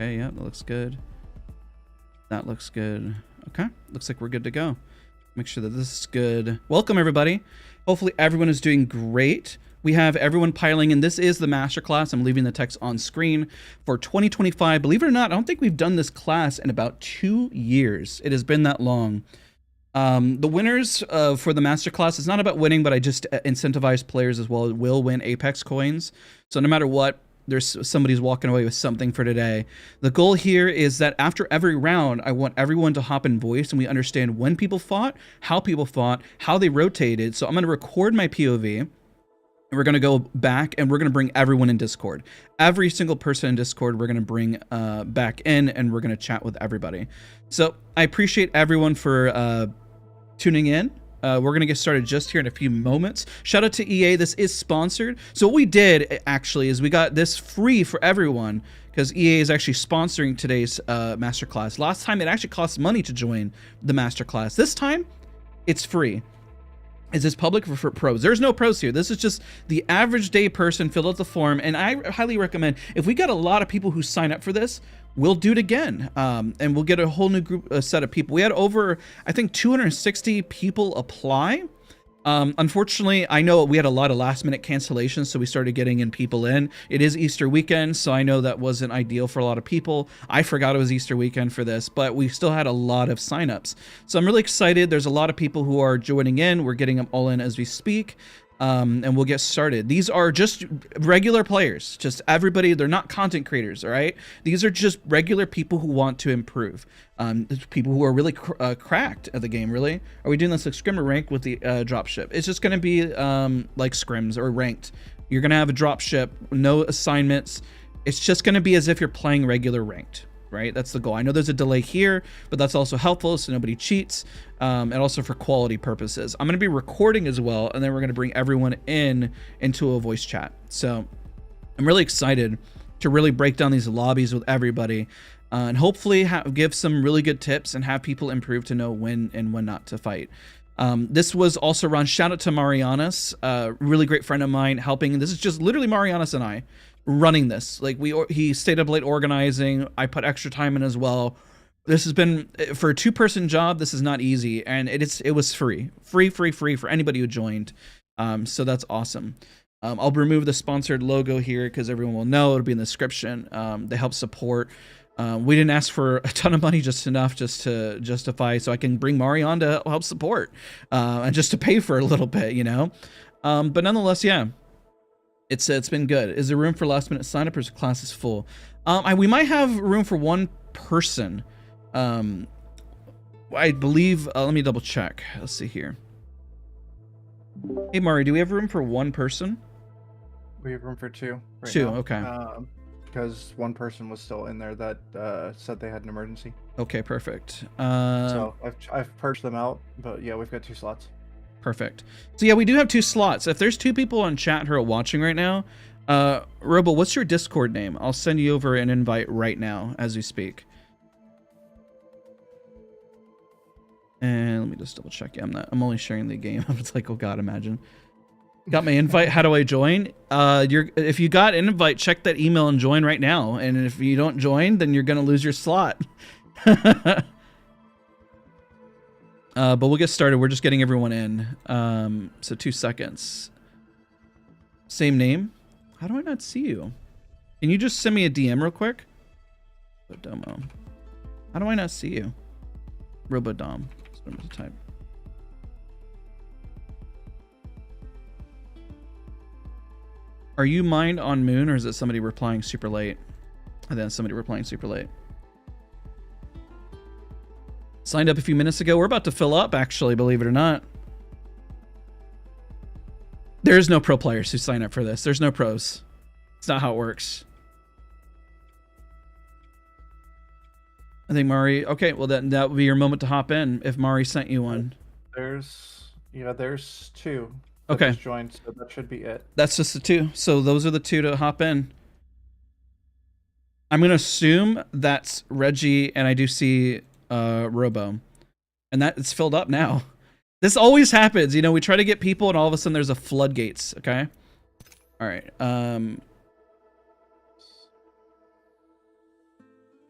Okay, yeah, that looks good. That looks good. Okay, looks like we're good to go. Make sure that this is good. Welcome, everybody. Hopefully everyone is doing great. We have everyone piling in. This is the masterclass. I'm leaving the text on screen for 2025. Believe it or not, I don't think we've done this class in about 2 years. It has been that long. The winners for the masterclass, it's not about winning, but I just incentivize players as well. Will win Apex coins. So no matter what, there's somebody's walking away with something for today. The goal here is that after every round, I want everyone to hop in voice and we understand when people fought, how they rotated. So I'm going to record my POV. We're going to go back and we're going to bring everyone in Discord. Every single person in Discord, we're going to bring back in and we're going to chat with everybody. So I appreciate everyone for tuning in. We're going to get started just here in a few moments. Shout out to EA. This is sponsored. So what we did actually is we got this free for everyone because EA is actually sponsoring today's masterclass. Last time it actually cost money to join the masterclass. This time it's free. Is this public for pros? There's no pros here. This is just the average day person filled out the form. And I highly recommend, if we got a lot of people who sign up for this, we'll do it again. And we'll get a whole new group, set of people. We had over, I think, 260 people apply. Unfortunately, I know we had a lot of last minute cancellations, so we started getting in people in. It is Easter weekend, so I know that wasn't ideal for a lot of people. I forgot it was Easter weekend for this, but we still had a lot of signups. So I'm really excited. There's a lot of people who are joining in. We're getting them all in as we speak. And we'll get started. These are just regular players, just everybody. They're not content creators, all right? These are just regular people who want to improve. People who are really cracked at the game, really. Are we doing this like scrim or rank with the dropship? It's just going to be like scrims or ranked. You're going to have a dropship, no assignments. It's just going to be as if you're playing regular ranked, right? That's the goal. I know there's a delay here, but that's also helpful so nobody cheats. And also for quality purposes. I'm going to be recording as well, and then we're going to bring everyone into a voice chat. So I'm really excited to really break down these lobbies with everybody, and hopefully give some really good tips and have people improve to know when and when not to fight. This was also run. Shout out to Marianas, a really great friend of mine helping. This is just literally Marianas and I running this. Like he stayed up late organizing. I put extra time in as well. This has been, for a 2-person job, this is not easy, and it was free for anybody who joined. So that's awesome. I'll remove the sponsored logo here because everyone will know. It'll be in the description. They help support. We didn't ask for a ton of money, just enough just to justify, so I can bring Mari on to help support and just to pay for a little bit, you know. But nonetheless, yeah, it's been good. Is there room for last minute sign up, or is the class is full? We might have room for 1 person. I believe, let me double check. Let's see here. Hey Mari, do we have room for 1 person? We have room for 2 right 2, now. okay. Because 1 person was still in there that said they had an emergency. Okay, perfect. So I've purged them out, but yeah, we've got 2 slots. Perfect. So yeah, we do have 2 slots. If there's 2 people on chat who are watching right now, Robo, what's your Discord name? I'll send you over an invite right now as we speak. And let me just double check. Yeah, I'm only sharing the game. I was like, oh god, imagine. Got my invite. How do I join? If you got an invite, check that email and join right now. And if you don't join, then you're gonna lose your slot. But we'll get started. We're just getting everyone in. So 2 seconds. Same name. How do I not see you? Can you just send me a DM real quick? Robodomo. How do I not see you? Robodom. Type. Are you Mind on Moon, or is it somebody replying super late? And then somebody replying super late. Signed up a few minutes ago. We're about to fill up, actually, believe it or not. There's no pro players who sign up for this. There's no pros. It's not how it works. I think Mari, okay, well then that would be your moment to hop in if Mari sent you one. There's 2 that okay. just joined, so that should be it. That's just the 2. So those are the 2 to hop in. I'm gonna assume that's Reggie, and I do see Robo, and that it's filled up now. This always happens, you know. We try to get people, and all of a sudden there's a floodgates. Okay. All right.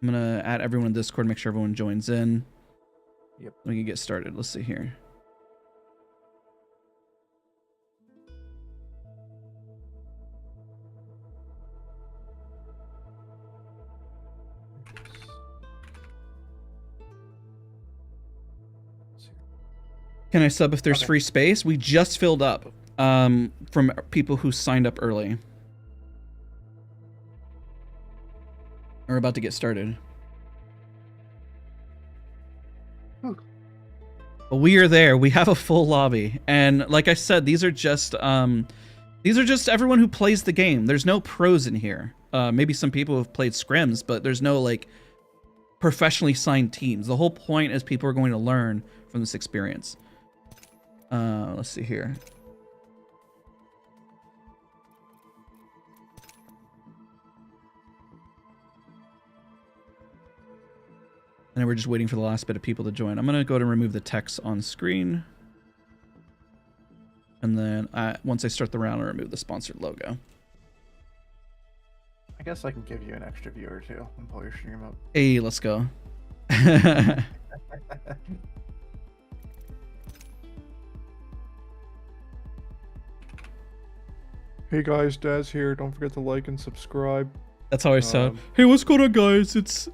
I'm gonna add everyone in Discord, make sure everyone joins in. Yep. We can get started. Let's see here. Can I sub if there's free space? We just filled up from people who signed up early. We're about to get started. But we are there. We have a full lobby, and like I said, these are just everyone who plays the game. There's no pros in here. Maybe some people have played scrims, but there's no like professionally signed teams. The whole point is people are going to learn from this experience. Let's see here. And then we're just waiting for the last bit of people to join. I'm going to go to remove the text on screen. And then once I start the round, I'll remove the sponsored logo. I guess I can give you an extra viewer or two and pull your stream up. Hey, let's go. Hey guys, Dazs here. Don't forget to like and subscribe. That's how I sound. Hey, what's going on, guys? It's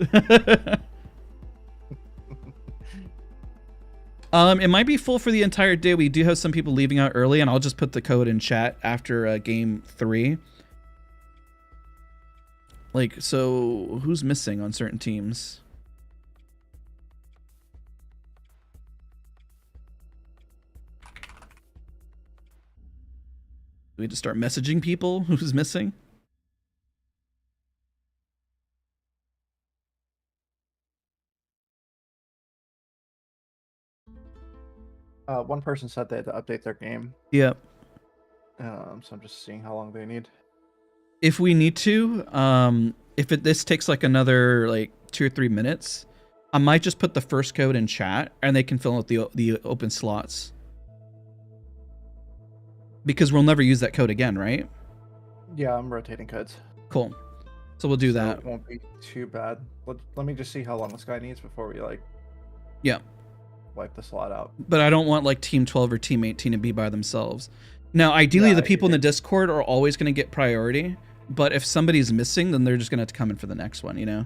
it might be full for the entire day. We do have some people leaving out early, and I'll just put the code in chat after game 3. Like, so who's missing on certain teams? Do we need to start messaging people who's missing? One person said they had to update their game. Yep. So I'm just seeing how long they need. If we need to, if this takes like another like 2 or 3 minutes, I might just put the first code in chat and they can fill out the open slots. Because we'll never use that code again, right? Yeah, I'm rotating codes. Cool. So we'll do that. It won't be too bad. Let me just see how long this guy needs before we like. Yeah. Wipe the slot out. But I don't want like team 12 or team 18 to be by themselves. Now, ideally, the people in the Discord are always going to get priority. But if somebody's missing, then they're just going to have to come in for the next one, you know?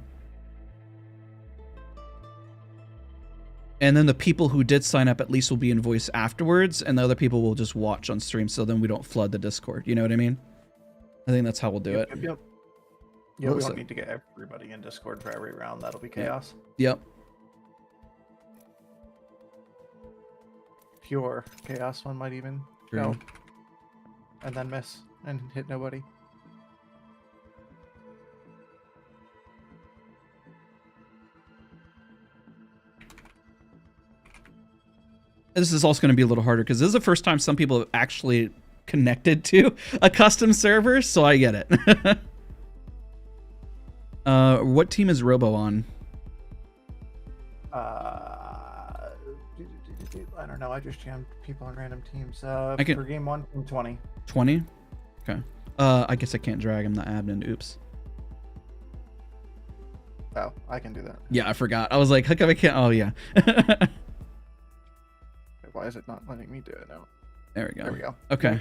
And then the people who did sign up at least will be in voice afterwards, and the other people will just watch on stream, so then we don't flood the Discord. You know what I mean? I think that's how we'll do it. Yep. Yeah, we don't need to get everybody in Discord for every round. That'll be chaos. Yep. Pure chaos one might even go and then miss and hit nobody. This is also going to be a little harder because this is the first time some people have actually connected to a custom server, so I get it. What team is Robo on? I don't know. I just jammed people on random teams. For game 1, team 20. 20? Okay. I guess I can't drag him the admin. Oops. Oh, I can do that. Yeah, I forgot. I was like, how come I can't? Oh, yeah. Why is it not letting me do it now? There we go. There we go. Okay.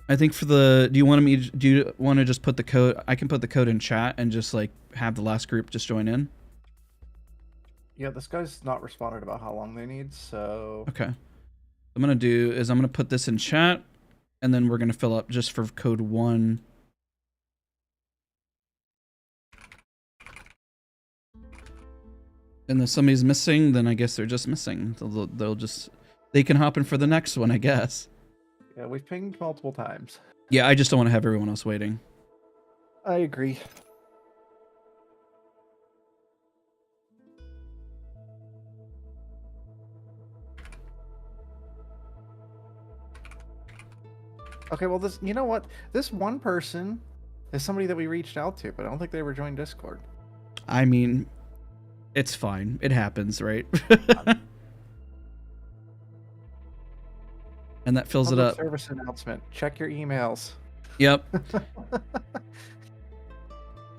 I think for the, do you want to just put the code? I can put the code in chat and just like have the last group just join in. Yeah, this guy's not responded about how long they need, so. Okay. What I'm going to do is I'm going to put this in chat and then we're going to fill up just for code 1. And if somebody's missing, then I guess they're just missing. They can hop in for the next one, I guess. Yeah, we've pinged multiple times. Yeah, I just don't want to have everyone else waiting. I agree. Okay, well, you know what? This one person is somebody that we reached out to, but I don't think they ever joined Discord. I mean, it's fine. It happens, right? And that fills it up. Service announcement. Check your emails. Yep.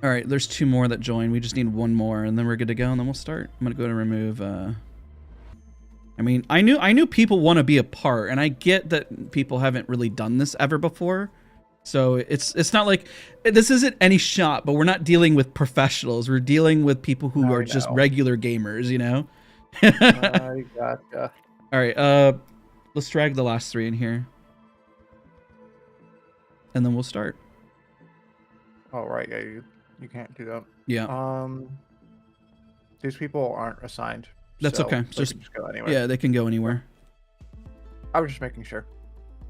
All right, there's 2 more that joined. We just need 1 more, and then we're good to go, and then we'll start. I'm gonna go and remove. I mean, I knew people want to be a part, and I get that people haven't really done this ever before. So it's not like this isn't any shop, but we're not dealing with professionals. We're dealing with people who are just regular gamers, you know. I gotcha. All right, let's drag the last 3 in here, and then we'll start. Oh right, yeah, you can't do that. Yeah. These people aren't assigned. That's okay. Just go anywhere. Yeah, they can go anywhere. I was just making sure.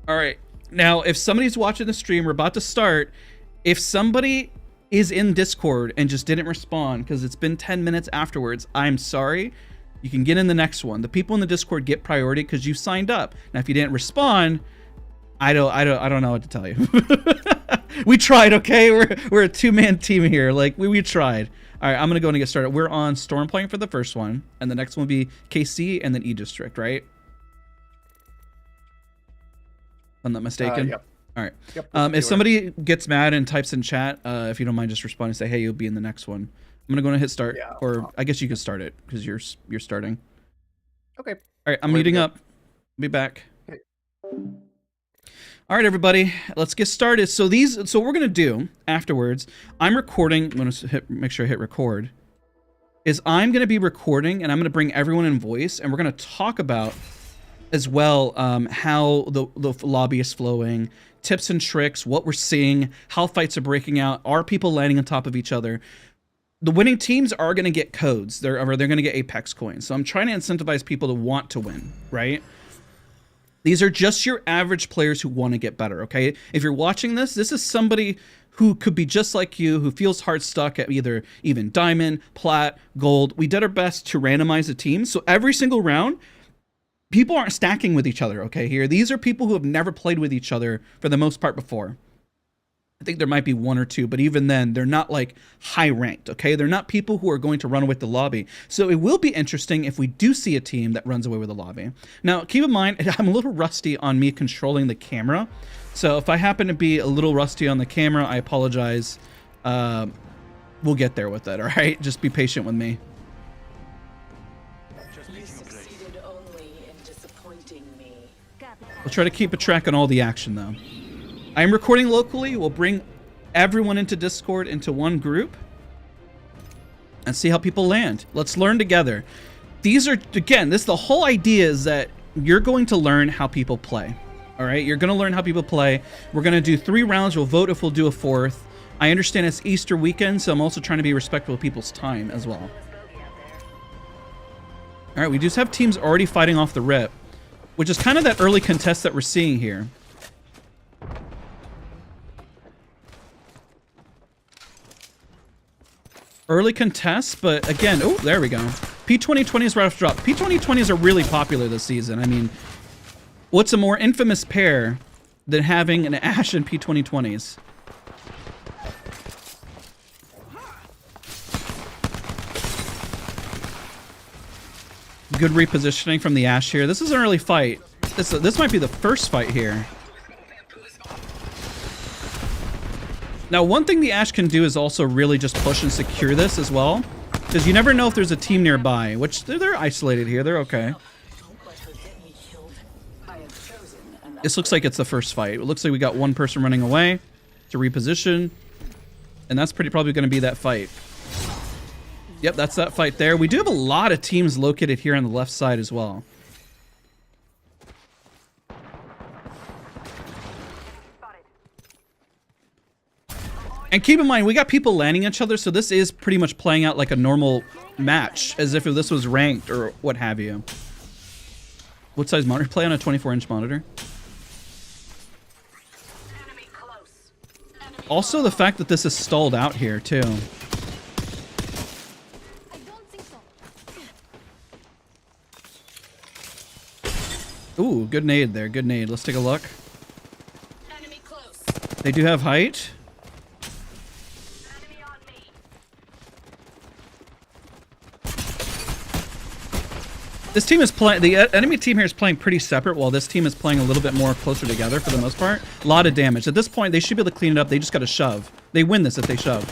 All right. Now, if somebody's watching the stream, we're about to start. If somebody is in Discord and just didn't respond because it's been 10 minutes afterwards, I'm sorry. You can get in the next one. The people in the Discord get priority because you signed up. Now, if you didn't respond, I don't know what to tell you. We tried, okay? We're a 2-man team here. Like we tried. All right, I'm gonna go and get started. We're on Stormpoint for the first one, and the next one will be KC and then E District, right? I'm not mistaken. Yep. All right. Yep, if somebody gets mad and types in chat, if you don't mind, just respond and say, "Hey, you'll be in the next one." I'm gonna go and hit start, or I guess you can start it because you're starting. Okay. All right, I'm muting up. Be back. Okay. All right, everybody, let's get started. So what we're gonna do afterwards, I'm recording. I'm gonna make sure I hit record. I'm gonna be recording, and I'm gonna bring everyone in voice, and we're gonna talk about as well how the lobby is flowing, tips and tricks, what we're seeing, how fights are breaking out, are people landing on top of each other. The winning teams are gonna get codes. They're gonna get Apex coins. So I'm trying to incentivize people to want to win, right? These are just your average players who want to get better, okay? If you're watching this is somebody who could be just like you, who feels hard stuck at either even diamond, plat, gold. We did our best to randomize the teams. So every single round, people aren't stacking with each other, okay, here. These are people who have never played with each other for the most part before. I think there might be 1 or 2, but even then, they're not like high ranked, okay? They're not people who are going to run away with the lobby. So it will be interesting if we do see a team that runs away with the lobby. Now, keep in mind, I'm a little rusty on me controlling the camera. So if I happen to be a little rusty on the camera, I apologize. We'll get there with it, all right? Just be patient with me. We'll try to keep a track on all the action, though. I'm recording locally. We'll bring everyone into Discord into one group and see how people land. Let's learn together. These are, again, the whole idea is that you're going to learn how people play. All right, you're going to learn how people play. We're going to do 3 rounds. We'll vote if we'll do a 4th. I understand it's Easter weekend, so I'm also trying to be respectful of people's time as well. All right, we just have teams already fighting off the rip, which is kind of that early contest that we're seeing here. Early contest, but again, oh, there we go. P2020s right off the drop. P2020s are really popular this season. I mean, what's a more infamous pair than having an Ashe and P2020s? Good repositioning from the Ashe here. This is an early fight. This might be the first fight here. Now, one thing the Ashe can do is also really just push and secure this as well, because you never know if there's a team nearby, which they're isolated here. They're okay. This looks like it's the first fight. It looks like we got 1 person running away to reposition, and that's probably going to be that fight. Yep, that's that fight there. We do have a lot of teams located here on the left side as well. And keep in mind, we got people landing each other, so this is pretty much playing out like a normal match, as if this was ranked or what have you. What size monitor? Play on a 24-inch monitor. Also, the fact that this is stalled out here, too. Ooh, good nade there, good nade. Let's take a look. They do have height. This team is playing, the enemy team here is playing pretty separate, while this team is playing a little bit more closer together for the most part. A lot of damage. At this point, they should be able to clean it up. They just got to shove. They win this if they shove.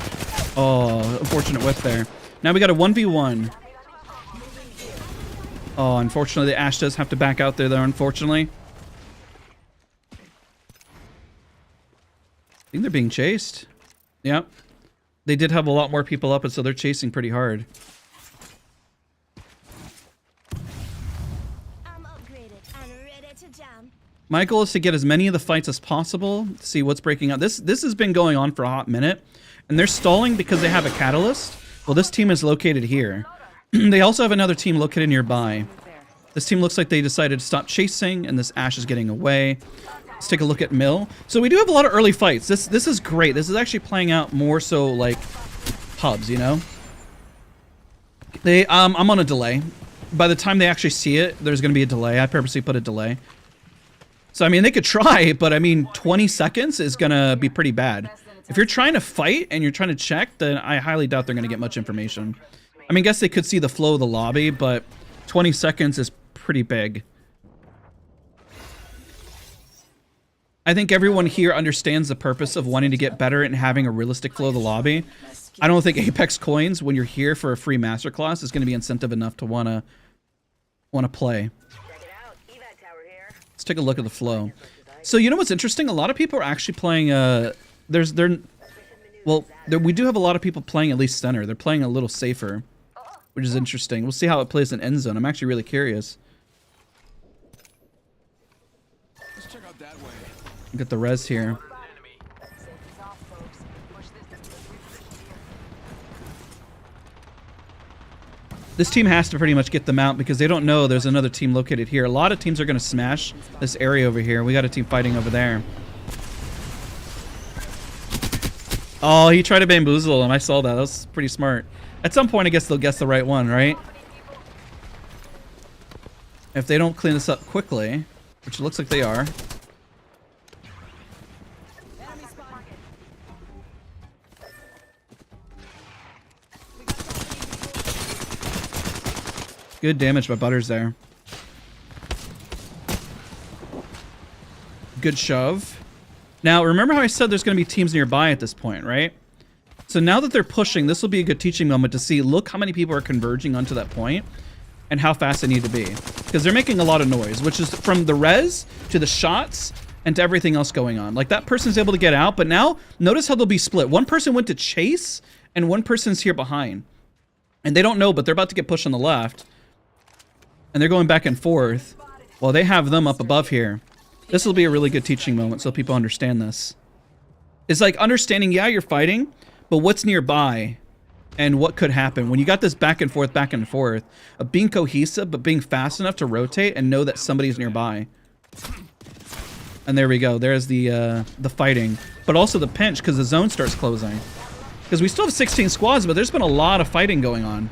Oh, unfortunate whiff there. Now we got a 1v1. Oh, unfortunately, the Ashe does have to back out there, though, unfortunately. I think they're being chased. Yep. They did have a lot more people up, and so they're chasing pretty hard. I'm upgraded and ready to jam. My goal is to get as many of the fights as possible, to see what's breaking out. This has been going on for a hot minute, and they're stalling because they have a catalyst. Well, this team is located here. They also have another team located nearby. This team looks like they decided to stop chasing, and this Ashe is getting away. Let's take a look at Mill. So we do have a lot of early fights. This is great. This is actually playing out more so like pubs, you know? I'm on a delay. By the time they actually see it, there's going to be a delay. I purposely put a delay. So, I mean, they could try, but I mean, 20 seconds is going to be pretty bad. If you're trying to fight and you're trying to check, then I highly doubt they're going to get much information. I mean, I guess they could see the flow of the lobby, but 20 seconds is pretty big. I think everyone here understands the purpose of wanting to get better and having a realistic flow of the lobby. I don't think Apex coins, when you're here for a free masterclass, is going to be incentive enough to want to play. Let's take a look at the flow. So you know what's interesting? A lot of people are actually playing. We do have a lot of people playing at least center. They're playing a little safer, which is interesting. We'll see how it plays in end zone. I'm actually really curious. Let's check out that way. Get the res here. This team has to pretty much get them out because they don't know there's another team located here. A lot of teams are going to smash this area over here. We got a team fighting over there. Oh, he tried to bamboozle him. I saw that. That was pretty smart. At some point, I guess they'll guess the right one, right? If they don't clean this up quickly, which it looks like they are. Good damage by Butters there. Good shove. Now, remember how I said there's going to be teams nearby at this point, right? So now that they're pushing, this will be a good teaching moment to see, look how many people are converging onto that point and how fast they need to be. Because they're making a lot of noise, which is from the res to the shots and to everything else going on. Like, that person's able to get out, but now notice how they'll be split. One person went to chase and one person's here behind. And they don't know, but they're about to get pushed on the left. And they're going back and forth while they have them up above here. This will be a really good teaching moment so people understand this. It's like understanding, yeah, you're fighting, but what's nearby and what could happen. When you got this back and forth, of being cohesive, but being fast enough to rotate and know that somebody's nearby. And there we go. There's the fighting, but also the pinch because the zone starts closing. Because we still have 16 squads, but there's been a lot of fighting going on.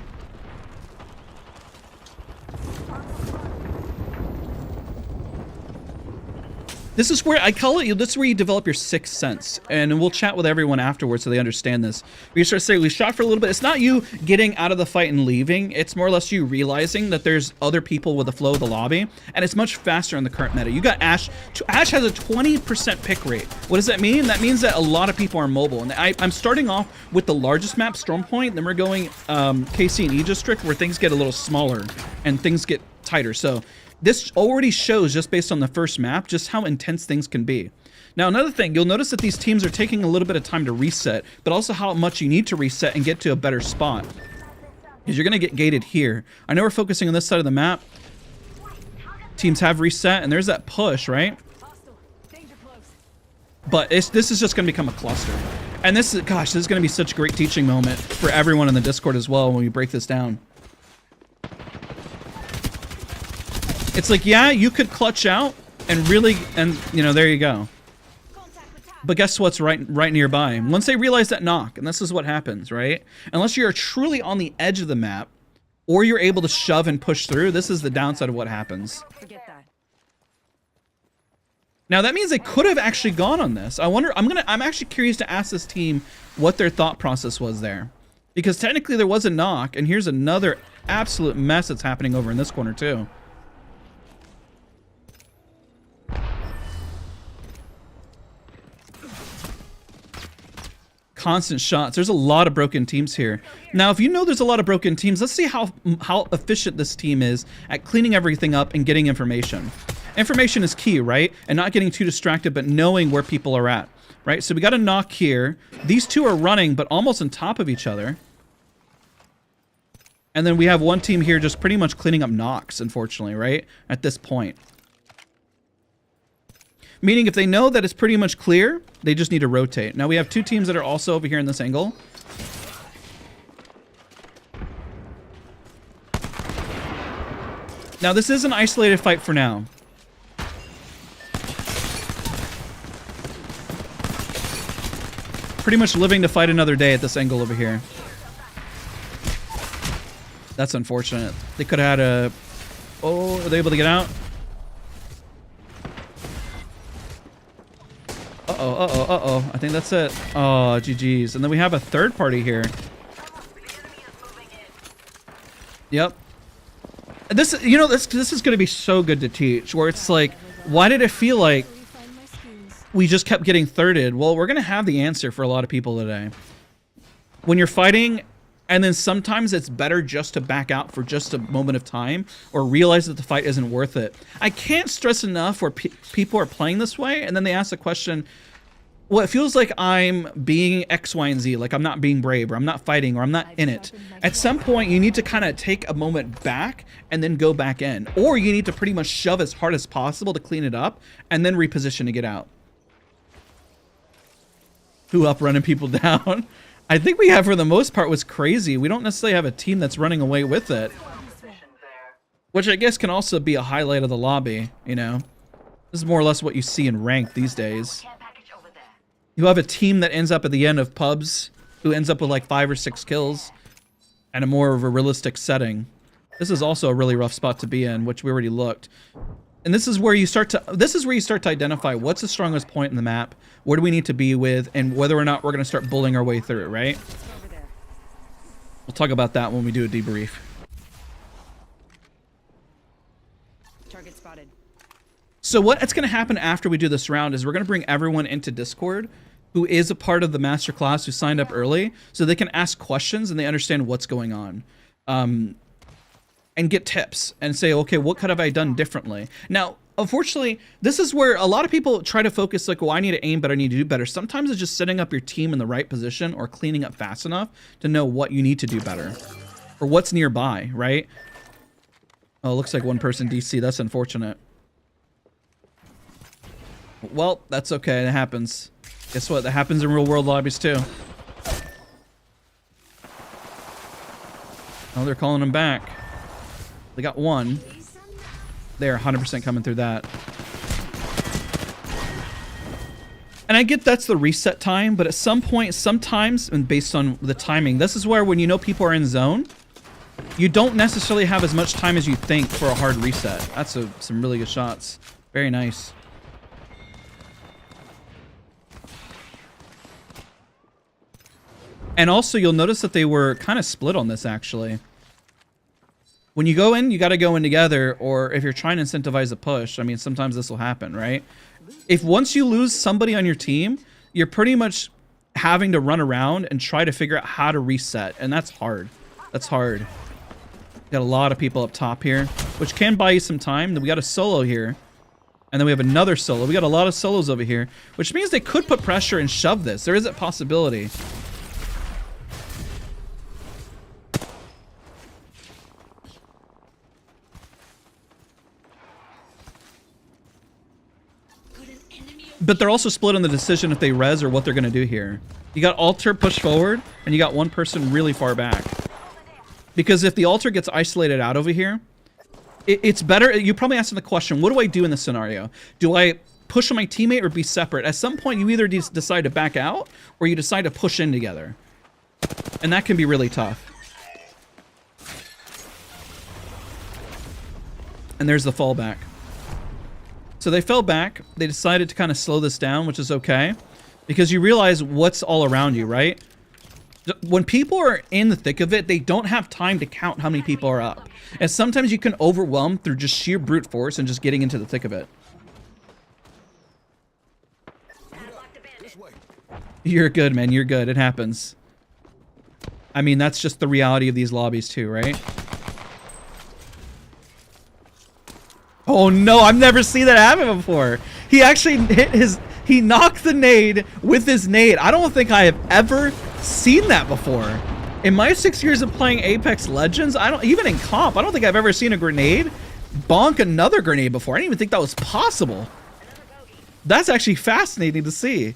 This is where I call it, this is where you develop your sixth sense. And we'll chat with everyone afterwards so they understand this. We start saying, we shot for a little bit. It's not you getting out of the fight and leaving. It's more or less you realizing that there's other people with the flow of the lobby. And it's much faster in the current meta. You got Ashe. Ashe has a 20% pick rate. What does that mean? That means that a lot of people are mobile. And I'm starting off with the largest map, Storm Point. Then we're going KC and E District, where things get a little smaller and things get tighter. So this already shows, just based on the first map, just how intense things can be. Now, another thing, you'll notice that these teams are taking a little bit of time to reset, but also how much you need to reset and get to a better spot. Because you're going to get gated here. I know we're focusing on this side of the map. Teams have reset, and there's that push, right? But this is just going to become a cluster. And this is, gosh, this is going to be such a great teaching moment for everyone in the Discord as well when we break this down. It's like, yeah, you could clutch out and really, and you know, there you go. But guess what's right nearby? Once they realize that knock, and this is what happens, right? Unless you're truly on the edge of the map, or you're able to shove and push through, this is the downside of what happens. Forget that. Now that means they could have actually gone on this. I wonder, I'm actually curious to ask this team what their thought process was there. Because technically there was a knock, and here's another absolute mess that's happening over in this corner too. constant shots. There's a lot of broken teams here. Now, if you know there's a lot of broken teams, let's see how efficient this team is at cleaning everything up and getting information. Information is key, right? And not getting too distracted, but knowing where people are at, right? So we got a knock here. These two are running, but almost on top of each other. And then we have one team here just pretty much cleaning up knocks, unfortunately, right? At this point. Meaning if they know that it's pretty much clear, they just need to rotate. Now we have two teams that are also over here in this angle. Now this is an isolated fight for now. Pretty much living to fight another day at this angle over here. That's unfortunate. They could have had a... Oh, are they able to get out? Uh-oh. I think that's it. Oh, GG's. And then we have a third party here. Yep. This, you know, this is going to be so good to teach, where it's like, why did it feel like we just kept getting thirded? Well, we're going to have the answer for a lot of people today. When you're fighting, and then sometimes it's better just to back out for just a moment of time, or realize that the fight isn't worth it. I can't stress enough where people are playing this way, and then they ask the question, well, it feels like I'm being X, Y, and Z, like I'm not being brave, or I'm not fighting, or I'm not in it. At some point, you need to kind of take a moment back and then go back in. Or you need to pretty much shove as hard as possible to clean it up, and then reposition to get out. Who up running people down? I think we have, for the most part, was crazy. We don't necessarily have a team that's running away with it. Which I guess can also be a highlight of the lobby, you know? This is more or less what you see in ranked these days. You have a team that ends up at the end of pubs, who ends up with like 5 or 6 kills, and a more of a realistic setting. This is also a really rough spot to be in, which we already looked. And this is where you start to identify what's the strongest point in the map, where do we need to be with, and whether or not we're going to start bullying our way through it, right? We'll talk about that when we do a debrief. Target spotted. So what's going to happen after we do this round is we're going to bring everyone into Discord who is a part of the MasterClass, who signed up early, so they can ask questions and they understand what's going on. And get tips and say, okay, what could have I done differently? Now, unfortunately, this is where a lot of people try to focus like, well, I need to aim better, I need to do better. Sometimes it's just setting up your team in the right position or cleaning up fast enough to know what you need to do better or what's nearby, right? Oh, it looks like one person DC. That's unfortunate. Well, that's okay. It happens. Guess what? That happens in real world lobbies too. Oh, they're calling him back. They got one. They're 100% coming through that. And I get that's the reset time, but at some point, sometimes, and based on the timing, this is where when you know people are in zone, you don't necessarily have as much time as you think for a hard reset. That's some really good shots. Very nice. And also, you'll notice that they were kind of split on this, actually. When you go in, you got to go in together, or if you're trying to incentivize a push, I mean, sometimes this will happen, right? If once you lose somebody on your team, you're pretty much having to run around and try to figure out how to reset, and that's hard. That's hard. Got a lot of people up top here, which can buy you some time. Then we got a solo here, and then we have another solo. We got a lot of solos over here, which means they could put pressure and shove this. There is a possibility. But they're also split on the decision if they res or what they're going to do here. You got altar push forward, and you got one person really far back. Because if the altar gets isolated out over here, it's better. You probably asking the question, what do I do in this scenario? Do I push on my teammate or be separate? At some point, you either decide to back out or you decide to push in together. And that can be really tough. And there's the fallback. So they fell back. They decided to kind of slow this down, which is okay. Because you realize what's all around you, right? When people are in the thick of it, they don't have time to count how many people are up. And sometimes you can overwhelm through just sheer brute force and just getting into the thick of it. You're good, man. You're good. It happens. I mean, that's just the reality of these lobbies too, right? Oh no, I've never seen that happen before. He actually he knocked the nade with his nade. I don't think I have ever seen that before. In my 6 years of playing Apex Legends, even in comp, I don't think I've ever seen a grenade bonk another grenade before. I didn't even think that was possible. That's actually fascinating to see.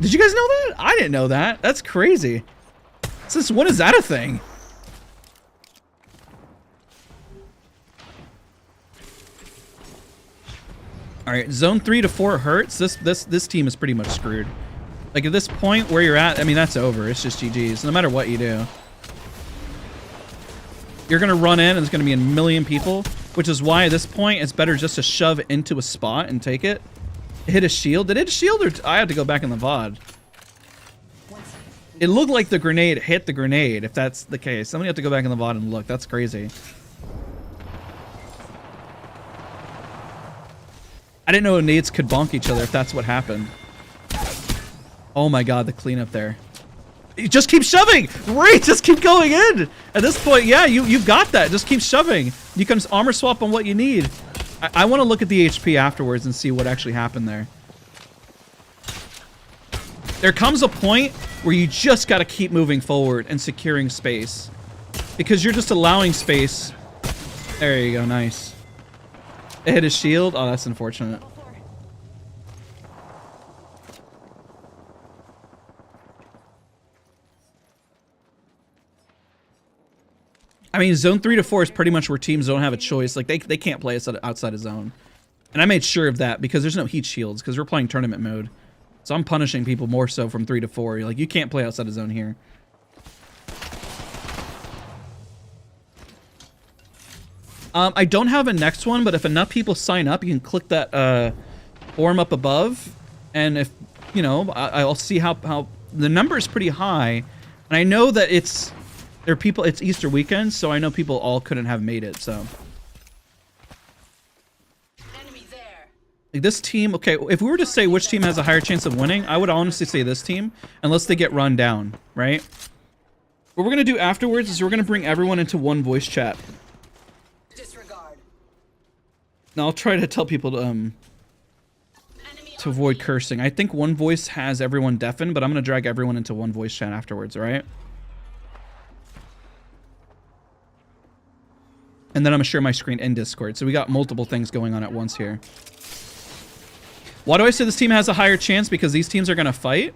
Did you guys know that? I didn't know that. That's crazy. Since when is that a thing? All right, zone 3 to 4 hurts. This team is pretty much screwed. Like at this point where you're at, I mean that's over. It's just GG's. No matter what you do, you're gonna run in, and there's gonna be a million people, which is why at this point it's better just to shove into a spot and take it. Hit a shield. Did it hit a shield, or I had to go back in the VOD? It looked like the grenade hit the grenade. If that's the case, somebody have to go back in the VOD and look. That's crazy. I didn't know nades could bonk each other if that's what happened. Oh my god, the cleanup there. You just keep shoving! Right, just keep going in! At this point, yeah, you got that. Just keep shoving. You can armor swap on what you need. I want to look at the HP afterwards and see what actually happened there. There comes a point where you just got to keep moving forward and securing space. Because you're just allowing space. There you go, nice. It hit his shield? Oh, that's unfortunate. I mean, zone 3 to 4 is pretty much where teams don't have a choice. Like, they can't play us outside of zone. And I made sure of that because there's no heat shields because we're playing tournament mode. So I'm punishing people more so from 3 to 4. Like, you can't play outside of zone here. I don't have a next one, but if enough people sign up, you can click that form up above. And if, you know, I'll see how the number is pretty high. And I know that there are people, it's Easter weekend, so I know people all couldn't have made it, so. Enemy there. Like this team, okay, if we were to say which team has a higher chance of winning, I would honestly say this team, unless they get run down, right? What we're gonna do afterwards is we're gonna bring everyone into one voice chat. Disregard. Now I'll try to tell people to avoid cursing. I think one voice has everyone deafened, but I'm gonna drag everyone into one voice chat afterwards, alright? And then I'm gonna share my screen in Discord. So we got multiple things going on at once here. Why do I say this team has a higher chance? Because these teams are gonna fight.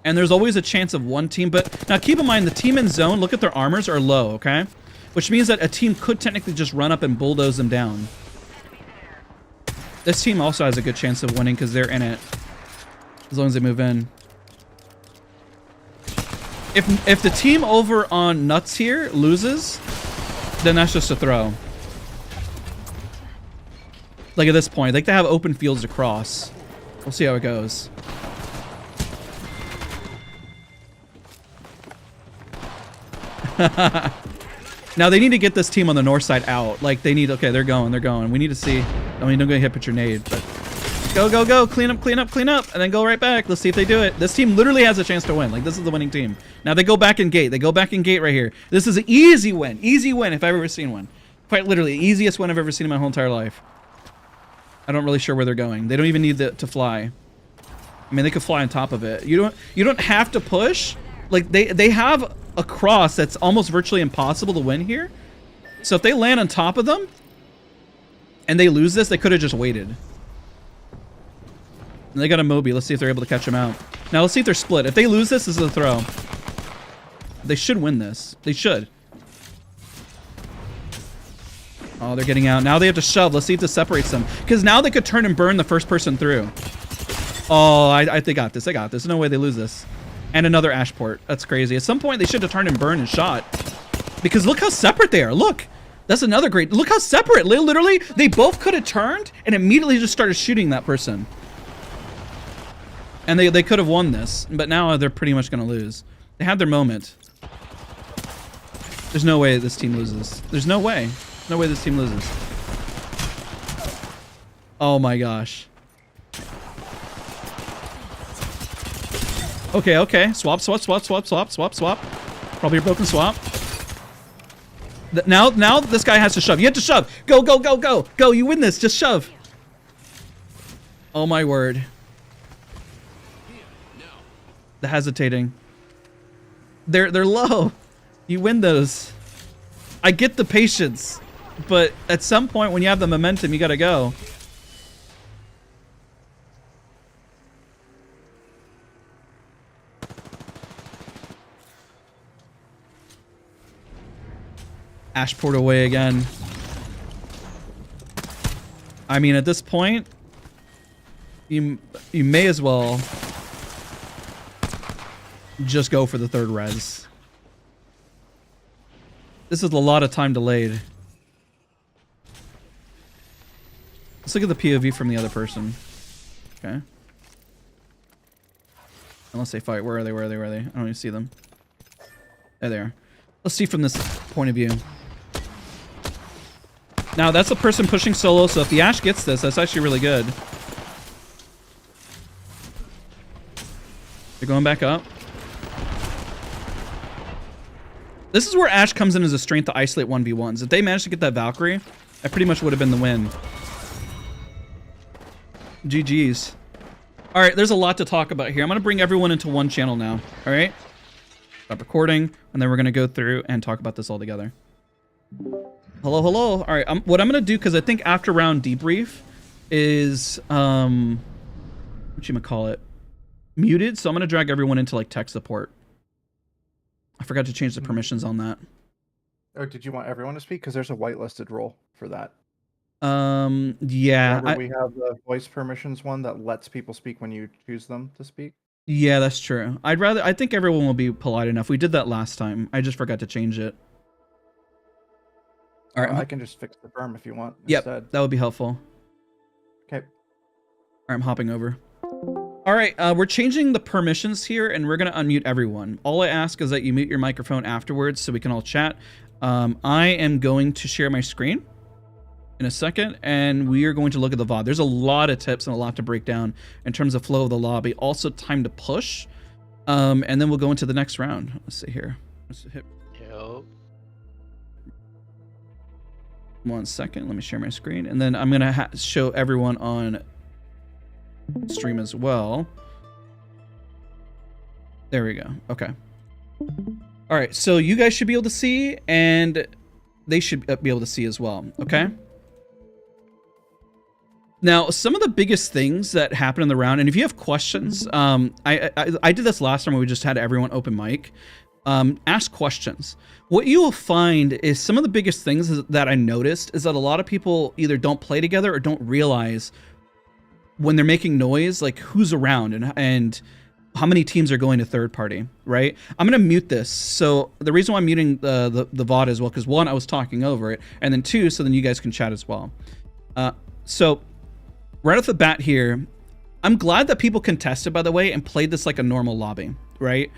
And there's always a chance of one team. But now keep in mind, the team in zone, look at their armors are low, okay? Which means that a team could technically just run up and bulldoze them down. This team also has a good chance of winning because they're in it. As long as they move in. If the team over on Nuts here loses, then that's just a throw. Like at this point, like they have open fields to cross. We'll see how it goes. Now they need to get this team on the north side out. Like they need, okay, they're going. We need to see. I mean, don't get hit with your nade, but go, clean up, and then go right back. Let's see if they do it. This team literally has a chance to win. Like this is the winning team. Now they go back in gate. Right here. This is an easy win if I've ever seen one. Quite literally, easiest win I've ever seen in my whole entire life. I'm not really sure where they're going. They don't even need to fly. I mean, they could fly on top of it. You don't have to push. Like they have a cross that's almost virtually impossible to win here. So if they land on top of them and they lose this, they could have just waited. And they got a Moby. Let's see if they're able to catch him out. Now let's see if they're split. If they lose this, this is a throw. They should win this. They should. Oh, they're getting out. Now they have to shove. Let's see if this separates them. Because now they could turn and burn the first person through. Oh, they got this. They got this. No way they lose this. And another Ashport. That's crazy. At some point, they should have turned and burned and shot. Because look how separate they are. Look. That's another great... Look how separate. Literally, they both could have turned and immediately just started shooting that person. And they could have won this. But now they're pretty much going to lose. They had their moment. There's no way this team loses. There's no way. No way this team loses. Oh my gosh. Okay, okay. Swap, swap, swap, swap, swap, swap, swap. Probably a broken swap. Now this guy has to shove. You have to shove. Go, go, go, go. Go, you win this. Just shove. Oh my word. The hesitating. They're low. You win those. I get the patience, but at some point when you have the momentum, you gotta go. Ash poured away again. I mean, at this point, you may as well just go for the third res. This is a lot of time delayed. Let's look at the POV from the other person. Okay. Unless they fight. Where are they? Where are they? Where are they? I don't even see them. There they are. Let's see from this point of view. Now, that's a person pushing solo, so if the Ashe gets this, that's actually really good. They're going back up. This is where Ashe comes in as a strength to isolate 1v1s. If they managed to get that Valkyrie, that pretty much would have been the win. GG's. All right, there's a lot to talk about here. I'm going to bring everyone into one channel now. All right? Stop recording, and then we're going to go through and talk about this all together. Hello, hello. All right, what I'm going to do, because I think after round debrief is, whatchamacallit, muted. So I'm going to drag everyone into, like, tech support. I forgot to change the permissions on that. Or did you want everyone to speak? Because there's a whitelisted role for that. Yeah. Remember we have the voice permissions one that lets people speak when you choose them to speak? Yeah, that's true. I think everyone will be polite enough. We did that last time. I just forgot to change it. All right. I can just fix the perm if you want. Yep, instead. that would be helpful. Okay. All right, I'm hopping over. All right, we're changing the permissions here, and we're going to unmute everyone. All I ask is that you mute your microphone afterwards so we can all chat. I am going to share my screen in a second, and we are going to look at the VOD. There's a lot of tips and a lot to break down in terms of flow of the lobby. Also, time to push, and then we'll go into the next round. Let's see here. Let's hit. Yo. 1 second. Let me share my screen, and then I'm going to show everyone on stream as well. There we go. Okay. All right, so you guys should be able to see, and they should be able to see as well. Okay. Now, some of the biggest things that happen in the round, and if you have questions, I did this last time where we just had everyone open mic. Ask questions. What you will find is some of the biggest things that I noticed is that a lot of people either don't play together or don't realize when they're making noise, like who's around and how many teams are going to third party, right? I'm going to mute this. So the reason why I'm muting the VOD as well, because one, I was talking over it, and then two, so then you guys can chat as well. So right off the bat here, I'm glad that people contested, by the way, and played this like a normal lobby, right?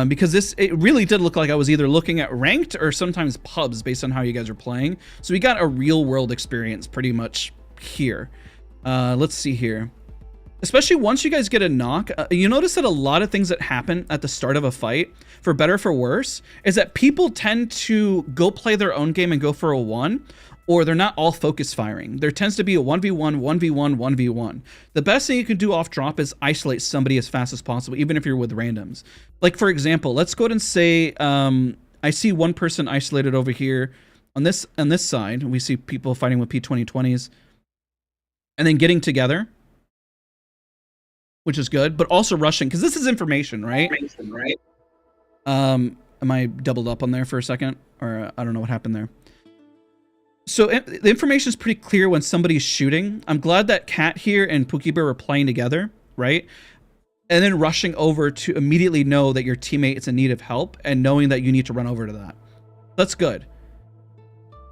Because it really did look like I was either looking at ranked or sometimes pubs based on how you guys are playing. So we got a real world experience pretty much here. Let's see here. Especially once you guys get a knock, you notice that a lot of things that happen at the start of a fight, for better or for worse, is that people tend to go play their own game and go for a 1, or they're not all focus firing. There tends to be a 1v1, 1v1, 1v1. The best thing you can do off drop is isolate somebody as fast as possible, even if you're with randoms. Like, for example, let's go ahead and say, I see one person isolated over here on this side. We see people fighting with P2020s and then getting together, which is good, but also rushing, because this is information, right? Am I doubled up on there for a second? Or I don't know what happened there. So the information is pretty clear when somebody's shooting. I'm glad that Cat here and Pookie Bear were playing together, right? And then rushing over to immediately know that your teammate is in need of help and knowing that you need to run over to that. That's good.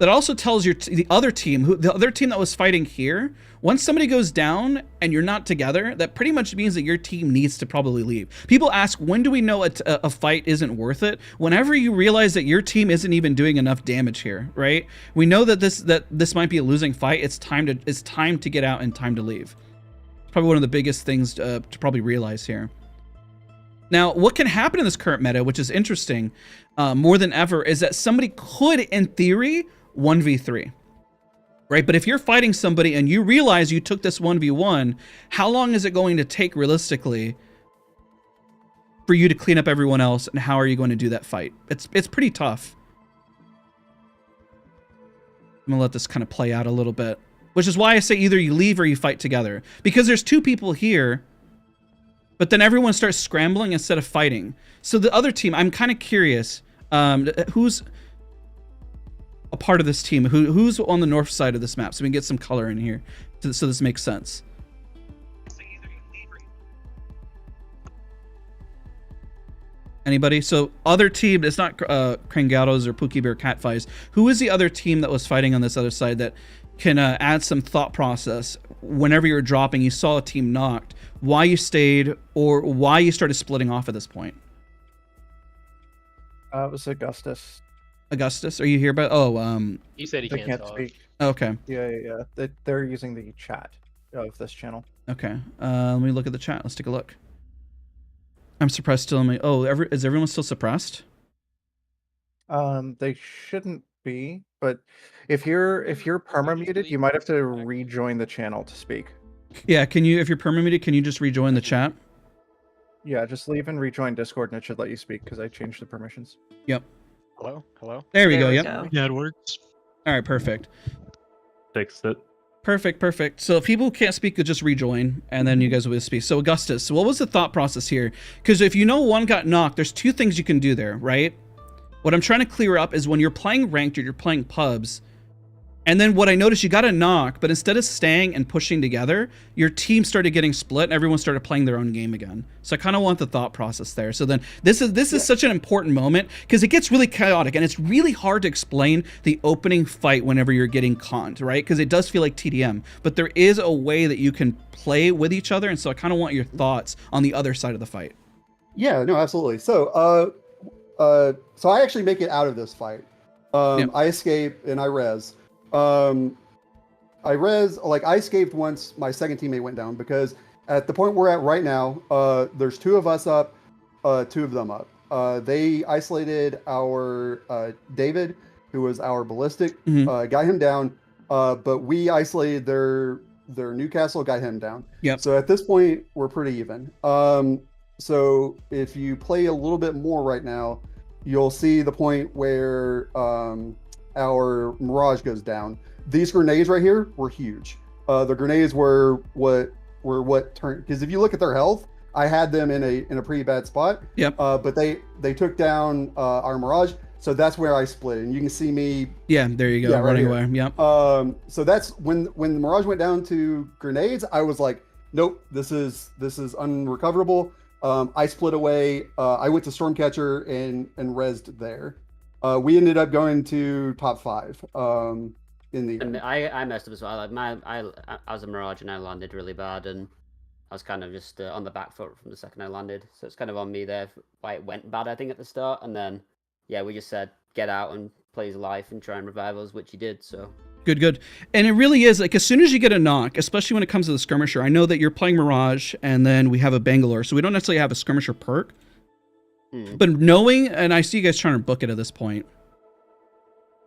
That also tells the other team that was fighting here, once somebody goes down and you're not together, that pretty much means that your team needs to probably leave. People ask, when do we know a fight isn't worth it? Whenever you realize that your team isn't even doing enough damage here, right? We know that this might be a losing fight. It's time to get out and time to leave. It's probably one of the biggest things to probably realize here. Now, what can happen in this current meta, which is interesting more than ever, is that somebody could, in theory, 1v3. Right? But if you're fighting somebody and you realize you took this 1v1, how long is it going to take realistically for you to clean up everyone else, and how are you going to do that fight? It's pretty tough. I'm gonna let this kind of play out a little bit, which is why I say either you leave or you fight together, because there's 2 people here, but then everyone starts scrambling instead of fighting. So the other team, I'm kind of curious, who's a part of this team, who's on the north side of this map, so we can get some color in here, so this makes sense. Anybody? So other team, it's not Krangatos or Pookie Bear Catfights. Who is the other team that was fighting on this other side that can add some thought process whenever you're dropping, you saw a team knocked, why you stayed, or why you started splitting off at this point? It was Augustus. Augustus, are you here? But He said he They can't can't talk. speak. okay, Yeah. They're using the chat of this channel. okay. Let me look at the chat. Let's take a look. I'm suppressed still. Is everyone still suppressed? They shouldn't be, but if you're perma muted, you might have to rejoin the channel to speak. Yeah, can you, if you're permitted, can you just rejoin the chat? Yeah, just leave and rejoin Discord, and it should let you speak because I changed the permissions. Yep. Hello? Hello? There we go. Yep. Yeah, it works. All right, perfect. Fixed it. Perfect. So if people who can't speak could just rejoin, and then you guys will speak. So Augustus, what was the thought process here? Because if you know one got knocked, there's 2 things you can do there, right? What I'm trying to clear up is when you're playing ranked or you're playing pubs, and then what I noticed, you got a knock, but instead of staying and pushing together, your team started getting split and everyone started playing their own game again. So I kind of want the thought process there. So then this is such an important moment because it gets really chaotic and it's really hard to explain the opening fight whenever you're getting conned, right? Because it does feel like TDM, but there is a way that you can play with each other. And so I kind of want your thoughts on the other side of the fight. Yeah, no, absolutely. So, so I actually make it out of this fight. I escape and I res. I escaped once my second teammate went down because at the point we're at right now, there's 2 of us up, 2 of them up. They isolated our David, who was our ballistic, got him down, but we isolated their Newcastle, got him down. Yep. So at this point, we're pretty even. So if you play a little bit more right now, you'll see the point where our Mirage goes down. These grenades right here were huge. The grenades were what turned, because if you look at their health, I had them in a pretty bad spot. Yep. But they took down our Mirage, so that's where I split. And you can see me. Yeah, there you go, running away. Yep. So that's when the Mirage went down to grenades, I was like, nope, this is unrecoverable. I split away. I went to Stormcatcher and rezzed there. We ended up going to top 5 in the And I messed up as well. Like I was a Mirage and I landed really bad, and I was kind of just on the back foot from the second I landed. So it's kind of on me there why it went bad, I think, at the start. And then, yeah, we just said get out and play his life and try and revive us, which he did. So Good. And it really is, like, as soon as you get a knock, especially when it comes to the skirmisher, I know that you're playing Mirage and then we have a Bangalore, so we don't necessarily have a skirmisher perk. But knowing, and I see you guys trying to book it at this point,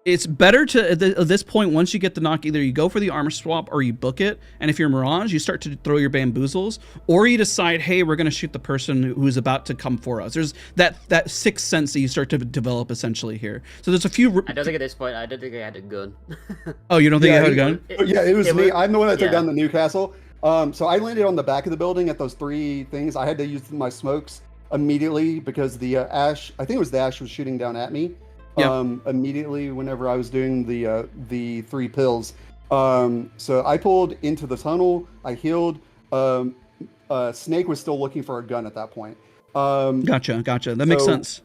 it's better to, at this point, once you get the knock, either you go for the armor swap or you book it. And if you're Mirage, you start to throw your bamboozles, or you decide, hey, we're going to shoot the person who's about to come for us. There's that sixth sense that you start to develop essentially here. So there's a few. I don't think at this point, I don't think I had a gun. Oh, you don't think you had a gun? It was me. I'm the one that took down the Newcastle. So I landed on the back of the building at those 3 things. I had to use my smokes immediately because the Ash, I think it was the Ash, was shooting down at me. Immediately whenever I was doing the 3 pills. So I pulled into the tunnel, I healed. Snake was still looking for a gun at that point. Gotcha. That makes sense.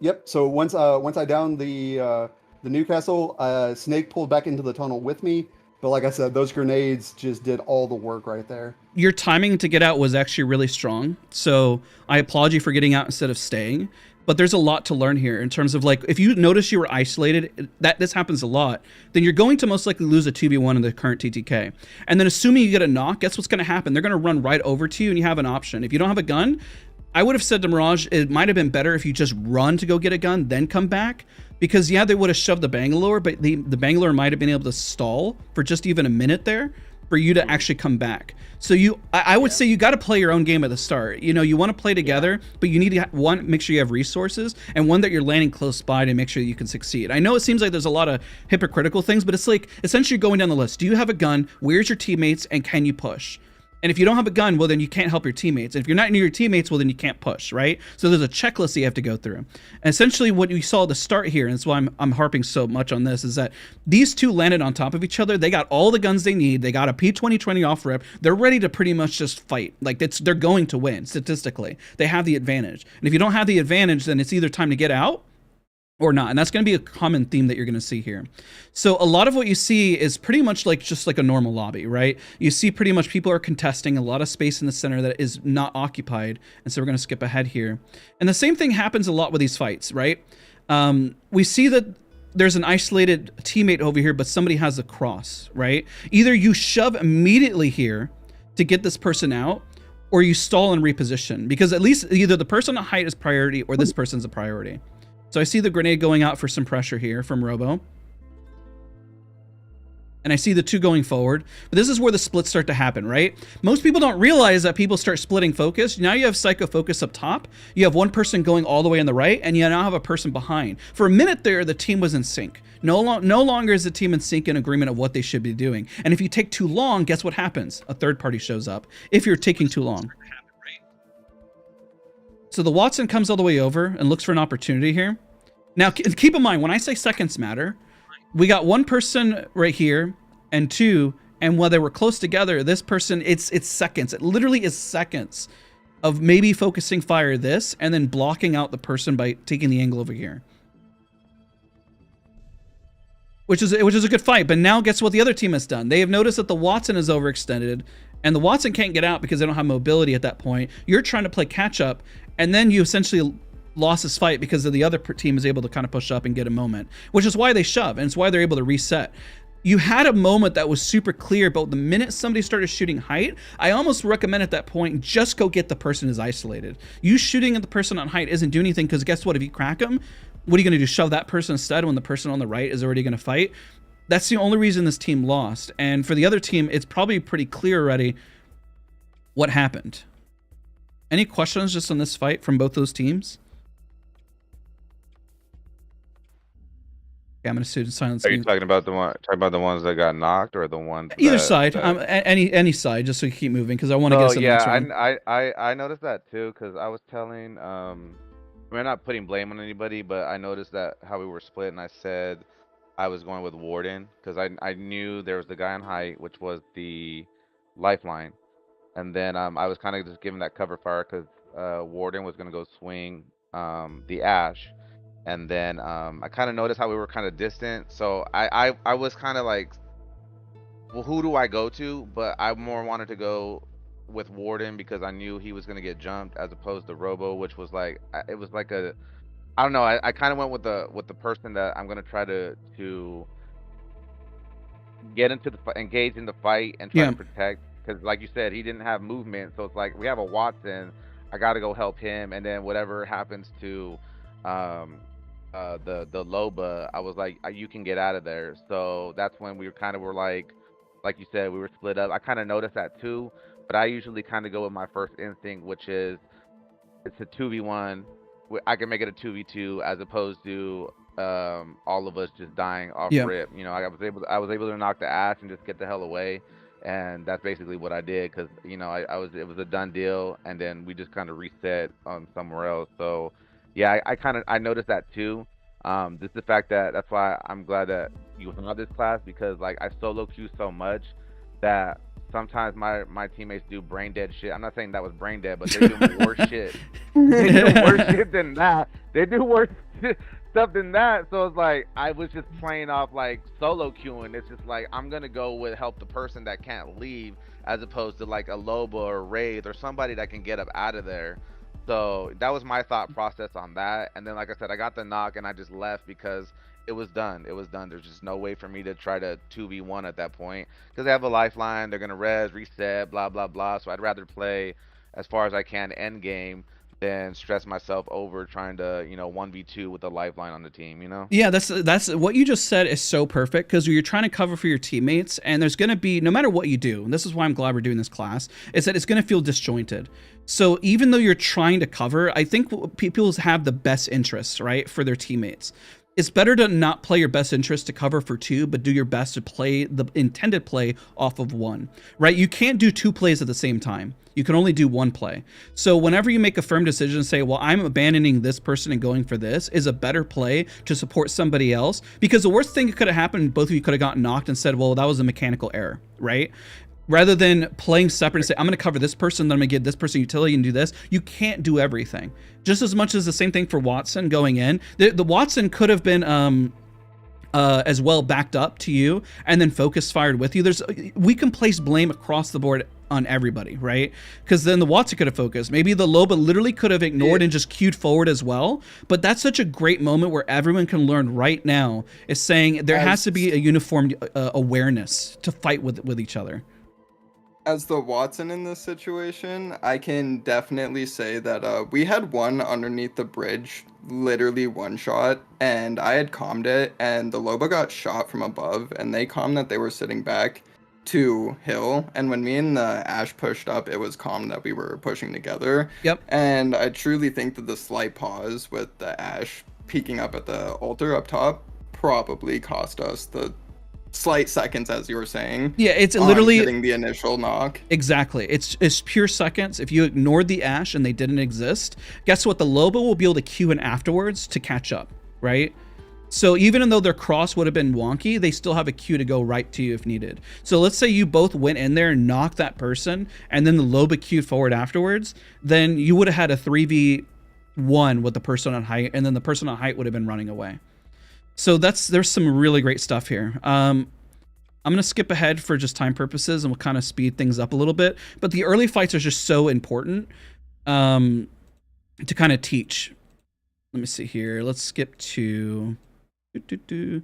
Yep. So once I downed the Newcastle, Snake pulled back into the tunnel with me. But like I said, those grenades just did all the work right there. Your timing to get out was actually really strong. So I applaud you for getting out instead of staying. But there's a lot to learn here in terms of, like, if you notice you were isolated, this happens a lot, then you're going to most likely lose a 2v1 in the current TTK. And then assuming you get a knock, guess what's going to happen? They're going to run right over to you and you have an option. If you don't have a gun, I would have said to Mirage, it might have been better if you just run to go get a gun, then come back. Because, yeah, they would have shoved the Bangalore, but the Bangalore might have been able to stall for just even a minute there for you to actually come back. So I would say you got to play your own game at the start. You know, you want to play together, but you need to, one, make sure you have resources, and one, that you're landing close by to make sure you can succeed. I know it seems like there's a lot of hypocritical things, but it's like essentially going down the list. Do you have a gun? Where's your teammates? And can you push? And if you don't have a gun, well, then you can't help your teammates. And if you're not near your teammates, well, then you can't push, right? So there's a checklist that you have to go through. And essentially what we saw at the start here, and that's why I'm harping so much on this, is that these two landed on top of each other. They got all the guns they need. They got a P2020 off rip. They're ready to pretty much just fight. Like, they're going to win, statistically. They have the advantage. And if you don't have the advantage, then it's either time to get out or not. And that's going to be a common theme that you're going to see here. So a lot of what you see is pretty much like just like a normal lobby, right? You see pretty much people are contesting, a lot of space in the center that is not occupied. And so we're going to skip ahead here. And the same thing happens a lot with these fights, right? We see that there's an isolated teammate over here, but somebody has a cross, right? Either you shove immediately here to get this person out, or you stall and reposition, because at least either the person on height is priority or this person's a priority. So I see the grenade going out for some pressure here from Robo. And I see the two going forward. But this is where the splits start to happen, right? Most people don't realize that people start splitting focus. Now you have Psycho Focus up top. You have one person going all the way on the right, and you now have a person behind. For a minute there, the team was in sync. No longer is the team in sync in agreement of what they should be doing. And if you take too long, guess what happens? A third party shows up if you're taking too long. So the Watson comes all the way over and looks for an opportunity here. Now, keep in mind, when I say seconds matter, we got one person right here and two, and while they were close together, this person, it's seconds. It literally is seconds of maybe focusing fire this and then blocking out the person by taking the angle over here. Which is a good fight, but now guess what the other team has done? They have noticed that the Watson is overextended, and the Watson can't get out because they don't have mobility at that point. You're trying to play catch up, and then you essentially lost this fight because of the other team is able to kind of push up and get a moment, which is why they shove, and it's why they're able to reset. You had a moment that was super clear, but the minute somebody started shooting height, I almost recommend at that point, just go get the person who's isolated. You shooting at the person on height isn't doing anything, because guess what? If you crack them, what are you going to do? Shove that person instead when the person on the right is already going to fight? That's the only reason this team lost. And for the other team, it's probably pretty clear already what happened. Any questions just on this fight from both those teams? Okay, I'm gonna sit in silence. Are you talking about the ones that got knocked, or the ones? Either side, any side, just so you keep moving, because I want to get some. Yeah, I noticed that too, because I was telling, we're not putting blame on anybody, but I noticed that how we were split, and I said I was going with Warden because I knew there was the guy on height, which was the lifeline, and then I was kind of just giving that cover fire because Warden was gonna go swing the Ash. And then I kind of noticed how we were kind of distant, so I was kind of like, well, who do I go to? But I more wanted to go with Warden because I knew he was gonna get jumped, as opposed to Robo, which was like, it was like a, I don't know. I kind of went with the person that I'm gonna try to get into engage in the fight and try to protect, because like you said, he didn't have movement, so it's like we have a Watson, I got to go help him, and then whatever happens to the Loba, I was like, you can get out of there. So that's when we were like you said, we were split up. I kind of noticed that too, but I usually kind of go with my first instinct, which is it's a 2v1. I can make it a 2v2 as opposed to all of us just dying off rip. You know, I was able to knock the Ash and just get the hell away, and that's basically what I did, because you know it was a done deal, and then we just kind of reset somewhere else. So yeah, I noticed that too. Just the fact that's why I'm glad that you have this class, because like I solo queue so much that sometimes my teammates do brain dead shit. I'm not saying that was brain dead, but they do worse shit. They do worse shit than that. They do worse stuff than that. So it's like I was just playing off like solo queuing. It's just like I'm gonna go with help the person that can't leave, as opposed to like a Loba or Wraith or somebody that can get up out of there. So that was my thought process on that. And then, like I said, I got the knock and I just left because it was done. It was done. There's just no way for me to try to 2v1 at that point, because they have a lifeline. They're going to reset, blah, blah, blah. So I'd rather play as far as I can end game than stress myself over trying to, 1v2 with a lifeline on the team, Yeah, that's what you just said is so perfect, because you're trying to cover for your teammates, and there's going to be, no matter what you do, and this is why I'm glad we're doing this class, is that it's going to feel disjointed. So even though you're trying to cover, I think people have the best interests, right, for their teammates. It's better to not play your best interest to cover for 2, but do your best to play the intended play off of 1, right? You can't do 2 plays at the same time. You can only do 1 play. So whenever you make a firm decision and say, well, I'm abandoning this person and going for this, is a better play to support somebody else, because the worst thing that could have happened, both of you could have gotten knocked and said, well, that was a mechanical error, right? Rather than playing separate and say, I'm going to cover this person, then I'm going to give this person utility and do this. You can't do everything. Just as much as the same thing for Watson going in. The Watson could have been as well backed up to you and then focus fired with you. We can place blame across the board on everybody, right? Because then the Watson could have focused. Maybe the Loba literally could have ignored and just queued forward as well. But that's such a great moment where everyone can learn right now, is saying there has to be a uniform awareness to fight with each other. As the Watson in this situation, I can definitely say that we had one underneath the bridge, literally one shot, and I had calmed it, and the Loba got shot from above, and they calmed that they were sitting back to hill, and when me and the Ash pushed up, it was calm that we were pushing together. Yep. And I truly think that the slight pause with the Ash peeking up at the altar up top probably cost us the slight seconds, as you were saying. Yeah, it's literally getting the initial knock. Exactly. It's pure seconds. If you ignored the Ash and they didn't exist, guess what? The Loba will be able to queue in afterwards to catch up, right? So even though their cross would have been wonky, they still have a queue to go right to you if needed. So let's say you both went in there and knocked that person, and then the Loba queued forward afterwards, then you would have had a 3v1 with the person on height, and then the person on height would have been running away. So there's some really great stuff here. I'm going to skip ahead for just time purposes, and we'll kind of speed things up a little bit. But the early fights are just so important to kind of teach. Let me see here. Let's skip to... We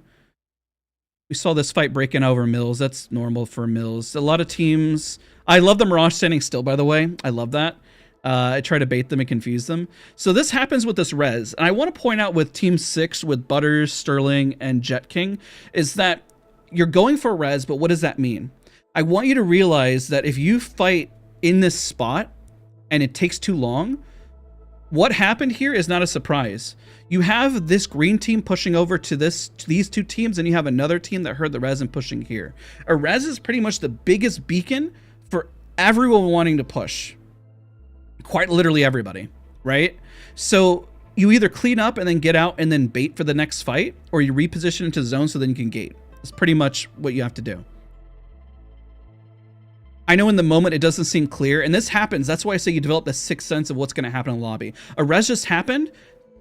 saw this fight breaking over Mills. That's normal for Mills. A lot of teams... I love the Mirage standing still, by the way. I love that. I try to bait them and confuse them. So this happens with this res. And I want to point out with Team 6, with Butters, Sterling, and Jet King, is that you're going for res, but what does that mean? I want you to realize that if you fight in this spot and it takes too long, what happened here is not a surprise. You have this green team pushing over to these 2 teams, and you have another team that heard the res and pushing here. A res is pretty much the biggest beacon for everyone wanting to push. Quite literally everybody, right? So you either clean up and then get out and then bait for the next fight, or you reposition into the zone so then you can gate. It's pretty much what you have to do. I know in the moment it doesn't seem clear, and this happens. That's why I say you develop the sixth sense of what's going to happen in the lobby. A res just happened,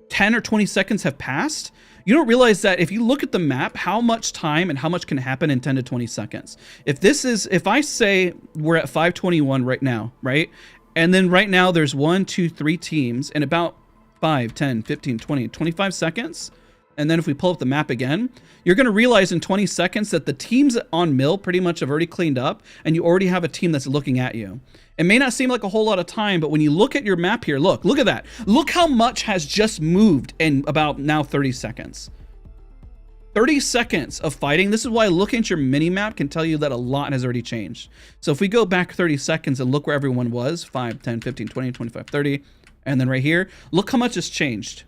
10 or 20 seconds have passed. You don't realize that if you look at the map, how much time and how much can happen in 10 to 20 seconds. If I say we're at 521 right now, right? And then right now there's 1, 2, 3 teams in about 5, 10, 15, 20, 25 seconds. And then if we pull up the map again, you're going to realize in 20 seconds that the teams on mill pretty much have already cleaned up, and you already have a team that's looking at you. It may not seem like a whole lot of time, but when you look at your map here, look at that. Look how much has just moved in about now 30 seconds. 30 seconds of fighting. This is why looking at your mini map can tell you that a lot has already changed. So if we go back 30 seconds and look where everyone was, 5, 10, 15, 20, 25, 30, and then right here, look how much has changed.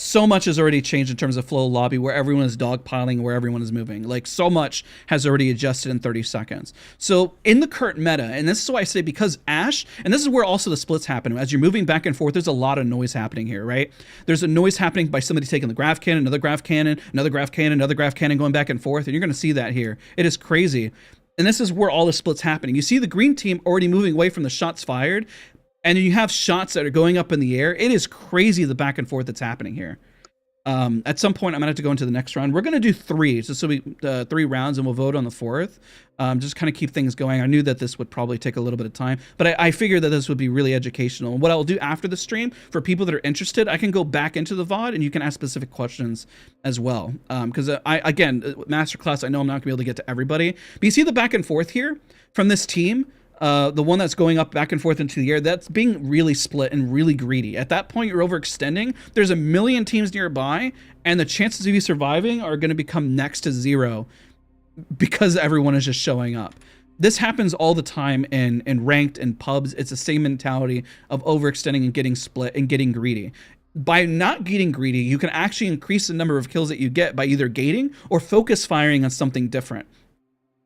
So much has already changed in terms of flow lobby, where everyone is dogpiling, where everyone is moving. Like, so much has already adjusted in 30 seconds. So in the current meta, and this is why I say, because Ash, and this is where also the splits happen. As you're moving back and forth, there's a lot of noise happening here, right? There's a noise happening by somebody taking the graph cannon, another graph cannon, another graph cannon, another graph cannon going back and forth, and you're going to see that here. It is crazy. And this is where all the splits happening. You see the green team already moving away from the shots fired, and you have shots that are going up in the air. It is crazy the back and forth that's happening here. At some point, I'm gonna have to go into the next round. We're gonna do 3, so we 3 rounds, and we'll vote on the 4th. Just kind of keep things going. I knew that this would probably take a little bit of time, but I figured that this would be really educational. And what I'll do after the stream, for people that are interested, I can go back into the VOD, and you can ask specific questions as well. Because again, MasterClass, I know I'm not gonna be able to get to everybody, but you see the back and forth here from this team. the one that's going up back and forth into the air, that's being really split and really greedy. At that point, you're overextending. There's a million teams nearby, and the chances of you surviving are going to become next to zero because everyone is just showing up. This happens all the time in ranked and pubs. It's the same mentality of overextending and getting split and getting greedy. By not getting greedy, you can actually increase the number of kills that you get by either gating or focus firing on something different.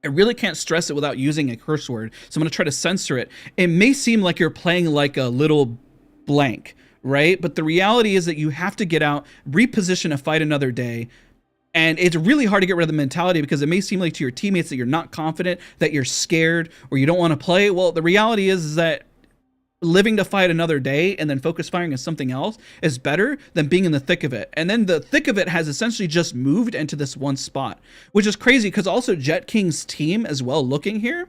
I really can't stress it without using a curse word, so I'm going to try to censor it. It may seem like you're playing like a little blank, right? But the reality is that you have to get out, reposition and fight another day. And it's really hard to get rid of the mentality because it may seem like to your teammates that you're not confident, that you're scared, or you don't want to play. Well, the reality is that living to fight another day and then focus firing on something else is better than being in the thick of it. And then the thick of it has essentially just moved into this one spot, which is crazy because also Jet King's team as well looking here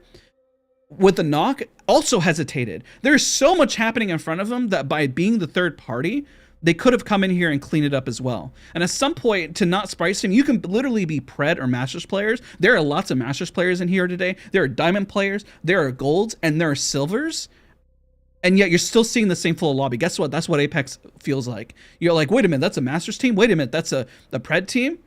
with the knock also hesitated. There's so much happening in front of them that by being the third party, they could have come in here and cleaned it up as well. And at some point, to not Sprice him, you can literally be Pred or Masters players. There are lots of Masters players in here today. There are Diamond players, there are Golds, and there are Silvers. And yet you're still seeing the same flow of lobby. Guess what? That's what Apex feels like. You're like, wait a minute, that's a Masters team? Wait a minute, that's the Pred team?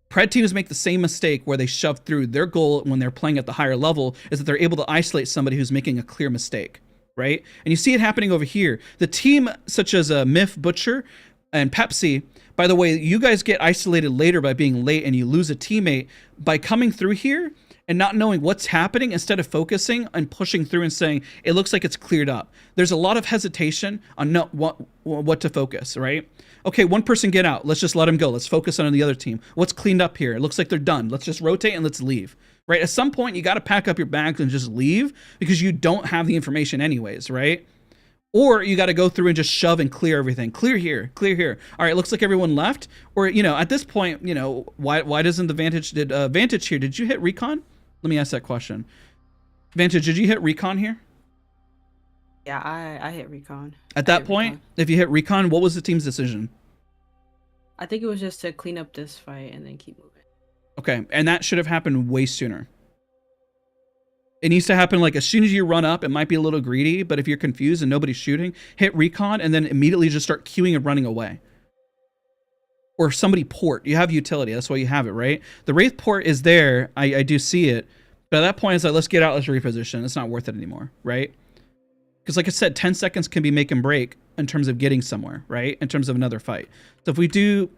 Pred teams make the same mistake where they shove through. Their goal when they're playing at the higher level is that they're able to isolate somebody who's making a clear mistake. Right? And you see it happening over here. The team such as Myth, Butcher, and Pepsi, by the way, you guys get isolated later by being late and you lose a teammate by coming through here and not knowing what's happening instead of focusing and pushing through and saying, it looks like it's cleared up. There's a lot of hesitation on what to focus, right? Okay, one person get out. Let's just let them go. Let's focus on the other team. What's cleaned up here? It looks like they're done. Let's just rotate and let's leave. Right? At some point, you got to pack up your bags and just leave because you don't have the information anyways, right? Or you got to go through and just shove and clear everything. Clear here, clear here. All right, looks like everyone left. Or, you know, at this point, you know, why doesn't the Vantage, Vantage here, did you hit recon? Let me ask that question. Vantage, did you hit recon here? Yeah, I hit recon. At that point, if you hit recon, what was the team's decision? I think it was just to clean up this fight and then keep moving. Okay, and that should have happened way sooner. It needs to happen like as soon as you run up. It might be a little greedy, but if you're confused and nobody's shooting, hit recon and then immediately just start queuing and running away. Or somebody port. You have utility. That's why you have it, right? The Wraith port is there. I do see it. But at that point, it's like, let's get out. Let's reposition. It's not worth it anymore, right? Because like I said, 10 seconds can be make and break in terms of getting somewhere, right? In terms of another fight. So if we do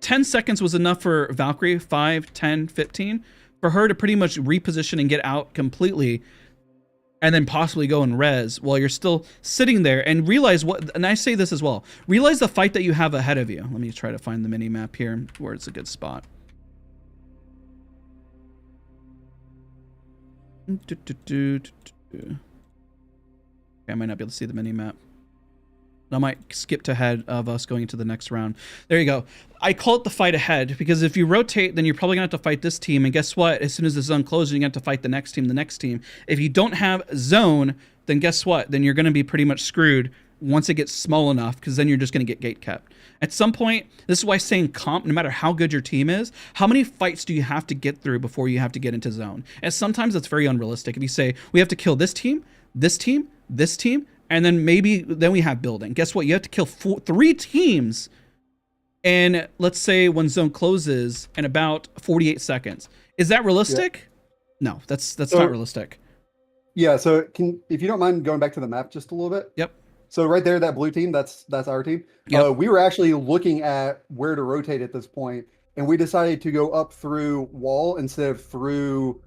10 seconds was enough for Valkyrie, 5, 10, 15, for her to pretty much reposition and get out completely and then possibly go and res while you're still sitting there and realize what, and I say this as well, realize the fight that you have ahead of you. Let me try to find the mini map here where it's a good spot. Okay, I might not be able to see the mini map. I might skip ahead of us going into the next round. There you go. I call it the fight ahead because if you rotate, then you're probably going to have to fight this team. And guess what? As soon as the zone closes, you're going to have to fight the next team, the next team. If you don't have zone, then guess what? Then you're going to be pretty much screwed once it gets small enough because then you're just going to get gate kept. At some point, this is why saying comp, no matter how good your team is, how many fights do you have to get through before you have to get into zone? And sometimes it's very unrealistic. If you say, we have to kill this team, this team, this team, and then then we have building. Guess what? You have to kill 3 teams. And let's say when zone closes in about 48 seconds. Is that realistic? Yeah. No, that's not realistic. Yeah. So if you don't mind going back to the map just a little bit. Yep. So right there, that blue team, that's our team. Yep. We were actually looking at where to rotate at this point, and we decided to go up through wall instead of through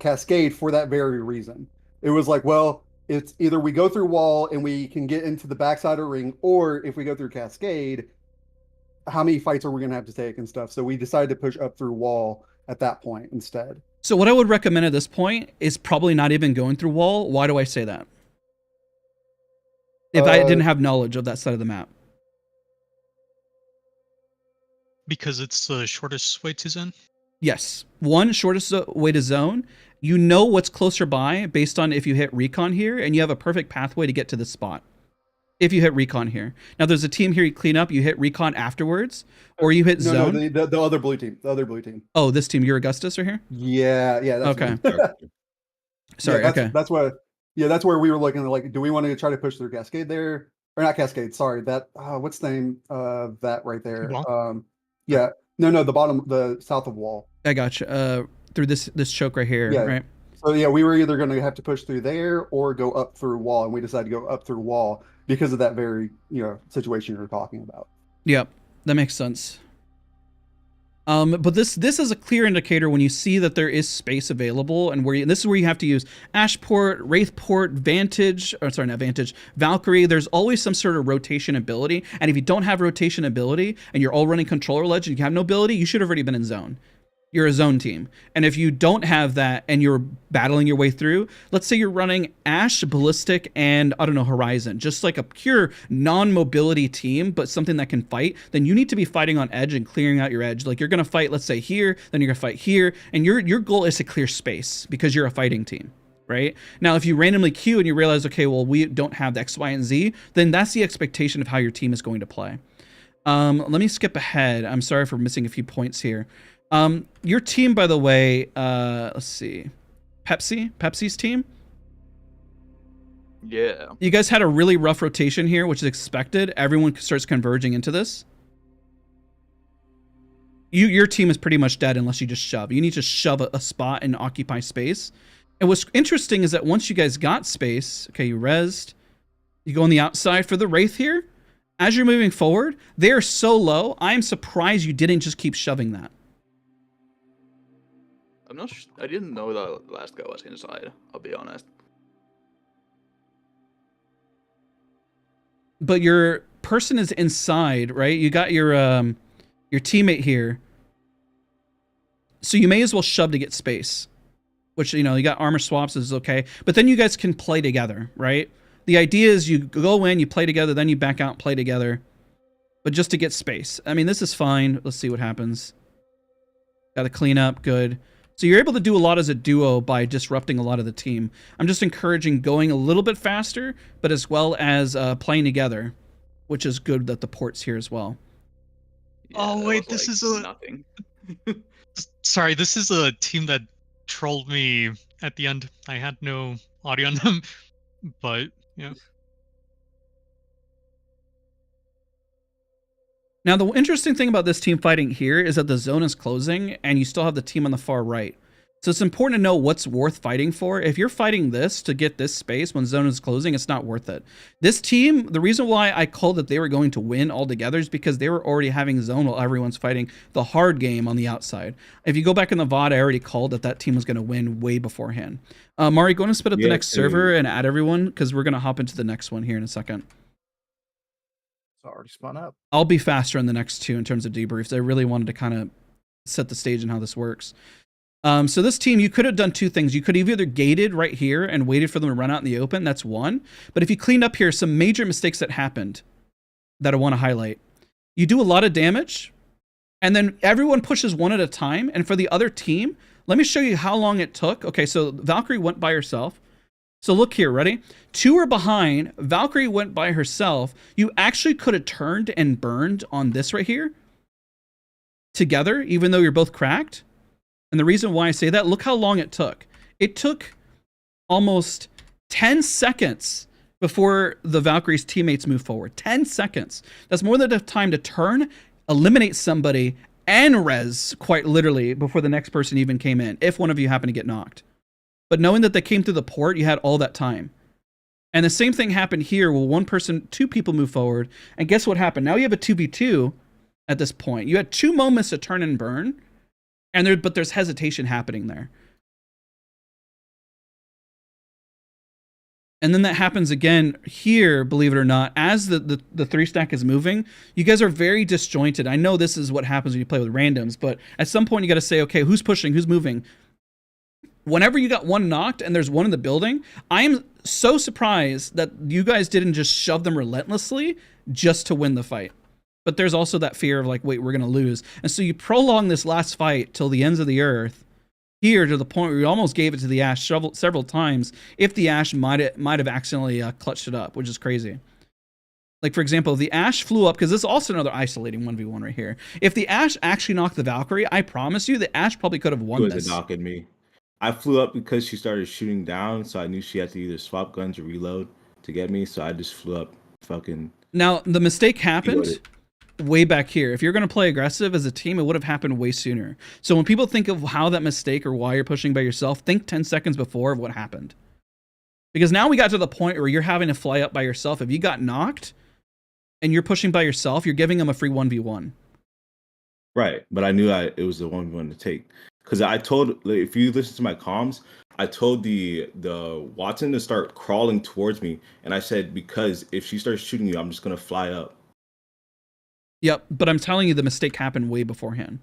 Cascade for that very reason. It was like, well, it's either we go through wall and we can get into the backside of ring, or if we go through Cascade, how many fights are we going to have to take and stuff? So we decided to push up through wall at that point instead. So what I would recommend at this point is probably not even going through wall. Why do I say that? If I didn't have knowledge of that side of the map. Because it's the shortest way to zone? Yes. One, shortest way to zone. You know what's closer by based on if you hit recon here, and you have a perfect pathway to get to this spot. If you hit recon here. Now there's a team here you clean up, you hit recon afterwards, or you hit zone. No, the other blue team. The other blue team. Oh, this team, you're Augustus right here? Yeah, that's okay. Sorry. Yeah, Okay. that's what. Yeah, that's where we were looking. Like, do we want to try to push through Cascade there, or not Cascade? Sorry, that what's the name of that right there? Wall? Yeah, no, the bottom, the south of Wall. I got you. Through this choke right here, Yeah. right? So yeah, we were either going to have to push through there or go up through Wall, and we decided to go up through Wall because of that very situation you were talking about. Yep, that makes sense. But this is a clear indicator when you see that there is space available, and this is where you have to use Ashport, Wraithport, Vantage, or sorry, not Vantage, Valkyrie. There's always some sort of rotation ability, and if you don't have rotation ability and you're all running controller ledge and you have no ability, you should have already been in zone. You're a zone team. And if you don't have that and you're battling your way through, let's say you're running Ash, Ballistic, and I don't know, Horizon, just like a pure non-mobility team, but something that can fight, then you need to be fighting on edge and clearing out your edge. Like you're going to fight, let's say here, then you're going to fight here. And your goal is to clear space because you're a fighting team. Right now, if you randomly queue and you realize, okay, well, we don't have the X, Y, and Z, then that's the expectation of how your team is going to play. Let me skip ahead. I'm sorry for missing a few points here. Your team, by the way, let's see, Pepsi's team. Yeah. You guys had a really rough rotation here, which is expected. Everyone starts converging into this. Your team is pretty much dead unless you just shove. You need to shove a spot and occupy space. And what's interesting is that once you guys got space, okay, you rezzed, you go on the outside for the Wraith here. As you're moving forward, they are so low, I'm surprised you didn't just keep shoving that. I'm not. I didn't know that last guy was inside. I'll be honest. But your person is inside, right? You got your teammate here, so you may as well shove to get space. Which you got armor swaps is okay, but then you guys can play together, right? The idea is you go in, you play together, then you back out and play together, but just to get space. I mean, this is fine. Let's see what happens. Got to clean up, good. So you're able to do a lot as a duo by disrupting a lot of the team. I'm just encouraging going a little bit faster, but as well as playing together, which is good that the port's here as well. Yeah, oh wait, this like is a nothing. sorry. This is a team that trolled me at the end. I had no audio on them, but yeah. Now, the interesting thing about this team fighting here is that the zone is closing and you still have the team on the far right. So it's important to know what's worth fighting for. If you're fighting this to get this space when zone is closing, it's not worth it. This team, the reason why I called that they were going to win altogether is because they were already having zone while everyone's fighting the hard game on the outside. If you go back in the VOD, I already called that team was going to win way beforehand. Mari, go and spit up the next server and add everyone because we're going to hop into the next one here in a second. Already spun up. I'll be faster in the next two in terms of debriefs. I really wanted to kind of set the stage and how this works. So this team, you could have done two things. You could have either gated right here and waited for them to run out in the open. That's one. But if you cleaned up here, some major mistakes that happened that I want to highlight. You do a lot of damage, and then everyone pushes one at a time. And for the other team, let me show you how long it took. Okay, so Valkyrie went by herself. So look here, ready? Two are behind. Valkyrie went by herself. You actually could have turned and burned on this right here together, even though you're both cracked. And the reason why I say that, look how long it took. It took almost 10 seconds before the Valkyrie's teammates move forward. 10 seconds. That's more than enough time to turn, eliminate somebody, and res, quite literally, before the next person even came in, if one of you happened to get knocked. But knowing that they came through the port, you had all that time. And the same thing happened here where two people move forward. And guess what happened? Now you have a 2v2 at this point. You had 2 moments to turn and burn. But there's hesitation happening there. And then that happens again here, believe it or not, as the 3-stack is moving. You guys are very disjointed. I know this is what happens when you play with randoms, but at some point you got to say, okay, who's pushing, who's moving? Whenever you got one knocked and there's one in the building, I am so surprised that you guys didn't just shove them relentlessly just to win the fight. But there's also that fear of like, wait, we're going to lose. And so you prolong this last fight till the ends of the earth here to the point where you almost gave it to the Ash several times if the Ash might have accidentally clutched it up, which is crazy. Like, for example, if the Ash flew up, because this is also another isolating 1v1 right here. If the Ash actually knocked the Valkyrie, I promise you the Ash probably could have won this. Knocking me. I flew up because she started shooting down, so I knew she had to either swap guns or reload to get me. So I just flew up, fucking. Now the mistake happened way back here. If you're going to play aggressive as a team, it would have happened way sooner. So when people think of how that mistake or why you're pushing by yourself, think 10 seconds before of what happened. Because now we got to the point where you're having to fly up by yourself. If you got knocked and you're pushing by yourself, you're giving them a free 1v1. Right, but I knew it was the one we wanted to take. Because I told, like, if you listen to my comms, I told the Watson to start crawling towards me, and I said, because if she starts shooting you, I'm just gonna fly up. Yep, but I'm telling you the mistake happened way beforehand.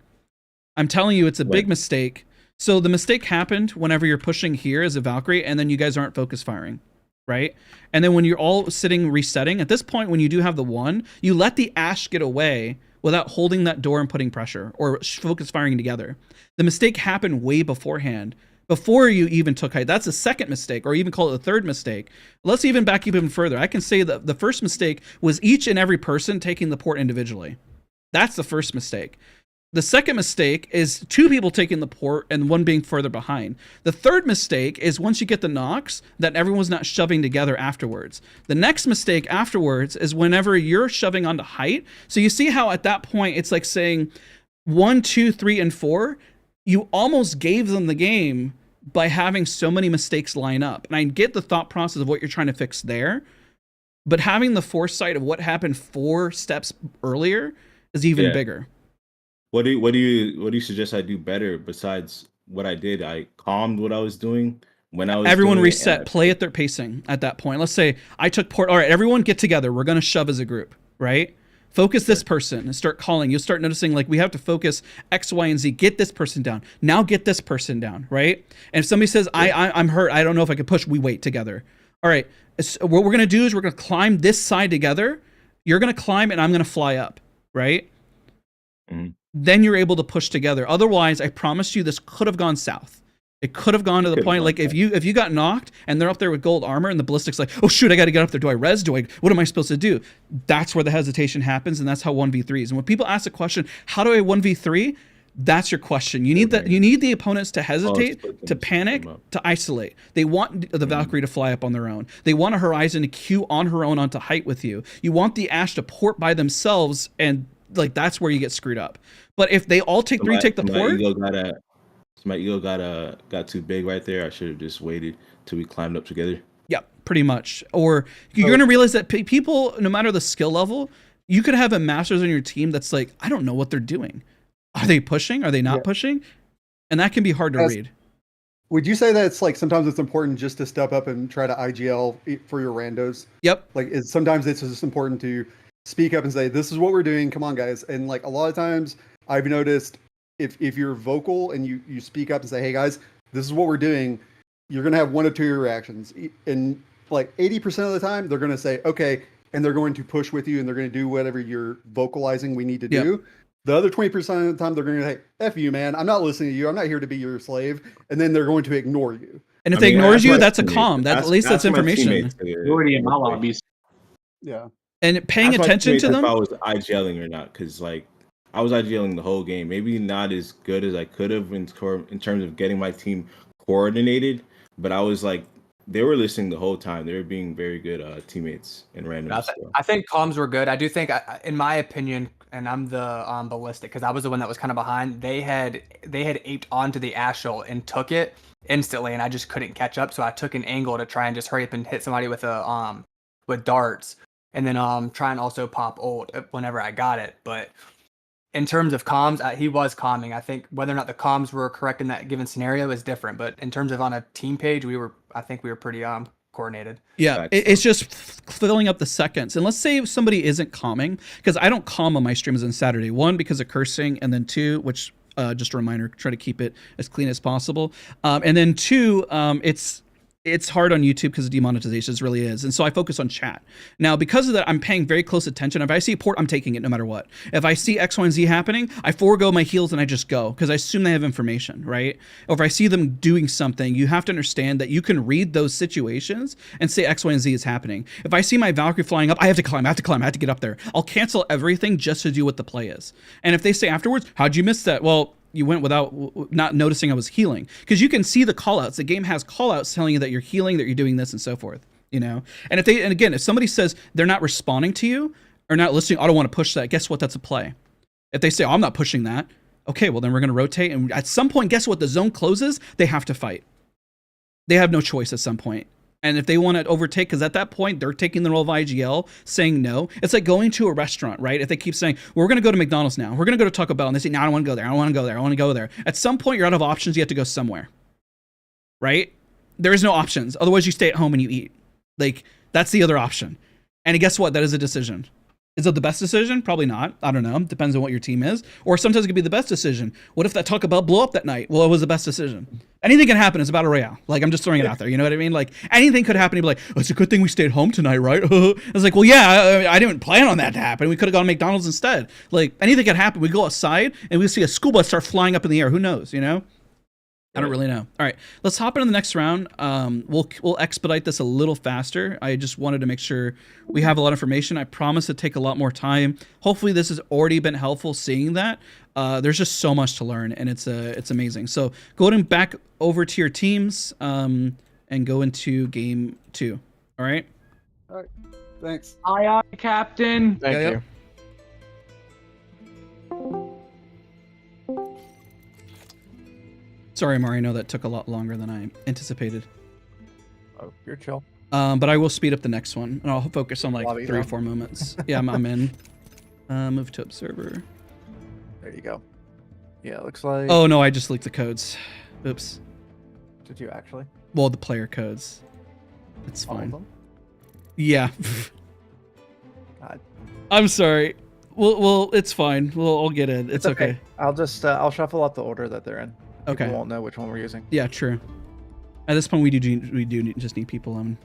I'm telling you it's a big mistake. So the mistake happened whenever you're pushing here as a Valkyrie, and then you guys aren't focus firing, right? And then when you're all sitting resetting, at this point when you do have the 1, you let the Ash get away without holding that door and putting pressure or focus firing together. The mistake happened way beforehand, before you even took height. That's the second mistake, or even call it the third mistake. Let's even back even further. I can say that the first mistake was each and every person taking the port individually. That's the first mistake. The second mistake is 2 people taking the port and 1 being further behind. The third mistake is once you get the knocks, that everyone's not shoving together afterwards. The next mistake afterwards is whenever you're shoving onto height. So you see how at that point it's like saying 1, 2, 3, and 4. You almost gave them the game by having so many mistakes line up. And I get the thought process of what you're trying to fix there, but having the foresight of what happened 4 steps earlier is even bigger. What do you suggest I do better besides what I did? I calmed what I was doing when I was. Everyone reset, play at their pacing at that point. Let's say I took port. All right, everyone get together. We're going to shove as a group, right? Focus this person and start calling. You'll start noticing like we have to focus X, Y, and Z. Get this person down. Now get this person down, right? And if somebody says, I'm hurt, I don't know if I can push, we wait together. All right, so what we're going to do is we're going to climb this side together. You're going to climb and I'm going to fly up, right? Mm-hmm. Then you're able to push together. Otherwise, I promise you this could have gone south. It could have gone to the point like if you got knocked and they're up there with gold armor and the ballistic's like, oh shoot, I got to get up there. Do I res? What am I supposed to do? That's where the hesitation happens, and that's how 1v3s. And when people ask the question, how do I 1v3? That's your question. You need the opponents to hesitate, to panic, to isolate. They want the Valkyrie to fly up on their own. They want a Horizon to queue on her own onto height with you. You want the Ashe to port by themselves, and like that's where you get screwed up. But if they all take take the port. My ego got too big right there. I should have just waited till we climbed up together. Yeah, pretty much. Or you're going to realize that people, no matter the skill level, you could have a Masters on your team that's like, I don't know what they're doing. Are they pushing? Are they not pushing? And that can be hard to read. Would you say that it's like sometimes it's important just to step up and try to IGL for your randos? Yep. Like sometimes it's just important to speak up and say, this is what we're doing. Come on, guys. And like a lot of times I've noticed if you're vocal and you speak up and say, hey guys, this is what we're doing, you're going to have 1 of 2 reactions. And like 80% of the time they're going to say, okay. And they're going to push with you and they're going to do whatever you're vocalizing we need to do. The other 20% of the time they're going to say, F you, man. I'm not listening to you. I'm not here to be your slave. And then they're going to ignore you. And if they ignores you, that's a calm. At least that's information. You're already in my lobbies. Yeah. And paying attention to them. If I was IGLing or not, because like I was IGLing the whole game. Maybe not as good as I could have in terms of getting my team coordinated, but I was like, they were listening the whole time. They were being very good teammates in random. I think comms were good. I do think, in my opinion, and I'm the ballistic because I was the one that was kind of behind. They had aped onto the Ashel and took it instantly, and I just couldn't catch up. So I took an angle to try and just hurry up and hit somebody with darts, and then try and also pop ult whenever I got it. But in terms of comms, he was calming. I think whether or not the comms were correct in that given scenario is different. But in terms of on a team page, I think we were pretty coordinated. Yeah, it's just filling up the seconds. And let's say somebody isn't calming, because I don't calm on my streams on Saturday. 1, because of cursing, and then 2, which just a reminder, try to keep it as clean as possible. And then 2, it's hard on YouTube because of demonetization, it really is. And so I focus on chat. Now, because of that, I'm paying very close attention. If I see a port, I'm taking it no matter what. If I see X, Y, and Z happening, I forego my heals and I just go because I assume they have information, right? Or if I see them doing something, you have to understand that you can read those situations and say X, Y, and Z is happening. If I see my Valkyrie flying up, I have to climb, I have to get up there. I'll cancel everything just to do what the play is. And if they say afterwards, how'd you miss that? Well, you went without not noticing I was healing, because you can see the callouts. The game has callouts telling you that you're healing, that you're doing this, and so forth. You know, and if somebody says they're not responding to you or not listening, I don't want to push that. Guess what? That's a play. If they say, oh, I'm not pushing that, okay, well then we're gonna rotate, and at some point, guess what? The zone closes. They have to fight. They have no choice at some point. And if they want to overtake, because at that point, they're taking the role of IGL, saying no. It's like going to a restaurant, right? If they keep saying, well, we're going to go to McDonald's now. We're going to go to Taco Bell. And they say, no, I don't want to go there. I don't want to go there. I want to go there. At some point, you're out of options. You have to go somewhere, right? There is no options. Otherwise, you stay at home and you eat. Like, that's the other option. And guess what? That is a decision. Is it the best decision? Probably not. I don't know. Depends on what your team is. Or sometimes it could be the best decision. What if that Taco Bell blew up that night? Well, it was the best decision. Anything can happen. It's a Battle Royale. Like, I'm just throwing it out there. You know what I mean? Like, anything could happen. You'd be like, oh, it's a good thing we stayed home tonight, right? I was like, well, yeah, I didn't plan on that to happen. We could have gone to McDonald's instead. Like, anything could happen. We go outside and we see a school bus start flying up in the air. Who knows, you know? I don't really know. All right, let's hop into the next round. We'll expedite this a little faster. I just wanted to make sure we have a lot of information. I promise to take a lot more time. Hopefully this has already been helpful seeing that. There's just so much to learn, and it's amazing. So go ahead and back over to your teams and go into game 2. All right? All right, thanks. Aye, Captain. Thank you. Sorry, Mari, I know that took a lot longer than I anticipated. Oh, you're chill. But I will speed up the next one, and I'll focus on like Lobby, 3 or huh? 4 moments. Yeah, I'm in. Move to observer. There you go. Yeah, it looks like... Oh, no, I just leaked the codes. Oops. Did you actually? Well, the player codes. It's All of fine. them? Yeah. God. I'm sorry. Well, it's fine. I'll get it. It's okay. I'll just I'll shuffle up the order that they're in. Okay. People won't know which one we're using. Yeah, true. At this point, we do just need people on.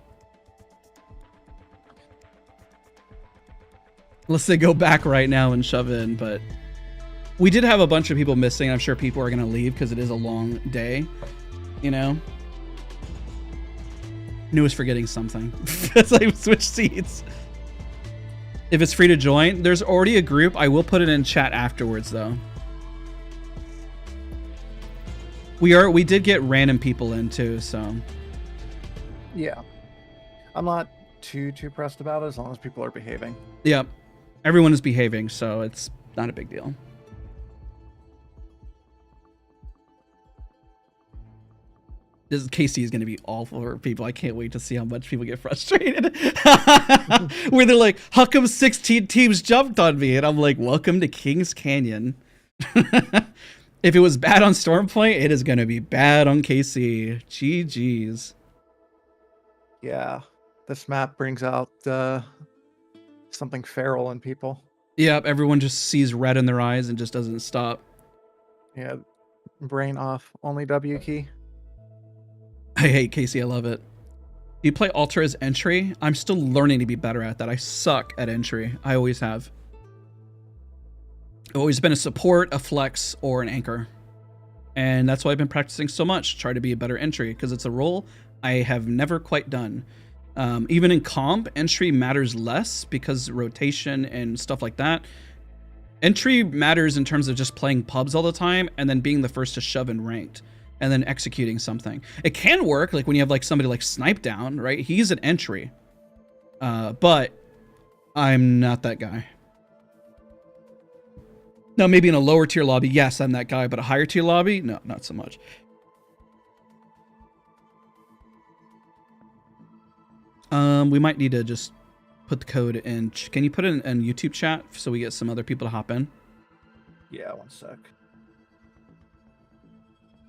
Unless they go back right now and shove in, but we did have a bunch of people missing. I'm sure people are going to leave because it is a long day, you know? Knew was forgetting something. It's like switch seats. If it's free to join, there's already a group. I will put it in chat afterwards, though. We did get random people in too, so Yeah. I'm not too pressed about it as long as people are behaving. Yep. Everyone is behaving, so it's not a big deal. This KC is going to be awful for people. I can't wait to see how much people get frustrated. Where they're like, how come 16 teams jumped on me? And I'm like, welcome to Kings Canyon. If it was bad on Stormpoint, it is going to be bad on KC. GG's. Yeah. This map brings out something feral in people. Yep, everyone just sees red in their eyes and just doesn't stop. Yeah. Brain off. Only W key. I hate KC. I love it. Do you play Alter as entry? I'm still learning to be better at that. I suck at entry. I always have. I've always been a support, a flex, or an anchor. And that's why I've been practicing so much. Try to be a better entry, because it's a role I have never quite done. Even in comp, entry matters less because rotation and stuff like that. Entry matters in terms of just playing pubs all the time and then being the first to shove in ranked and then executing something. It can work, like when you have like somebody like Snipe Down, right? He's an entry. But I'm not that guy. No, maybe in a lower tier lobby, yes, I'm that guy, but a higher tier lobby, no, not so much. We might need to just put the code in. Can you put it in YouTube chat so we get some other people to hop in? Yeah, one sec.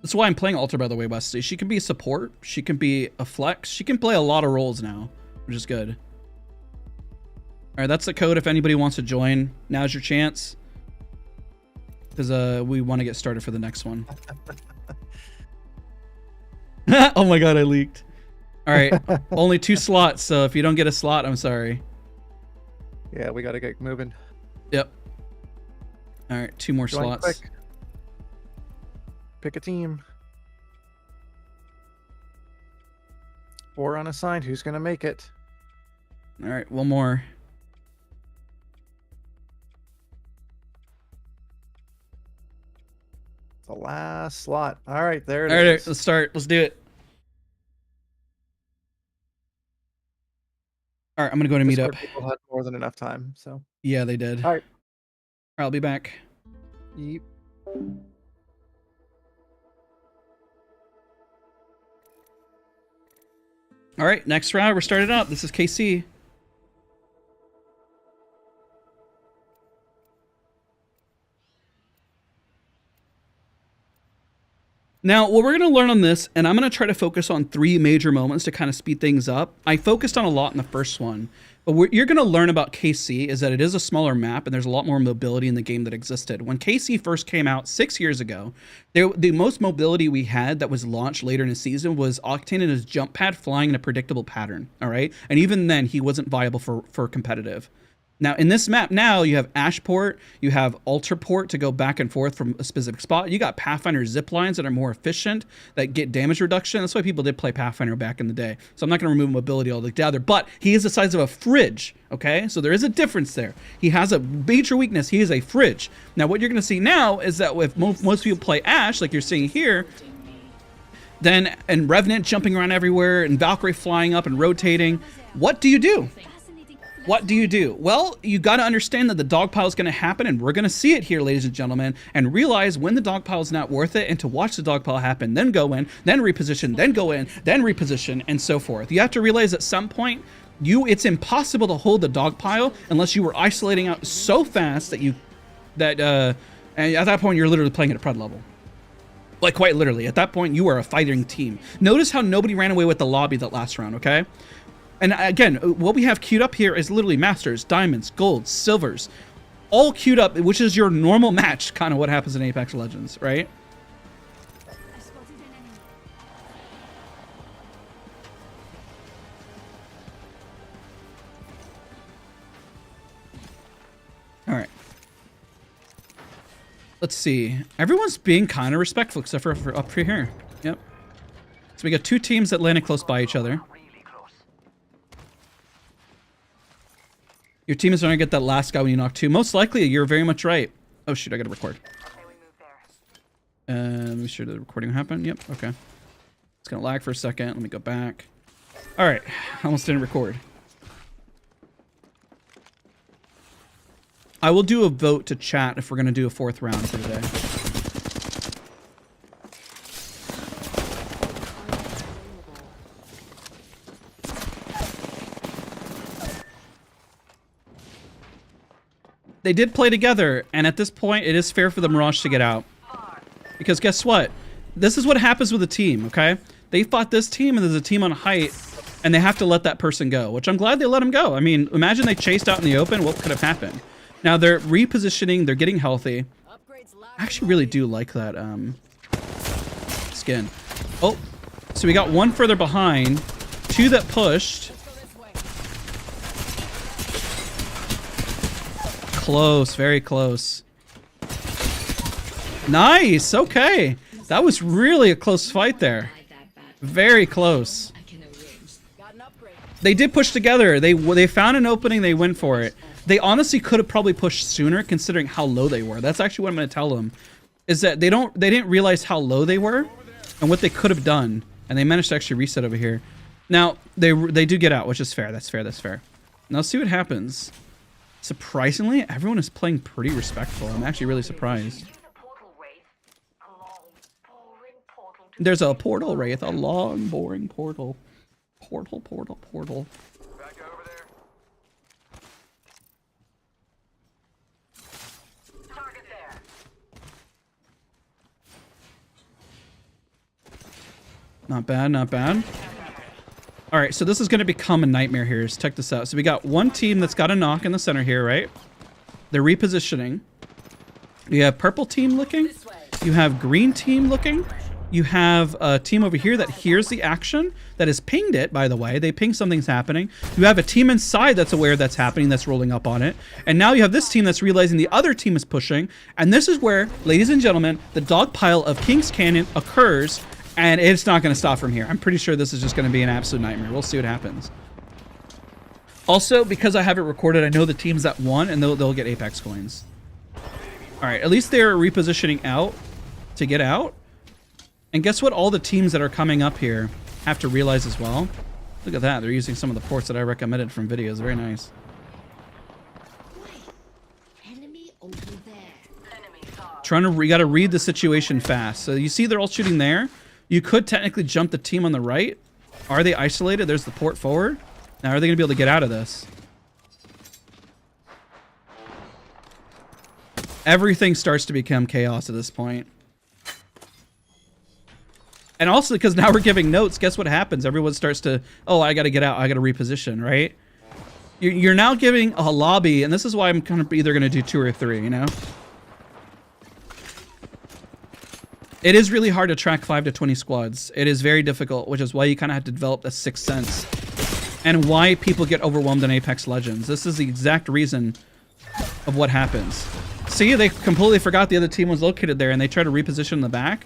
That's why I'm playing Alter, by the way, Wesley. She can be a support. She can be a flex. She can play a lot of roles now, which is good. All right, that's the code if anybody wants to join. Now's your chance. Because we want to get started for the next one. Oh my god, I leaked. All right, only 2 slots, so if you don't get a slot, I'm sorry. Yeah, we got to get moving. Yep. All right, 2 more Join slots. quick. Pick a team. 4 unassigned. Who's going to make it? All right, 1 more. The last slot. All right, there it All right, is. let's start. Let's do it. All right, I'm gonna go to meet up. Discord people had more than enough time, so. Yeah, they did. All right. I'll be back. Yep. All right, next round, we're starting up. This is KC. Now, what we're going to learn on this, and I'm going to try to focus on 3 major moments to kind of speed things up. I focused on a lot in the first one, but what you're going to learn about KC is that it is a smaller map, and there's a lot more mobility in the game that existed. When KC first came out 6 years ago, the most mobility we had that was launched later in the season was Octane and his jump pad flying in a predictable pattern, all right? And even then, he wasn't viable for competitive. Now, in this map now, you have Ashport, you have Alterport to go back and forth from a specific spot. You got Pathfinder zip lines that are more efficient, that get damage reduction. That's why people did play Pathfinder back in the day. So I'm not going to remove mobility altogether, but he is the size of a fridge, okay? So there is a difference there. He has a major weakness. He is a fridge. Now, what you're going to see now is that if most people play Ash, like you're seeing here, then, and Revenant jumping around everywhere, and Valkyrie flying up and rotating, what do you do? What do you do? Well, you got to understand that the dog pile is going to happen, and we're going to see it here, ladies and gentlemen, and realize when the dog pile is not worth it, and to watch the dog pile happen, then go in, then reposition, then go in, then reposition, and so forth. You have to realize at some point, it's impossible to hold the dog pile unless you were isolating out so fast that and at that point, you're literally playing at a pred level. Like, quite literally. At that point, you are a fighting team. Notice how nobody ran away with the lobby that last round, okay? And again, what we have queued up here is literally masters, diamonds, golds, silvers, all queued up, which is your normal match, kind of what happens in Apex Legends, right? All right. Let's see. Everyone's being kind of respectful, except for up here. Yep. So we got 2 teams that landed close by each other. Your team is going to get that last guy when you knock 2. Most likely, you're very much right. Oh, shoot, I got to record. Let me sure the recording happened. Yep, okay. It's going to lag for a second. Let me go back. All right, almost didn't record. I will do a vote to chat if we're going to do a 4th round for today. They did play together, and at this point, it is fair for the Mirage to get out. Because guess what? This is what happens with a team, okay? They fought this team, and there's a team on height, and they have to let that person go, which I'm glad they let him go. I mean, imagine they chased out in the open. What could have happened? Now, they're repositioning. They're getting healthy. I actually really do like that skin. Oh, so we got 1 further behind, 2 that pushed. Close, very close. Nice, okay. That was really a close fight there. Very close. They did push together. They found an opening, they went for it. They honestly could have probably pushed sooner considering how low they were. That's actually what I'm going to tell them. Is that they didn't realize how low they were and what they could have done. And they managed to actually reset over here. Now, they do get out, which is fair. That's fair, that's fair. Now let's see what happens. Surprisingly, everyone is playing pretty respectful. I'm actually really surprised. There's a portal, Wraith. A long, boring portal. Portal. Back over there. Target there. Not bad, not bad. All right, so this is going to become a nightmare here. Just check this out. So we got 1 team that's got a knock in the center here, right? They're repositioning. You have purple team looking. You have green team looking. You have a team over here that hears the action, that has pinged it, by the way. They ping something's happening. You have a team inside that's aware that's happening, that's rolling up on it. And now you have this team that's realizing the other team is pushing. And this is where, ladies and gentlemen, the dog pile of King's Canyon occurs. And it's not going to stop from here. I'm pretty sure this is just going to be an absolute nightmare. We'll see what happens. Also, because I have it recorded, I know the teams that won, and they'll get Apex coins. All right, at least they're repositioning out to get out. And guess what all the teams that are coming up here have to realize as well? Look at that. They're using some of the ports that I recommended from videos. Very nice. We got to read the situation fast. So you see they're all shooting there. You could technically jump the team on the right. Are they isolated? There's the port forward. Now are they going to be able to get out of this? Everything starts to become chaos at this point. And also because now we're giving notes, guess what happens? Everyone starts to, oh, I got to get out. I got to reposition, right? You're now giving a lobby, and this is why I'm kind of either going to do 2 or 3, you know? It is really hard to track 5 to 20 squads. It is very difficult, which is why you kind of have to develop a sixth sense. And why people get overwhelmed in Apex Legends. This is the exact reason of what happens. See, they completely forgot the other team was located there, and they try to reposition in the back.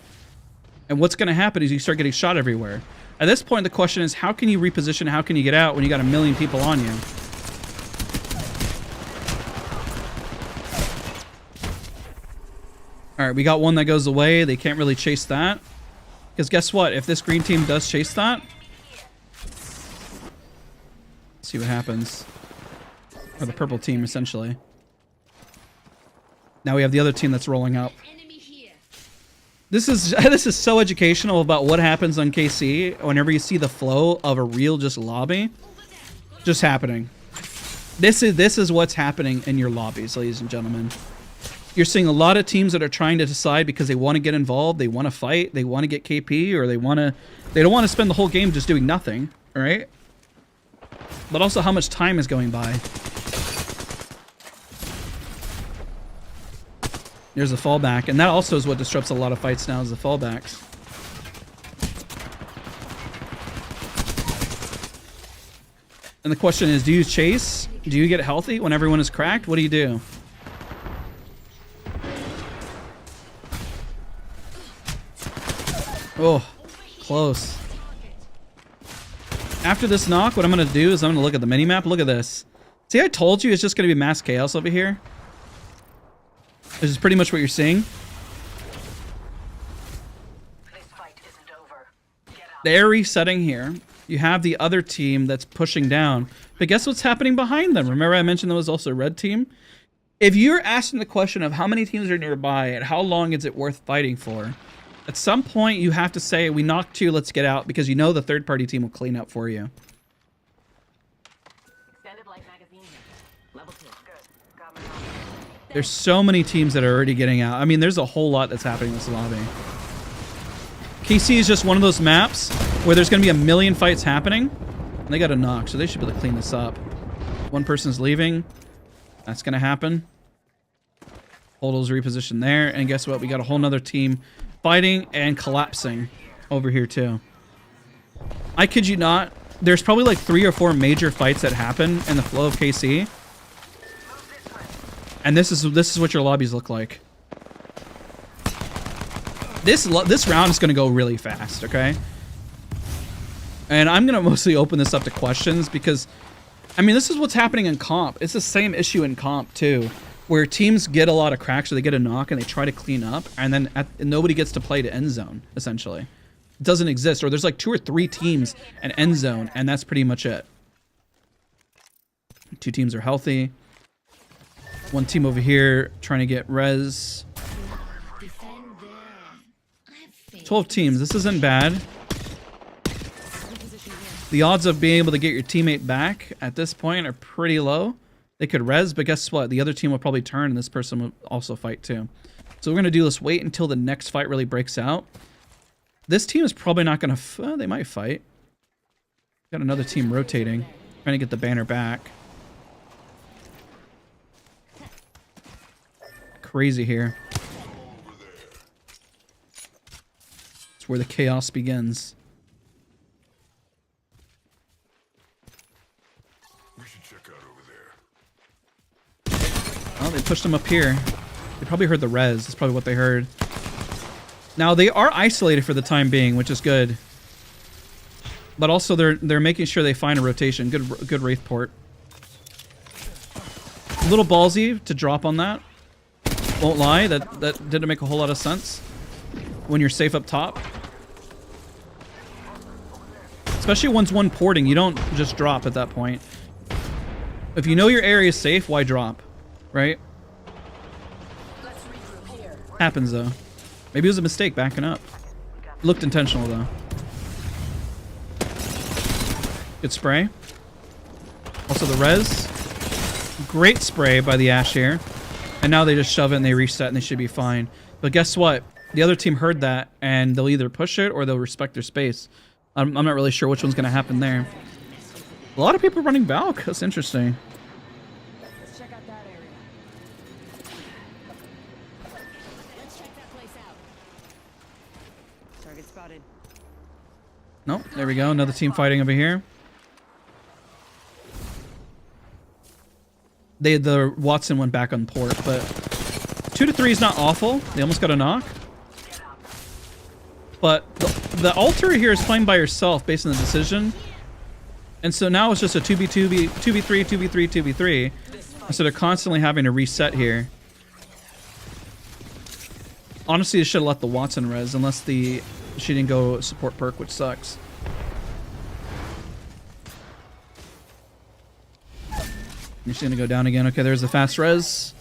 And what's going to happen is you start getting shot everywhere. At this point, the question is, how can you reposition? How can you get out when you got 1 million people on you? All right, we got one that goes away. They can't really chase that. Because guess what? If this green team does chase that, let's see what happens. Or the purple team, essentially. Now we have the other team that's rolling up. This is so educational about what happens on KC whenever you see the flow of a real just lobby just happening. This is what's happening in your lobbies, ladies and gentlemen. You're seeing a lot of teams that are trying to decide because they want to get involved, they want to fight, they want to get KP, or they don't want to spend the whole game just doing nothing, all right? But also how much time is going by. There's a fallback, and that also is what disrupts a lot of fights now, is the fallbacks. And the question is, do you chase? Do you get healthy when everyone is cracked? What do you do? Oh, close. After this knock, what I'm going to do is I'm going to look at the minimap. Look at this. See, I told you it's just going to be mass chaos over here. This is pretty much what you're seeing. They're resetting here. You have the other team that's pushing down. But guess what's happening behind them? Remember I mentioned there was also a red team? If you're asking the question of how many teams are nearby and how long is it worth fighting for, at some point you have to say, we knocked 2, let's get out, because you know the third party team will clean up for you. There's so many teams that are already getting out. I mean, there's a whole lot that's happening in this lobby. KC is just one of those maps where there's going to be 1 million fights happening. And they got a knock, so they should be able to clean this up. One person's leaving. That's going to happen. Holdall's repositioned there. And guess what? We got a whole nother team fighting and collapsing over here too. I kid you not. There's probably like 3 or 4 major fights that happen in the flow of KC. And this is what your lobbies look like. This round is going to go really fast, okay? And I'm going to mostly open this up to questions because, I mean, this is what's happening in comp. It's the same issue in comp too, where teams get a lot of cracks or they get a knock and they try to clean up, and then nobody gets to play to end zone, essentially. It doesn't exist, or there's like 2 or 3 teams in end zone, and that's pretty much it. 2 teams are healthy. 1 team over here trying to get res. 12 teams. This isn't bad. The odds of being able to get your teammate back at this point are pretty low. They could res, but guess what? The other team will probably turn, and this person will also fight too. So we're going to do this. Wait until the next fight really breaks out. This team is probably not going to... they might fight. Got another team rotating. Trying to get the banner back. Crazy here. It's where the chaos begins. Oh, they pushed them up here. They probably heard the res. That's probably what they heard. Now they are isolated for the time being, which is good. But also they're making sure they find a rotation. Good Wraith port. A little ballsy to drop on that. Won't lie, that didn't make a whole lot of sense. when you're safe up top. Especially once one porting, you don't just drop at that point. If you know your area is safe, why drop? Right? Happens though. Maybe it was a mistake backing up. Looked intentional though. Good spray. Also the res. Great spray by the Ash here. And now they just shove it and they reset and they should be fine. But guess what? The other team heard that and they'll either push it or they'll respect their space. I'm not really sure which one's going to happen there. A lot of people running Valk. That's interesting. Let's check out that area. Let's check that place out. Target spotted. Nope. There we go. Another team fighting over here. The Watson went back on port, but 2 to 3 is not awful. They almost got a knock. But the altar here is playing by herself based on the decision. And so now it's just a 2v2, 2v3, 2v3, 2v3. So they're constantly having to reset here. Honestly, they should have let the Watson res unless she didn't go support perk, which sucks. She's gonna go down again. Okay, there's the fast res.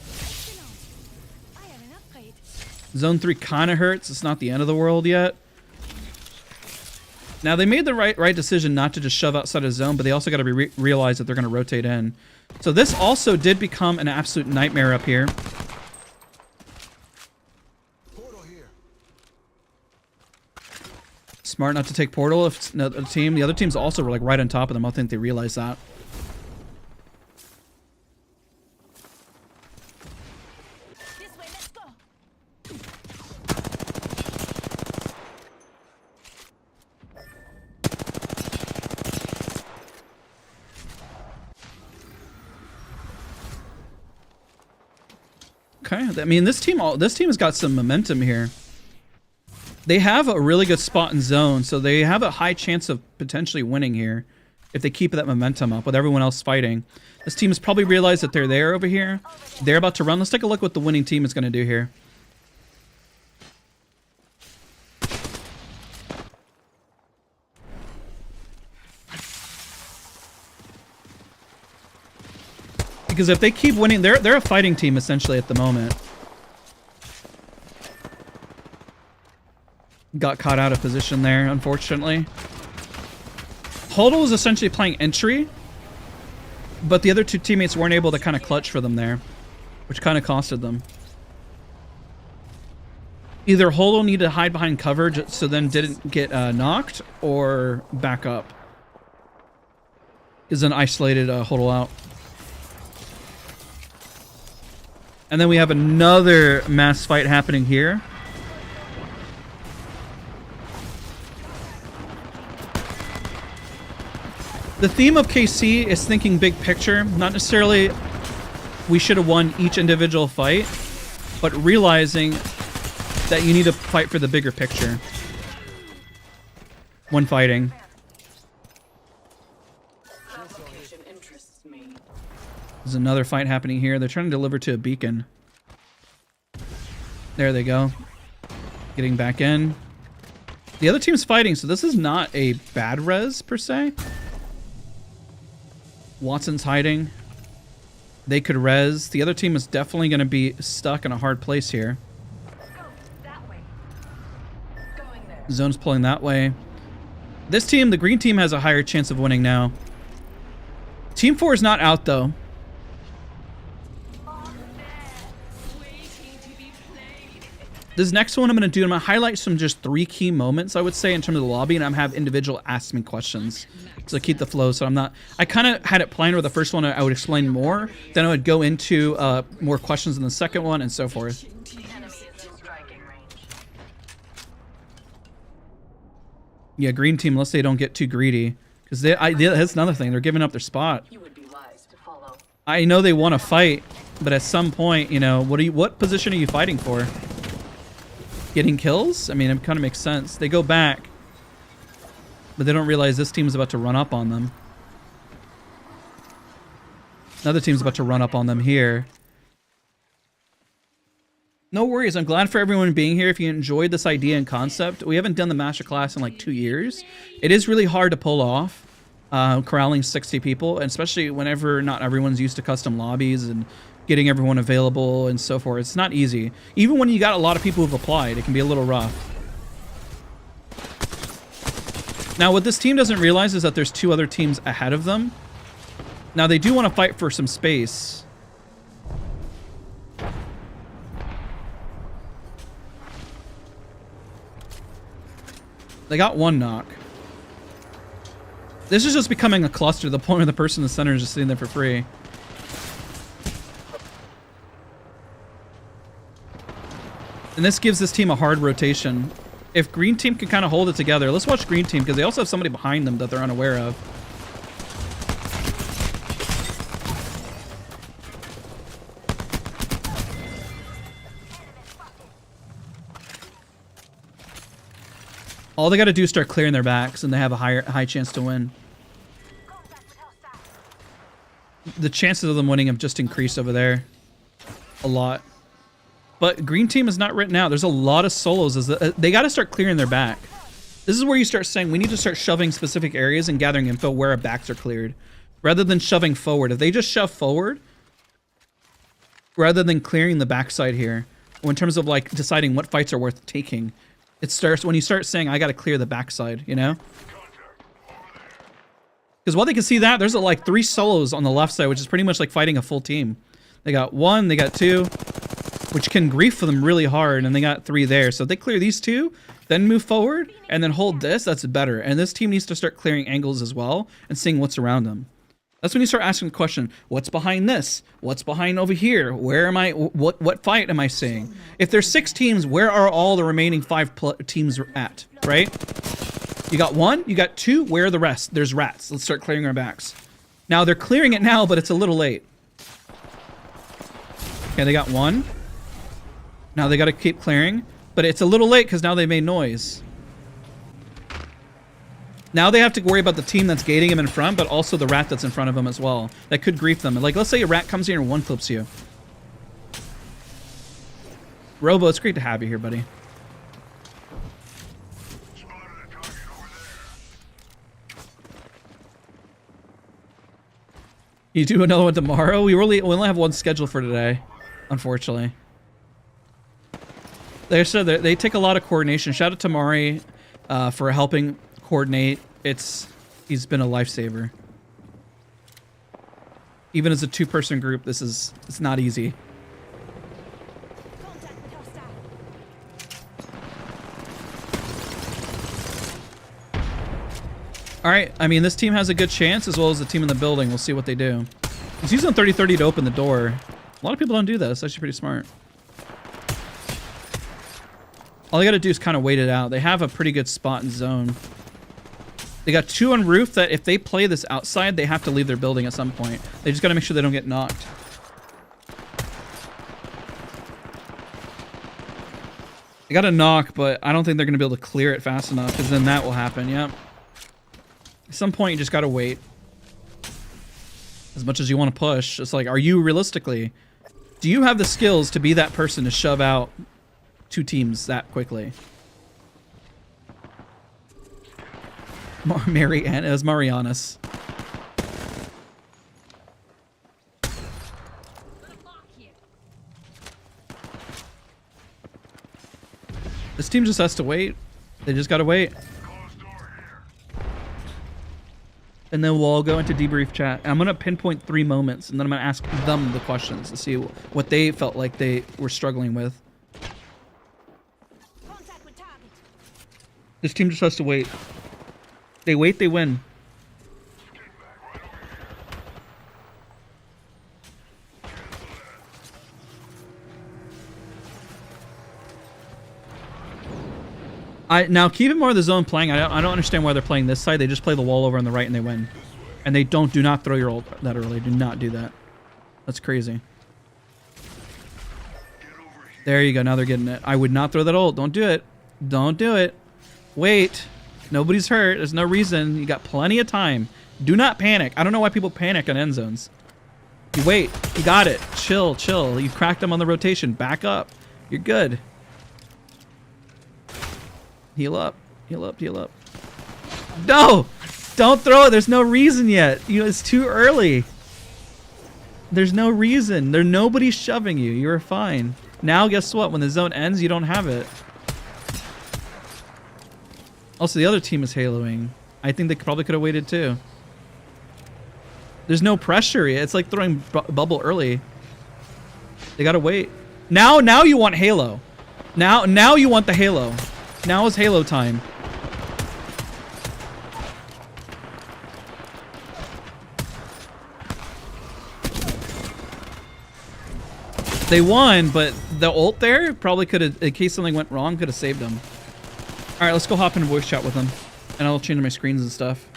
Zone 3 kind of hurts. It's not the end of the world yet. Now, they made the right decision not to just shove outside of zone, but they also got to realize that they're going to rotate in. So this also did become an absolute nightmare up here. Smart not to take portal if it's another team. The other teams also were like right on top of them. I don't think they realized that. Okay, I mean this team has got some momentum here. They have a really good spot in zone, so they have a high chance of potentially winning here if they keep that momentum up with everyone else fighting. This team has probably realized that they're there over here. They're about to run. Let's take a look what the winning team is going to do here. Because if they keep winning, they're a fighting team essentially at the moment. Got caught out of position there, unfortunately. Hodl was essentially playing entry, but the other two teammates weren't able to kind of clutch for them there, which kind of costed them. Either Hodl needed to hide behind cover so then didn't get knocked, or back up. Is an isolated Hodl out. And then we have another mass fight happening here. The theme of KC is thinking big picture, not necessarily we should have won each individual fight, but realizing that you need to fight for the bigger picture when fighting. There's another fight happening here. They're trying to deliver to a beacon. There they go. Getting back in. The other team's fighting, so this is not a bad res, per se. Watson's hiding. They could res. The other team is definitely going to be stuck in a hard place here. Zone's pulling that way. This team, the green team, has a higher chance of winning now. Team 4 is not out, though. This next one I'm going to do, I'm going to highlight some just 3 key moments, I would say, in terms of the lobby, and I'm have individual ask me questions. So keep the flow, so I'm not... I kind of had it planned where the first one I would explain more, then I would go into more questions in the second one, and so forth. Yeah, green team, unless they don't get too greedy. Because that's another thing, they're giving up their spot. I know they want to fight, but at some point, you know, what position are you fighting for? Getting kills? I mean, it kind of makes sense. They go back, but they don't realize this team is about to run up on them. Another team's about to run up on them here. No worries. I'm glad for everyone being here. If you enjoyed this idea and concept, we haven't done the MasterClass in like 2 years. It is really hard to pull off, corralling 60 people, and especially whenever not everyone's used to custom lobbies and getting everyone available and so forth. It's not easy. Even when you got a lot of people who've applied, it can be a little rough. Now, what this team doesn't realize is that there's 2 other teams ahead of them. Now, they do want to fight for some space. They got 1 knock. This is just becoming a cluster. The point of the person in the center is just sitting there for free. And this gives this team a hard rotation. If green team can kind of hold it together, let's watch green team because they also have somebody behind them that they're unaware of. All they got to do is start clearing their backs, and they have a high chance to win. The chances of them winning have just increased over there a lot. But green team is not written out. There's a lot of solos. They got to start clearing their back. This is where you start saying we need to start shoving specific areas and gathering info where our backs are cleared, rather than shoving forward. If they just shove forward, rather than clearing the backside here, or in terms of like deciding what fights are worth taking, it starts when you start saying, I got to clear the backside, you know? Because while they can see that, there's like 3 solos on the left side, which is pretty much like fighting a full team. They got 1, they got 2, which can grief for them really hard, and they got 3 there. So if they clear these 2, then move forward, and then hold this, that's better. And this team needs to start clearing angles as well, and seeing what's around them. That's when you start asking the question, what's behind this? What's behind over here? Where am I? What fight am I seeing? If there's 6 teams, where are all the remaining 5 teams at, right? You got 1, you got 2, where are the rest? There's rats. Let's start clearing our backs. Now, they're clearing it now, but it's a little late. Okay, they got 1. Now they got to keep clearing, but it's a little late because now they made noise. Now they have to worry about the team that's gating him in front, but also the rat that's in front of him as well. That could grief them. Like, let's say a rat comes in and 1 clips you. Robo, it's great to have you here, buddy. You do another one tomorrow? We only have 1 scheduled for today, unfortunately. They take a lot of coordination. Shout out to Mari for helping coordinate. He's been a lifesaver. Even as a 2-person group, it's not easy. All right, I mean, this team has a good chance as well as the team in the building. We'll see what they do. He's using 30-30 to open the door. A lot of people don't do that. It's actually pretty smart. All they got to do is kind of wait it out. They have a pretty good spot in zone. They got 2 on roof that if they play this outside, they have to leave their building at some point. They just got to make sure they don't get knocked. They got to knock, but I don't think they're going to be able to clear it fast enough because then that will happen. Yep. At some point, you just got to wait. As much as you want to push, it's like, are you realistically, do you have the skills to be that person to shove out 2 teams that quickly? Mary Ann, it was Marianas. This team just has to wait. They just gotta wait. And then we'll all go into debrief chat. And I'm gonna pinpoint 3 moments, and then I'm gonna ask them the questions to see what they felt like they were struggling with. This team just has to wait. They wait, they win. Now keep in mind the zone playing. I don't understand why they're playing this side. They just play the wall over on the right and they win. And they do not throw your ult that early. Do not do that. That's crazy. There you go. Now they're getting it. I would not throw that ult. Don't do it. Don't do it. Wait. Nobody's hurt. There's no reason. You got plenty of time. Do not panic. I don't know why people panic on end zones. You wait. You got it. Chill, chill. You cracked them on the rotation. Back up. You're good. Heal up. Heal up. Heal up. No! Don't throw it. There's no reason yet. It's too early. There's no reason. Nobody's shoving you. You're fine. Now, guess what? When the zone ends, you don't have it. Also, the other team is haloing. I think they probably could have waited too. There's no pressure yet. It's like throwing bubble early. They gotta wait. Now you want Halo. Now you want the Halo. Now is Halo time. They won, but the ult there probably could have, in case something went wrong, could have saved them. All right, let's go hop in voice chat with them, and I'll change my screens and stuff.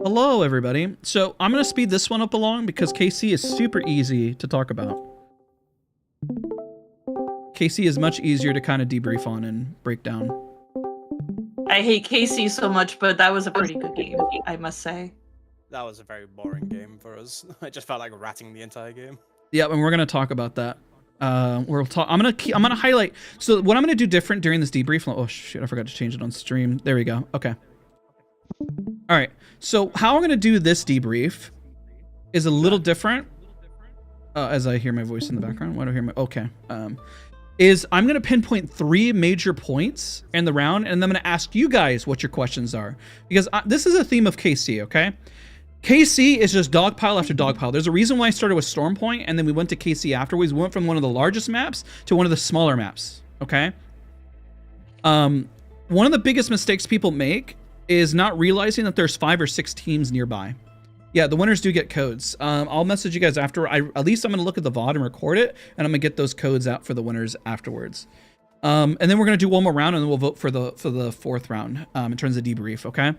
Hello, everybody. So I'm going to speed this one up along because KC is super easy to talk about. KC is much easier to kind of debrief on and break down. I hate KC so much, but that was a pretty good game, I must say. That was a very boring game for us. I just felt like ratting the entire game. Yeah, and we're going to talk about that. I'm gonna highlight. So what I'm gonna do different during this debrief. Oh shoot, I forgot to change it on stream. There we go. Okay. All right. So how I'm gonna do this debrief is a little different. As I hear my voice in the background. Why do I hear my? Okay. Is I'm gonna pinpoint 3 major points in the round, and then I'm gonna ask you guys what your questions are, because this is a theme of KC. Okay. KC is just dogpile after dogpile. There's a reason why I started with Storm Point, and then we went to KC afterwards. We went from one of the largest maps to one of the smaller maps, okay? One of the biggest mistakes people make is not realizing that there's 5 or 6 teams nearby. Yeah, the winners do get codes. I'll message you guys after. At least I'm going to look at the VOD and record it, and I'm going to get those codes out for the winners afterwards. And then we're going to do one more round, and then we'll vote for the 4th round in terms of debrief, okay?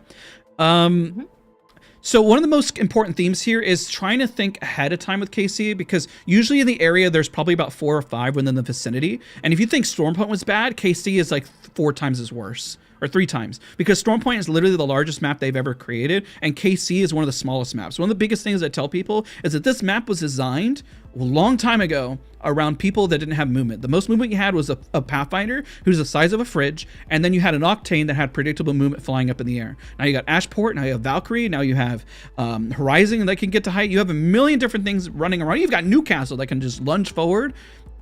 So one of the most important themes here is trying to think ahead of time with KC, because usually in the area, there's probably about 4 or 5 within the vicinity. And if you think Storm Point was bad, KC is like 4 times as worse, or 3 times, because Storm Point is literally the largest map they've ever created, and KC is one of the smallest maps. One of the biggest things I tell people is that this map was designed a long time ago around people that didn't have movement. The most movement you had was a Pathfinder who's the size of a fridge, and then you had an Octane that had predictable movement flying up in the air. Now you got Ashport, now you have Valkyrie, now you have Horizon that can get to height. You have a million different things running around. You've got Newcastle that can just lunge forward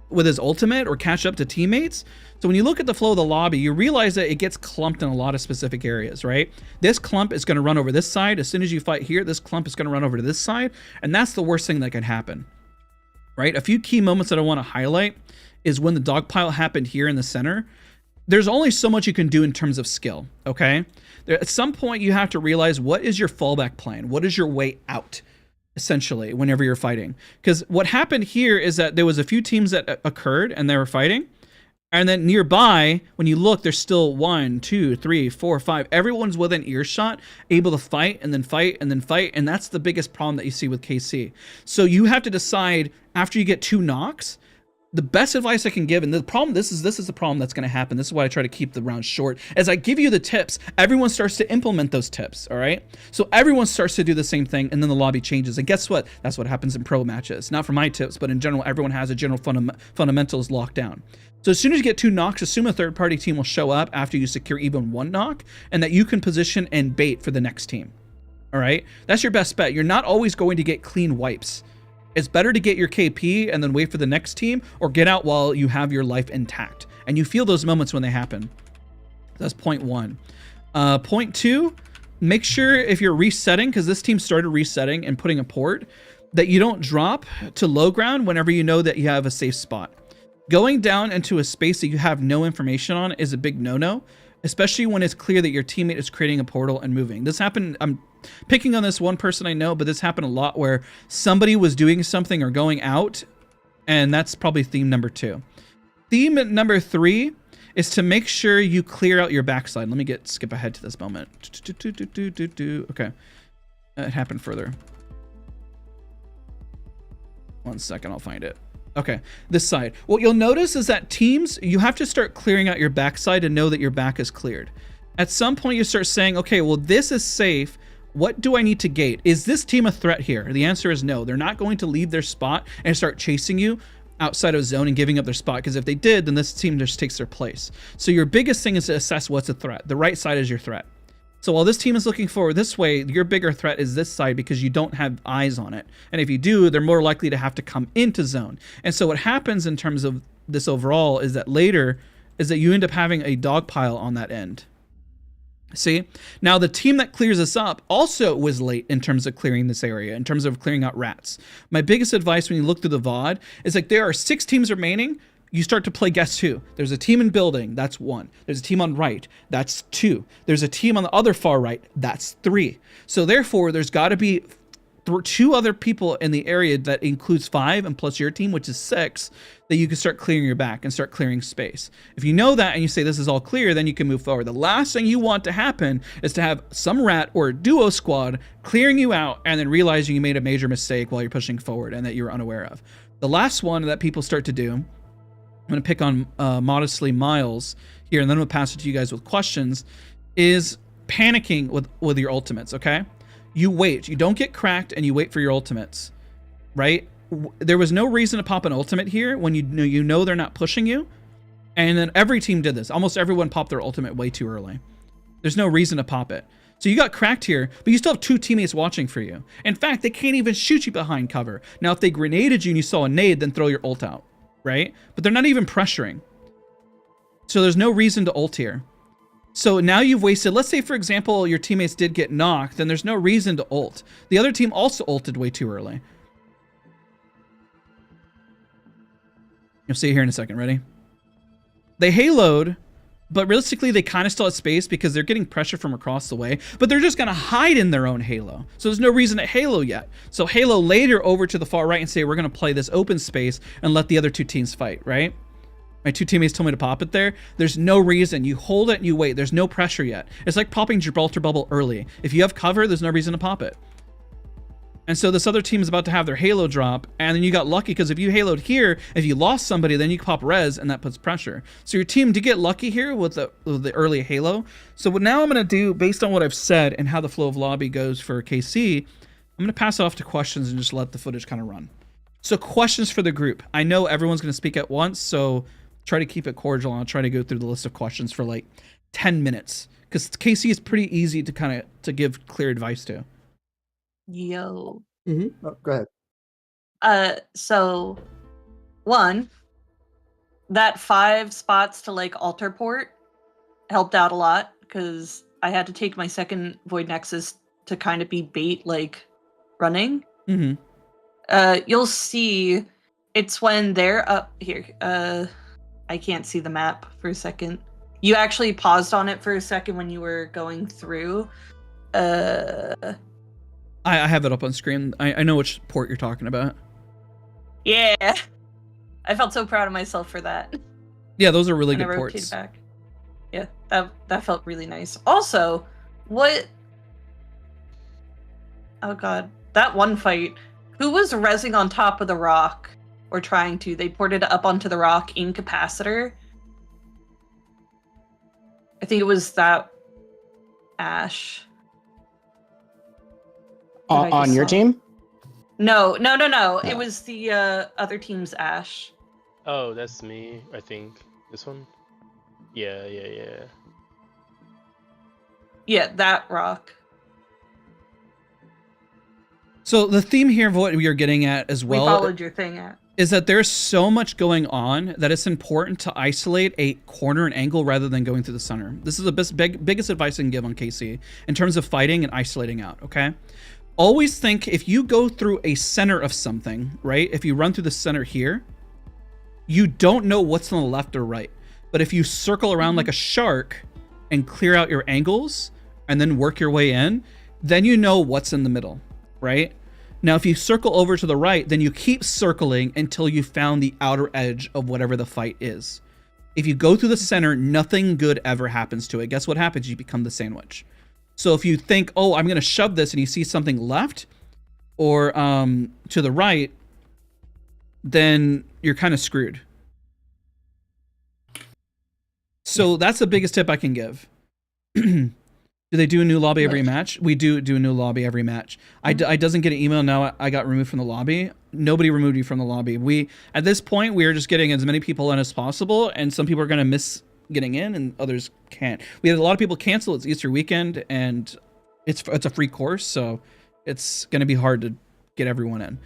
with his ultimate or catch up to teammates. So when you look at the flow of the lobby, you realize that it gets clumped in a lot of specific areas, right? This clump is going to run over this side. As soon as you fight here, this clump is going to run over to this side, and that's the worst thing that can happen. Right? A few key moments that I want to highlight is when the dogpile happened here in the center. There's only so much you can do in terms of skill, okay? At some point, you have to realize, what is your fallback plan? What is your way out, essentially, whenever you're fighting? Because what happened here is that there was a few teams that occurred, and they were fighting. And then nearby, when you look, there's still 1, 2, 3, 4, 5. Everyone's within earshot, able to fight and then fight and then fight. And that's the biggest problem that you see with KC. So you have to decide after you get 2 knocks. The best advice I can give, and the problem, this is the problem that's going to happen. This is why I try to keep the round short. As I give you the tips, everyone starts to implement those tips, all right? So everyone starts to do the same thing, and then the lobby changes. And guess what? That's what happens in pro matches. Not for my tips, but in general, everyone has a general fundamentals locked down. So as soon as you get 2 knocks, assume a third-party team will show up after you secure even 1 knock, and that you can position and bait for the next team, all right? That's your best bet. You're not always going to get clean wipes. It's better to get your KP and then wait for the next team, or get out while you have your life intact. And you feel those moments when they happen. That's point 1. Point 2, make sure if you're resetting, because this team started resetting and putting a port, that you don't drop to low ground whenever you know that you have a safe spot. Going down into a space that you have no information on is a big no-no, especially when it's clear that your teammate is creating a portal and moving. This happened, I'm picking on this one person I know, but this happened a lot where somebody was doing something or going out, and that's probably theme number 2. Theme number 3 is to make sure you clear out your backside. Let me skip ahead to this moment. Okay, it happened further. 1 second, I'll find it. Okay, this side. What you'll notice is that teams, you have to start clearing out your backside to know that your back is cleared. At some point, you start saying, okay, well, this is safe. What do I need to gate? Is this team a threat here? The answer is no. They're not going to leave their spot and start chasing you outside of zone and giving up their spot, because if they did, then this team just takes their place. So your biggest thing is to assess what's a threat. The right side is your threat. So while this team is looking forward this way, your bigger threat is this side because you don't have eyes on it. And if you do, they're more likely to have to come into zone. And so what happens in terms of this overall is that later is that you end up having a dog pile on that end. See? Now the team that clears this up also was late in terms of clearing this area, in terms of clearing out rats. My biggest advice when you look through the VOD is like there are 6 teams remaining. You start to play guess who. There's a team in building, that's 1. There's a team on right, that's 2. There's a team on the other far right, that's 3. So therefore, there's got to be 2 other people in the area that includes 5 and plus your team, which is 6, that you can start clearing your back and start clearing space. If you know that and you say this is all clear, then you can move forward. The last thing you want to happen is to have some rat or a duo squad clearing you out and then realizing you made a major mistake while you're pushing forward and that you were unaware of. The last one that people start to do, I'm going to pick on modestly Miles here, and then I'm going to pass it to you guys with questions, is panicking with your ultimates, okay? You wait. You don't get cracked, and you wait for your ultimates, right? There was no reason to pop an ultimate here when you know they're not pushing you, and then every team did this. Almost everyone popped their ultimate way too early. There's no reason to pop it. So you got cracked here, but you still have 2 teammates watching for you. In fact, they can't even shoot you behind cover. Now, if they grenaded you and you saw a nade, then throw your ult out. Right? But they're not even pressuring. So there's no reason to ult here. So now you've wasted, let's say for example, your teammates did get knocked, then there's no reason to ult. The other team also ulted way too early. You'll see it here in a second, ready? They haloed, but realistically they kind of still have space because they're getting pressure from across the way, but they're just gonna hide in their own halo. So there's no reason to halo yet. So halo later over to the far right and say, we're gonna play this open space and let the other 2 teams fight, right? My 2 teammates told me to pop it there. There's no reason. You hold it and you wait. There's no pressure yet. It's like popping Gibraltar bubble early. If you have cover, there's no reason to pop it. And so this other team is about to have their halo drop, and then you got lucky because if you haloed here, if you lost somebody, then you can pop res, and that puts pressure. So your team did get lucky here with the early halo. So what now I'm going to do, based on what I've said and how the flow of lobby goes for KC, I'm going to pass it off to questions and just let the footage kind of run. So questions for the group. I know everyone's going to speak at once, so try to keep it cordial, and I'll try to go through the list of questions for like 10 minutes because KC is pretty easy to give clear advice to. Yo. Oh, go ahead. So 1, that 5 spots to like altar port helped out a lot because I had to take my second Void Nexus to kind of be bait like running. You'll see it's when they're up here. I can't see the map for a second. You actually paused on it for a second when you were going through. I have it up on screen. I know which port you're talking about. Yeah. I felt so proud of myself for that. Yeah, those are really When good I rotated ports. back. Yeah, that felt really nice. Also, what... Oh god. That one fight. Who was rezzing on top of the rock? Or trying to? They ported up onto the rock in capacitor. I think it was that Ash. On your team? No. It was the other team's Ash. Oh, that's me, I think. This one? Yeah. Yeah, that rock. So the theme here of what we are getting at as well We followed your thing at. is that there's so much going on that it's important to isolate a corner and angle rather than going through the center. This is the biggest advice I can give on KC in terms of fighting and isolating out, okay? Always think if you go through a center of something, right? If you run through the center here, you don't know what's on the left or right. But if you circle around like a shark and clear out your angles and then work your way in, then you know what's in the middle, right? Now, if you circle over to the right, then you keep circling until you found the outer edge of whatever the fight is. If you go through the center, nothing good ever happens to it. Guess what happens? You become the sandwich. So if you think, oh, I'm going to shove this, and you see something left or to the right, then you're kind of screwed. So that's the biggest tip I can give. Do they do a new lobby every match? We do a new lobby every match. I doesn't get an email now I got removed from the lobby. Nobody removed you from the lobby. At this point, we are just getting as many people in as possible, and some people are going to miss getting in and others can't. We had a lot of people cancel. It's Easter weekend, and it's a free course, so it's going to be hard to get everyone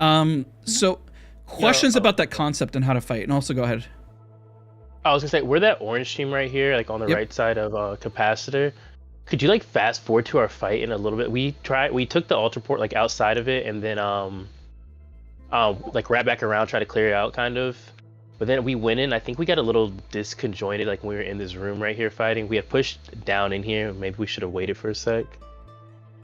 in. So questions about that concept and how to fight, and also go ahead. I was gonna say, we're that orange team right here, like on the right side of capacitor. Could you like fast forward to our fight in a little bit? We took the altar port like outside of it, and then like wrap back around, try to clear it out kind of. But then we went in. I think we got a little disconjointed, like when we were in this room right here fighting. We had pushed down in here. Maybe we should have waited for a sec.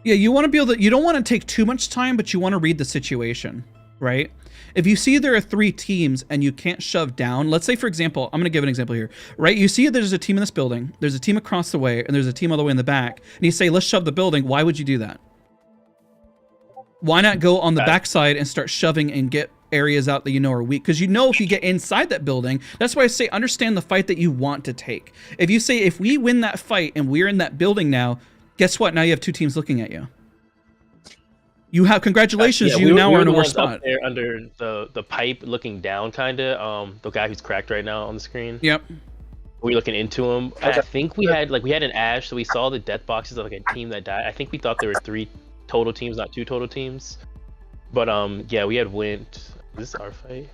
Yeah, you want to be able to. You don't want to take too much time, but you want to read the situation, right? If you see there are 3 teams and you can't shove down, let's say, for example, I'm going to give an example here, right? You see there's a team in this building, there's a team across the way, and there's a team all the way in the back, and you say, let's shove the building. Why would you do that? Why not go on the backside and start shoving and get areas out that you know are weak? Because you know if you get inside that building, that's why I say understand the fight that you want to take. If you say, if we win that fight and we're in that building now, guess what? Now you have 2 teams looking at you. You have, congratulations, Yeah, you now are in a worse worse spot. up there under the pipe looking down kind of, the guy who's cracked right now on the screen. Yep. We looking into him. I think we had an Ash, so we saw the death boxes of like a team that died. I think we thought there were 3 total teams, not 2 total teams. But yeah, we had went. Is this our fight?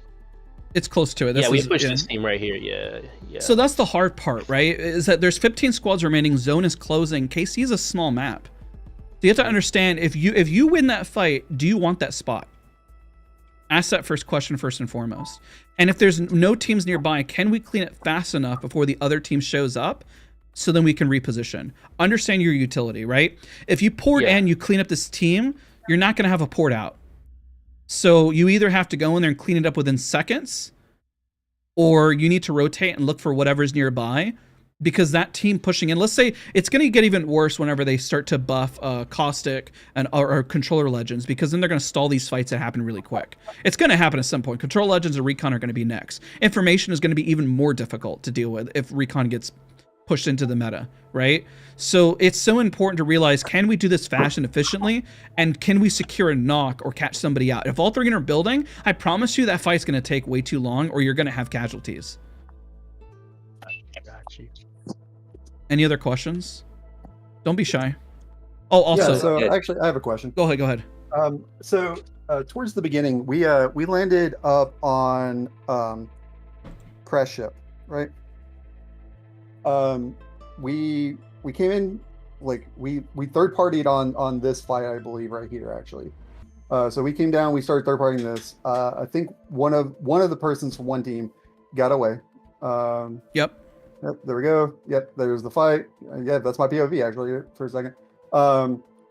It's close to it. Yeah, we pushed this team right here. Yeah. So that's the hard part, right? Is that there's 15 squads remaining. Zone is closing. KC is a small map. So you have to understand, if you win that fight, do you want that spot? Ask that first question first and foremost. And if there's no teams nearby, can we clean it fast enough before the other team shows up so then we can reposition? Understand your utility, right? If you port in, you clean up this team, you're not going to have a port out. So you either have to go in there and clean it up within seconds, or you need to rotate and look for whatever's nearby, because that team pushing in, let's say it's going to get even worse whenever they start to buff Caustic and or Controller Legends, because then they're going to stall these fights that happen really quick. It's going to happen at some point. Controller Legends or Recon are going to be next. Information is going to be even more difficult to deal with if Recon gets pushed into the meta, right? So it's so important to realize, can we do this fast and efficiently, and can we secure a knock or catch somebody out? If all 3 are building, I promise you that fight's going to take way too long, or you're going to have casualties. Any other questions? Don't be shy. Oh, also, yeah, so actually, I have a question. Go ahead. So towards the beginning, we landed up on press ship, right? We came in, like we third partied on this fight, I believe, right here actually. So we came down, we started third partying this. I think one of the persons from one team got away. Yep, there we go. Yep, there's the fight. Yeah, that's my POV actually for a second.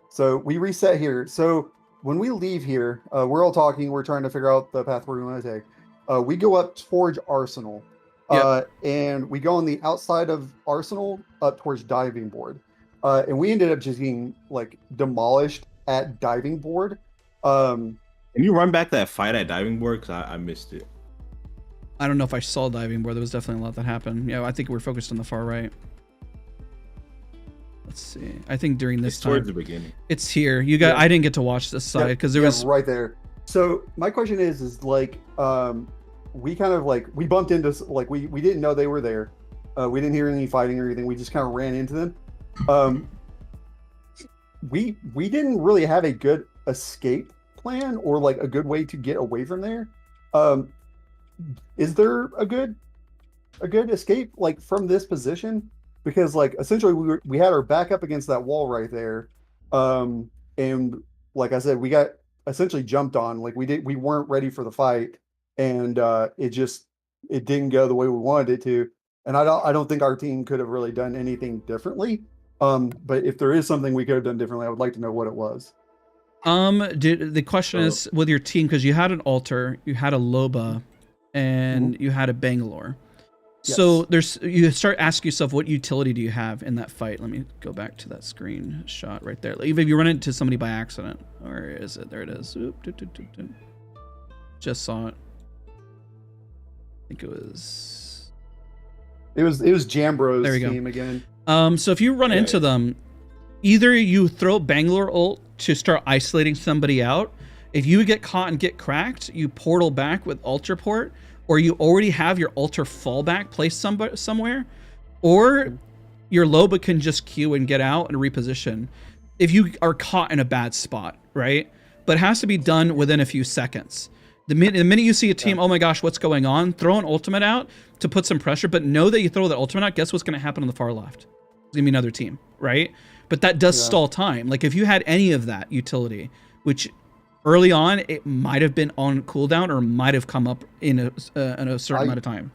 So we reset here. So when we leave here, we're all talking, we're trying to figure out the path we're going to take. We go up towards Arsenal. And we go on the outside of Arsenal up towards Diving Board. And we ended up just being like demolished at Diving Board. Can you run back that fight at Diving Board? Because I missed it. I don't know if I saw Diving Board. There was definitely a lot that happened. Yeah, I think we're focused on the far right. Let's see. I think during this time. Towards the beginning. It's here. You got. I didn't get to watch this side because there was right there. So my question is like, we kind of like, we bumped into, like, we didn't know they were there. We didn't hear any fighting or anything. We just kind of ran into them. We didn't really have a good escape plan or like a good way to get away from there. Is there a good escape like from this position? Because like essentially we had our back up against that wall right there. And like I said, we got essentially jumped on. Like we weren't ready for the fight. And it didn't go the way we wanted it to, and I don't think our team could have really done anything differently. But if there is something we could have done differently, I would like to know what it was. The question is with your team, because you had an altar, you had a Loba, and you had a Bangalore. Yes. So you start asking yourself, what utility do you have in that fight? Let me go back to that screenshot right there. Even if you run into somebody by accident, or is it? There it is. Oop, just saw it. I think it was Jambro's There we go. team again. So if you run into them, either you throw Bangalore ult to start isolating somebody out. If you get caught and get cracked, you portal back with Alter Port, or you already have your Alter fallback placed somewhere, or your Loba can just queue and get out and reposition if you are caught in a bad spot, right? But it has to be done within a few seconds. The minute you see a team, oh my gosh, what's going on? Throw an ultimate out to put some pressure, but know that you throw that ultimate out, guess what's going to happen on the far left? It's going to be another team, right? But that does stall time. Like if you had any of that utility, which early on, it might have been on cooldown or might have come up in a certain amount of time.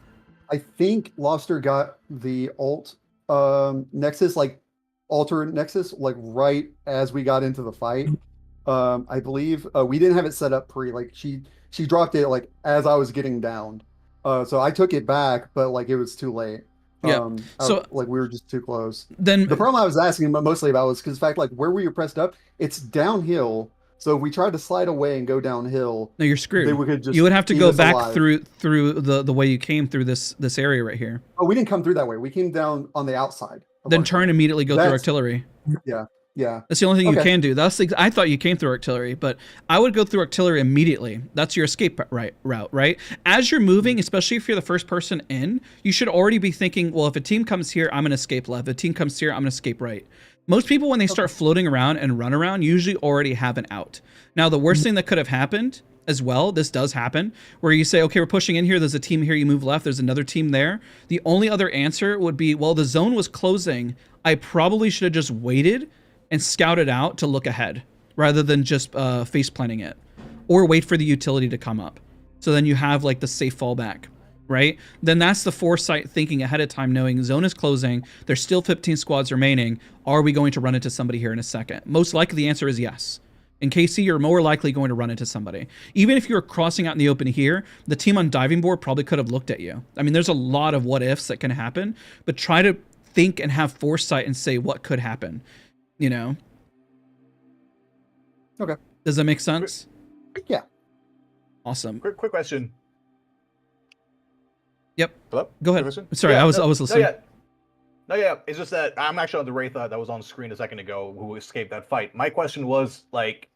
I think Lobster got the ult Nexus, like Alter Nexus, like right as we got into the fight. I believe we didn't have it set up pre. Like she dropped it like as I was getting down. So I took it back, but like it was too late. Yeah. So like we were just too close. Then the problem I was asking mostly about was because the fact like where we were pressed up, it's downhill. So if we tried to slide away and go downhill, no, you're screwed. Just you would have to go back alive. through the way you came through this area right here. Oh, we didn't come through that way. We came down on the outside. Then turn and immediately go through artillery. Yeah. Yeah. That's the only thing you can do. I thought you came through artillery, but I would go through artillery immediately. That's your escape route, right? As you're moving, especially if you're the first person in, you should already be thinking, well, if a team comes here, I'm going to escape left. If a team comes here, I'm going to escape right. Most people, when they start floating around and run around, usually already have an out. Now, the worst thing that could have happened as well, this does happen, where you say, okay, we're pushing in here. There's a team here. You move left. There's another team there. The only other answer would be, well, the zone was closing. I probably should have just waited and scouted out to look ahead rather than just face planting it, or wait for the utility to come up. So then you have like the safe fallback, right? Then that's the foresight thinking ahead of time, knowing zone is closing. There's still 15 squads remaining. Are we going to run into somebody here in a second? Most likely the answer is yes. In KC, you're more likely going to run into somebody. Even if you're crossing out in the open here, the team on diving board probably could have looked at you. I mean, there's a lot of what ifs that can happen, but try to think and have foresight and say what could happen. You know? Okay. Does that make sense? Yeah. Awesome. Quick question. Yep. Hello? Go ahead. Sorry, Yeah, I was listening. No, yeah. It's just that I'm actually on the Wraith that was on screen a second ago who escaped that fight. My question was like,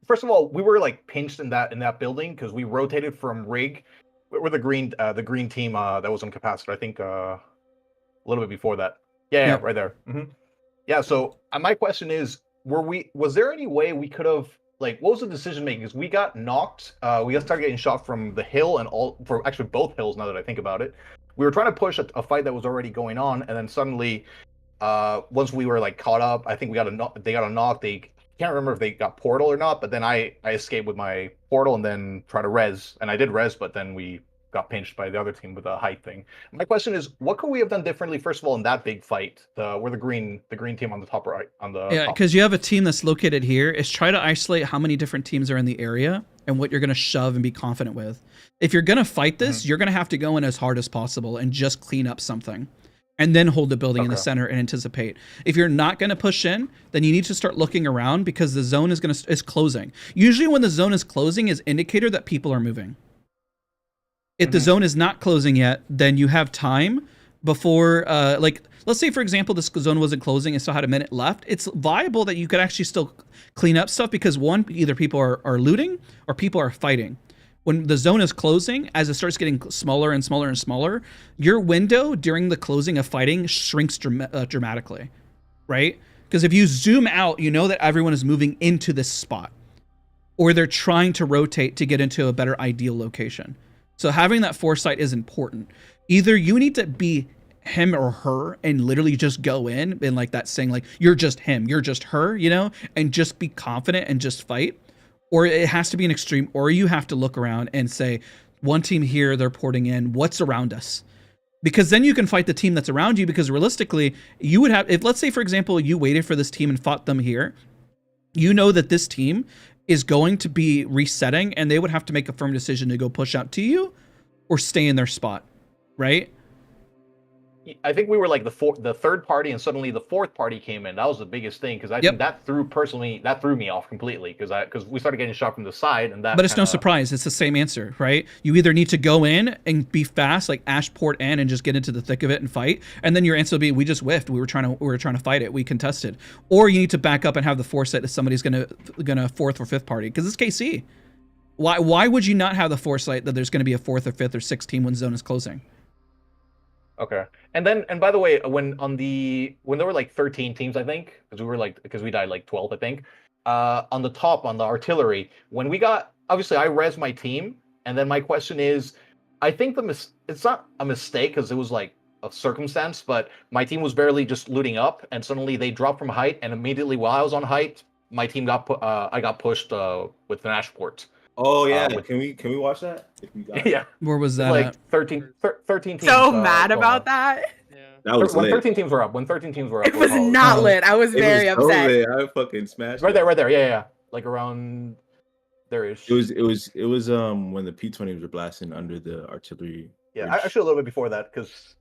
first of all, we were like pinched in that building because we rotated from rig. We're the green team that was on capacitor. I think a little bit before that. Yeah, right there. Mm-hmm. Yeah, so my question is, was there any way we could have, like, what was the decision making? Because we got knocked, we got started getting shot from the hill and actually both hills now that I think about it. We were trying to push a fight that was already going on, and then suddenly, once we were like caught up, I think they got a knock. They can't remember if they got portal or not, but then I escaped with my portal and then tried to res, and I did res, but then we got pinched by the other team with a height thing. My question is, what could we have done differently? First of all, in that big fight, we're the green team on the top right, on the because you have a team that's located here. Is try to isolate how many different teams are in the area and what you're going to shove and be confident with. If you're going to fight this, you're going to have to go in as hard as possible and just clean up something, and then hold the building in the center and anticipate. If you're not going to push in, then you need to start looking around because the zone is closing. Usually, when the zone is closing, is indicator that people are moving. If the zone is not closing yet, then you have time before, like, let's say, for example, this zone wasn't closing and still had a minute left. It's viable that you could actually still clean up stuff because, one, either people are looting or people are fighting. When the zone is closing, as it starts getting smaller and smaller and smaller, your window during the closing of fighting shrinks dramatically, right? Because if you zoom out, you know that everyone is moving into this spot, or they're trying to rotate to get into a better ideal location. So having that foresight is important. Either you need to be him or her and literally just go in and like that saying like, you're just him, you're just her, you know, and just be confident and just fight. Or it has to be an extreme, or you have to look around and say, one team here, they're porting in, what's around us? Because then you can fight the team that's around you, because realistically, you would have, if let's say, for example, you waited for this team and fought them here, you know that this team is going to be resetting and they would have to make a firm decision to go push out to you or stay in their spot, right? I think we were like the third party, and suddenly the fourth party came in. That was the biggest thing because I think that threw me off completely because we started getting shot from the side, and that. But it's no surprise. It's the same answer, right? You either need to go in and be fast, like Ashport in, and just get into the thick of it and fight, and then your answer will be, "We just whiffed. We were trying to fight it. We contested." Or you need to back up and have the foresight if somebody's gonna fourth or fifth party, because it's KC. Why would you not have the foresight that there's going to be a fourth or fifth or sixth team when zone is closing? Okay. And by the way, when there were like 13 teams, I think, because we died like 12, I think. On the top, on the artillery, when we got, obviously I res my team, and then my question is, I think it's not a mistake because it was like a circumstance, but my team was barely just looting up, and suddenly they dropped from height, and immediately while I was on height, my team I got pushed with an Ashport. Oh yeah, can we watch that? Yeah. Where was that? Like 13 teams. So mad about that. That was when lit. 13 teams were up. It was not lit. I was very upset. Lit. I fucking smashed. Right there. Yeah. Like around there-ish. It was when the P20s were blasting under the artillery. Yeah, actually a little bit before that because.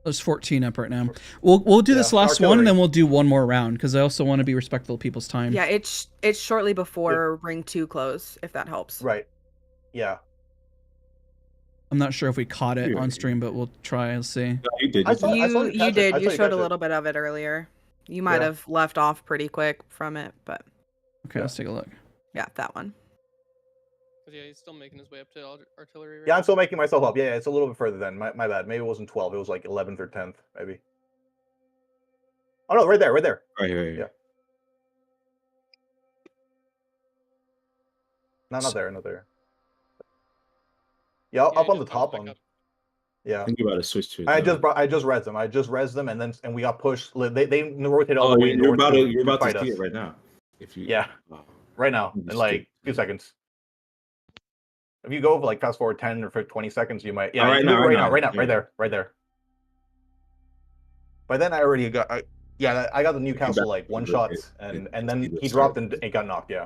There's 14 up right now. We'll do this last one, and then we'll do one more round because I also want to be respectful of people's time. Yeah, it's shortly before Ring 2 close, if that helps. Right. Yeah. I'm not sure if we caught it on stream, but we'll try and see. No, you did. You did. You showed a little bit of it earlier. You might have left off pretty quick from it, but. Okay, let's take a look. Yeah, that one. Yeah, he's still making his way up to artillery. Right Yeah, I'm still making myself up. Yeah, it's a little bit further then. My bad. Maybe it wasn't 12. It was like 11th or 10th, maybe. Oh no, right there. Right here. Yeah. No, not there. Yeah, up on the top one. Yeah. I think you're about to switch to it. I just res them. And we got pushed. They rotated all the way you're north. You're about to see it right now. If you. Yeah. Right now, in like 2 seconds. If you go like fast forward 10 or 20 seconds, you might. Yeah, right there. By then, I already got. I got the Newcastle like one shot, and then he dropped and it got knocked. Yeah.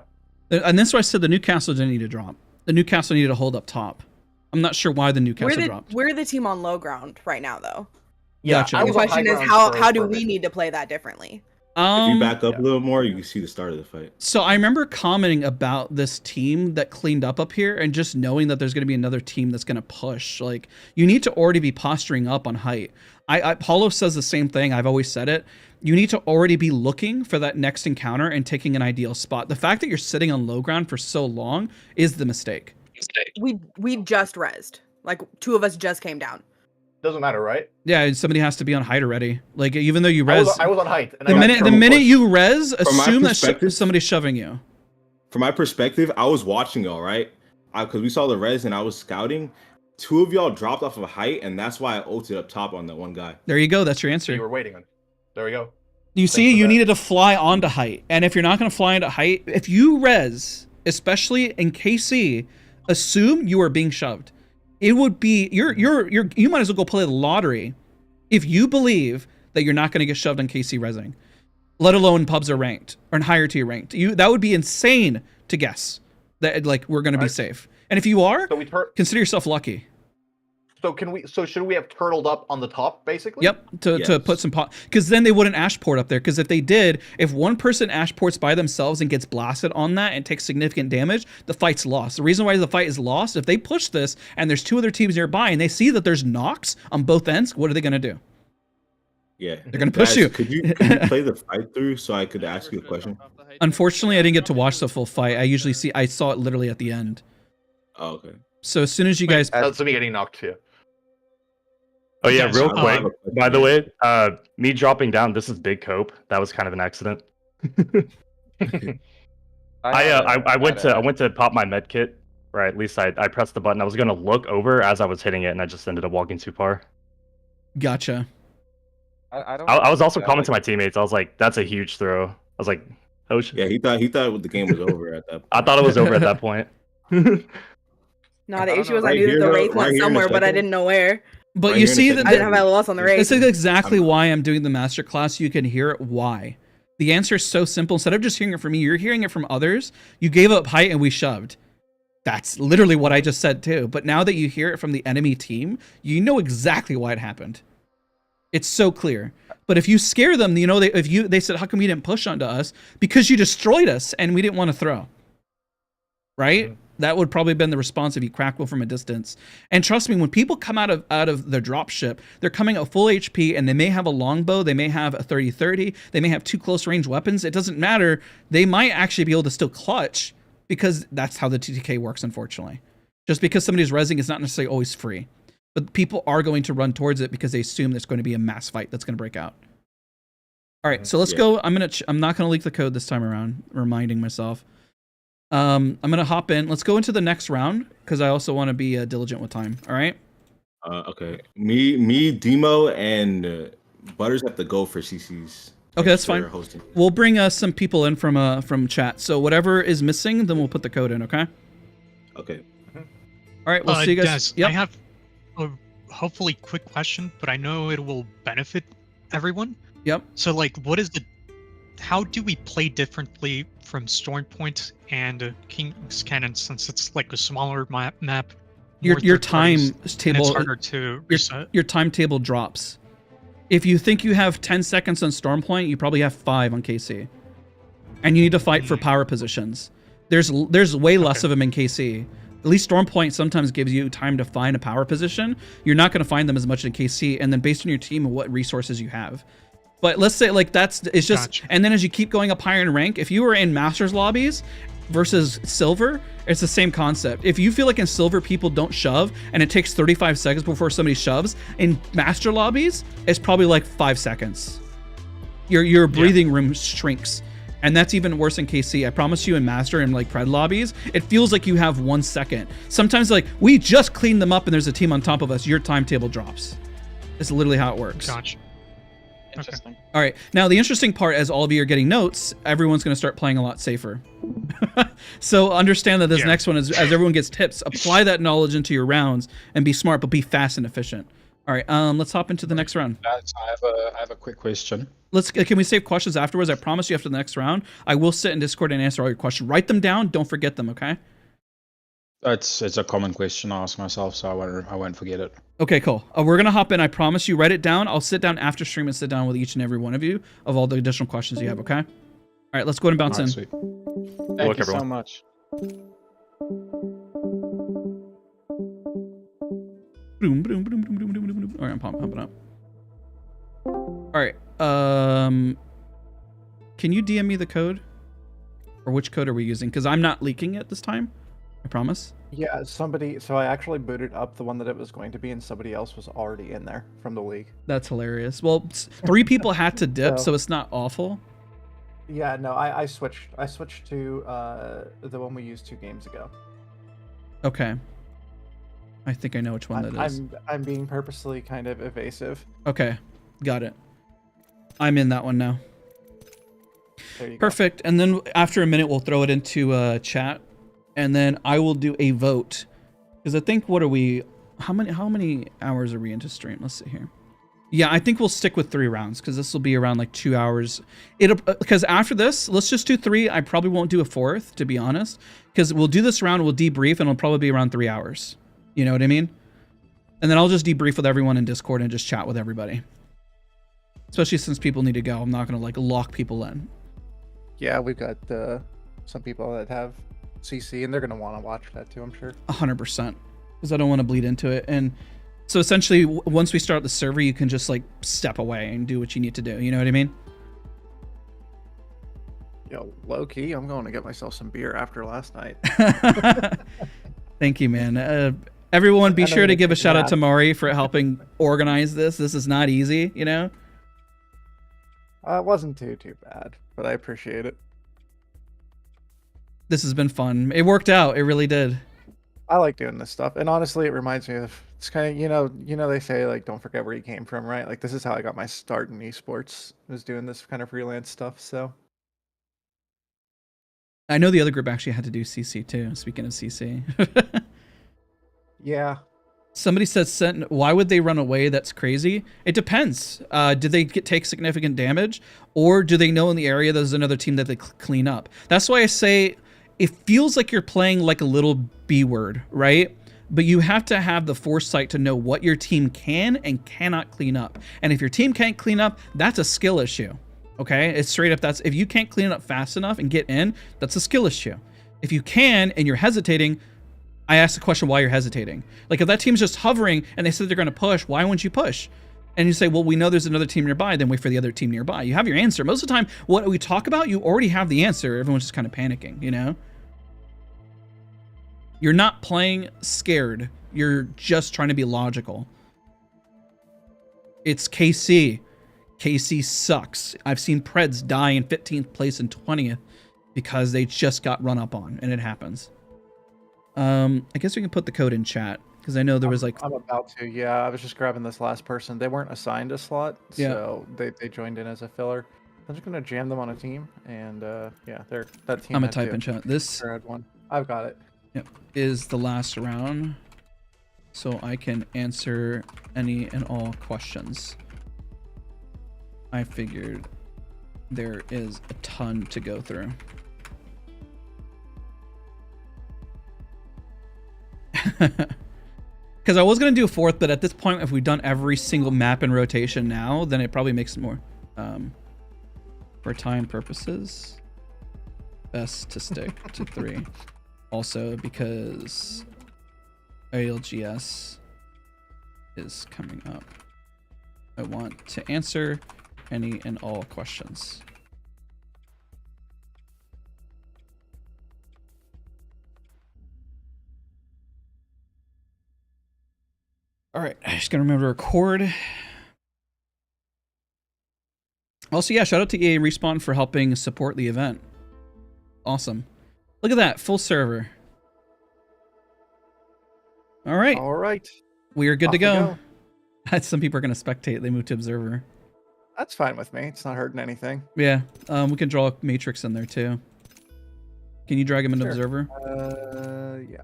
And that's why I said the Newcastle didn't need to drop. The Newcastle needed to hold up top. I'm not sure why the Newcastle dropped. We're the team on low ground right now, though. Yeah. Gotcha. The question is how do we need to play that differently? If you back up a little more, you can see the start of the fight. So I remember commenting about this team that cleaned up here, and just knowing that there's going to be another team that's going to push. Like, you need to already be posturing up on height. Paulo says the same thing. I've always said it. You need to already be looking for that next encounter and taking an ideal spot. The fact that you're sitting on low ground for so long is the mistake. We just rezzed. Like, 2 of us just came down. Doesn't matter, right? Yeah, somebody has to be on height already. Like, even though you res, I was on height. And the minute you res, assume that somebody's shoving you. From my perspective, I was watching y'all, right? Because we saw the res and I was scouting. 2 of y'all dropped off of height, and that's why I ulted up top on that one guy. There you go. That's your answer. You were waiting on. There we go. You see, you needed to fly onto height, and if you're not going to fly onto height, if you res, especially in KC, assume you are being shoved. It would be you might as well go play the lottery if you believe that you're not going to get shoved on KC resing, let alone pubs are ranked or in higher tier ranked. That would be insane to guess that like we're going to be safe. And if you are, consider yourself lucky. So should we have turtled up on the top basically? Yep, to put some pot, because then they wouldn't ashport up there. Because if they did, if one person ashports by themselves and gets blasted on that and takes significant damage, the fight's lost. The reason why the fight is lost, if they push this and there's 2 other teams nearby and they see that there's knocks on both ends, what are they gonna do? Yeah, they're gonna push you. Could you play the fight through so I could ask you a question? Unfortunately, I didn't get to watch the full fight. I saw it literally at the end. Oh, okay. So as soon as you guys, that's me getting knocked too. Oh yeah, real quick. By the way, me dropping down. This is Big Cope. That was kind of an accident. I went to pop my med kit. Right, at least I pressed the button. I was gonna look over as I was hitting it, and I just ended up walking too far. Gotcha. I was also commenting to my teammates. I was like, "That's a huge throw." I was like, "Oh shit!" Yeah, he thought the game was over at that point. I thought it was over at that point. No, the issue was I knew the wraith went somewhere, but I didn't know where. But you see that I didn't have LOS on the race. This is exactly why I'm doing the masterclass. You can hear it. Why? The answer is so simple. Instead of just hearing it from me, you're hearing it from others. You gave up height and we shoved. That's literally what I just said too. But now that you hear it from the enemy team, you know exactly why it happened. It's so clear. But if you scare them, you know, they said, how come you didn't push onto us? Because you destroyed us and we didn't want to throw. Right? That would probably have been the response if you crackle from a distance. And trust me, when people come out of the drop ship, they're coming at full HP and they may have a longbow, they may have a 30-30, they may have 2 close range weapons. It doesn't matter. They might actually be able to still clutch because that's how the TTK works, unfortunately. Just because somebody's rezzing is not necessarily always free. But people are going to run towards it because they assume there's going to be a mass fight that's going to break out. All right, so let's go. I'm not going to leak the code this time around, reminding myself. I'm gonna hop in. Let's go into the next round because I also want to be diligent with time. All right. Okay. Me, Demo, and Butters have to go for CCs. Okay, that's fine. Hosting. We'll bring some people in from chat. So whatever is missing, then we'll put the code in. Okay. Okay. All right. We'll see you guys. Dazs, I have a hopefully quick question, but I know it will benefit everyone. Yep. So like, how do we play differently from Stormpoint and King's Cannon since it's like a smaller map? Your timetable, it's harder to reset. Your timetable drops. If you think you have 10 seconds on Stormpoint, you probably have 5 on KC, and you need to fight for power positions. There's way less of them in KC. At least Stormpoint sometimes gives you time to find a power position. You're not going to find them as much in KC, and then based on your team and what resources you have. But let's say like it's just, gotcha. And then as you keep going up higher in rank, if you were in Masters lobbies versus Silver, it's the same concept. If you feel like in Silver people don't shove and it takes 35 seconds before somebody shoves, in Master lobbies, it's probably like 5 seconds. Your breathing room shrinks. And that's even worse in KC. I promise you in Master and like Pred lobbies, it feels like you have 1 second. Sometimes like, we just cleaned them up and there's a team on top of us, your timetable drops. It's literally how it works. Gotcha. Interesting. Okay. All right. Now, the interesting part, as all of you are getting notes, everyone's going to start playing a lot safer. So understand that this next one is, as everyone gets tips, apply that knowledge into your rounds and be smart, but be fast and efficient. All right. Let's hop into the next round. I have a quick question. Can we save questions afterwards? I promise you after the next round, I will sit in Discord and answer all your questions. Write them down. Don't forget them, okay? It's a common question I ask myself, so I won't forget it. Okay, cool. We're going to hop in. I promise you. Write it down. I'll sit down after stream and sit down with each and every one of you of all the additional questions you have, okay? All right, let's go ahead and bounce in. Sweet. Thank you so much. Boom, boom, boom, boom, boom, boom, boom, boom. All right, I'm pumping up. All right. Can you DM me the code? Or which code are we using? Because I'm not leaking it this time. I promise. Yeah, so I actually booted up the one that it was going to be, and somebody else was already in there from the league. That's hilarious. Well, 3 people had to dip, so it's not awful. Yeah, no, I switched to the one we used 2 games ago. Okay. I think I know which one that is. I'm being purposely kind of evasive. Okay, got it. I'm in that one now. There you Perfect. go. And then after a minute, we'll throw it into chat. And then I will do a vote, because I think how many hours are we into stream? Let's see here. Yeah, I think we'll stick with 3 rounds because this will be around like 2 hours. Because after this, let's just do 3. I probably won't do a 4th, to be honest, because we'll do this round, we'll debrief, and it'll probably be around 3 hours. You know what I mean? And then I'll just debrief with everyone in Discord and just chat with everybody. Especially since people need to go. I'm not gonna like lock people in. Yeah, we've got some people that have CC, and they're going to want to watch that too, I'm sure. 100%, because I don't want to bleed into it. And so essentially, once we start the server, you can just like step away and do what you need to do. You know what I mean? Yo, low key, I'm going to get myself some beer after last night. Thank you, man. Everyone, be sure to give a shout out to Mari for helping organize this. This is not easy, you know? It wasn't too bad, but I appreciate it. This has been fun. It worked out. It really did. I like doing this stuff, and honestly, it reminds me of, it's kind of, you know they say like don't forget where you came from, right? Like this is how I got my start in esports, was doing this kind of freelance stuff. So I know the other group actually had to do CC too. Speaking of CC, yeah. Somebody said, why would they run away? That's crazy. It depends. Did they take significant damage, or do they know in the area there's another team that they clean up? That's why I say it feels like you're playing like a little B word, right? but you have to have the foresight to know what your team can and cannot clean up. And if your team can't clean up, that's a skill issue. Okay, it's straight up. That's if you can't clean it up fast enough and get in, that's a skill issue. If you can and you're hesitating, I ask the question why you're hesitating. Like if that team's just hovering and they said they're going to push, why wouldn't you push? And you say, well, we know there's another team nearby, then wait for the other team nearby. You have your answer. Most of the time, what we talk about, you already have the answer. Everyone's just kind of panicking, you know? You're not playing scared. You're just trying to be logical. It's KC. KC sucks. I've seen Preds die in 15th place and 20th because they just got run up on, and it happens. I guess we can put the code in chat because I know there was like... I'm about to, yeah. I was just grabbing this last person. They weren't assigned a slot, so they joined in as a filler. I'm just gonna jam them on a team, and yeah, that team. I'm gonna type in chat. This had one. I've got it. Yep, is the last round, so I can answer any and all questions. I figured there is a ton to go through. Because I was going to do a fourth, but at this point, if we've done every single map in rotation now, then it probably makes more. For time purposes, best to stick to 3. Also, because ALGS is coming up, I want to answer any and all questions. All right, I just gotta remember to record. Also, yeah, shout out to EA Respawn for helping support the event. Awesome. Look at that, full server. All right. All right. We are good to go. Some people are gonna spectate. They move to observer. That's fine with me. It's not hurting anything. Yeah. We can draw a matrix in there too. Can you drag him into observer? Yeah.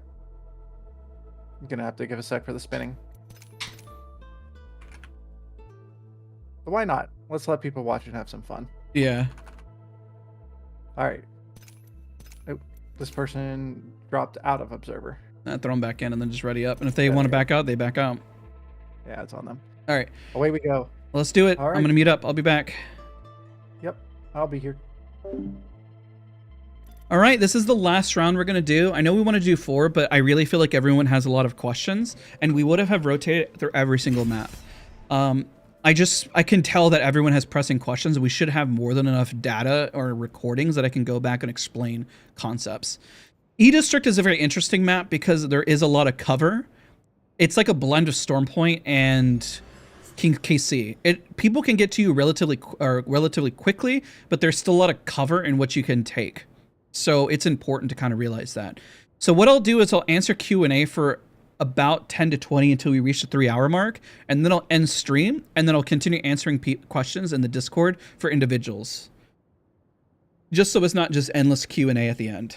I'm gonna have to give a sec for the spinning. But why not? Let's let people watch and have some fun. Yeah. All right. Oh, this person dropped out of observer. Throw them back in and then just ready up. And if they want to back out, they back out. Yeah, it's on them. All right. Away we go. Let's do it. All right. I'm going to mute up. I'll be back. Yep, I'll be here. All right, this is the last round we're going to do. I know we want to do 4, but I really feel like everyone has a lot of questions, and we would have rotated through every single map. I can tell that everyone has pressing questions, and we should have more than enough data or recordings that I can go back and explain concepts. E-District is a very interesting map because there is a lot of cover. It's like a blend of Stormpoint and KC. People can get to you relatively quickly, but there's still a lot of cover in what you can take. So it's important to kind of realize that. So what I'll do is I'll answer Q&A for about 10 to 20 until we reach the 3-hour mark, and then I'll end stream, and then I'll continue answering questions in the Discord for individuals. Just so it's not just endless Q&A at the end.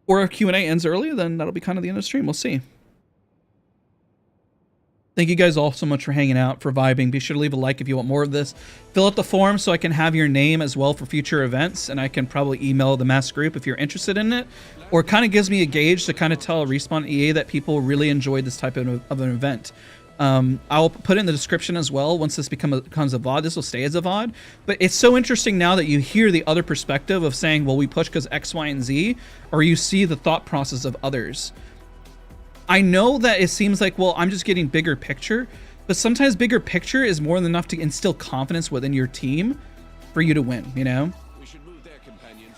Or if Q&A ends early, then that'll be kind of the end of the stream. We'll see. Thank you guys all so much for hanging out, for vibing. Be sure to leave a like if you want more of this. Fill out the form so I can have your name as well for future events, and I can probably email the mass group if you're interested in it. Or it kind of gives me a gauge to kind of tell Respawn EA that people really enjoyed this type of an event. I'll put it in the description as well. Once this becomes a VOD, this will stay as a VOD. But it's so interesting now that you hear the other perspective of saying, well, we push because X, Y, and Z, or you see the thought process of others. I know that it seems like, well, I'm just getting bigger picture, but sometimes bigger picture is more than enough to instill confidence within your team for you to win, you know? We should move there, companions.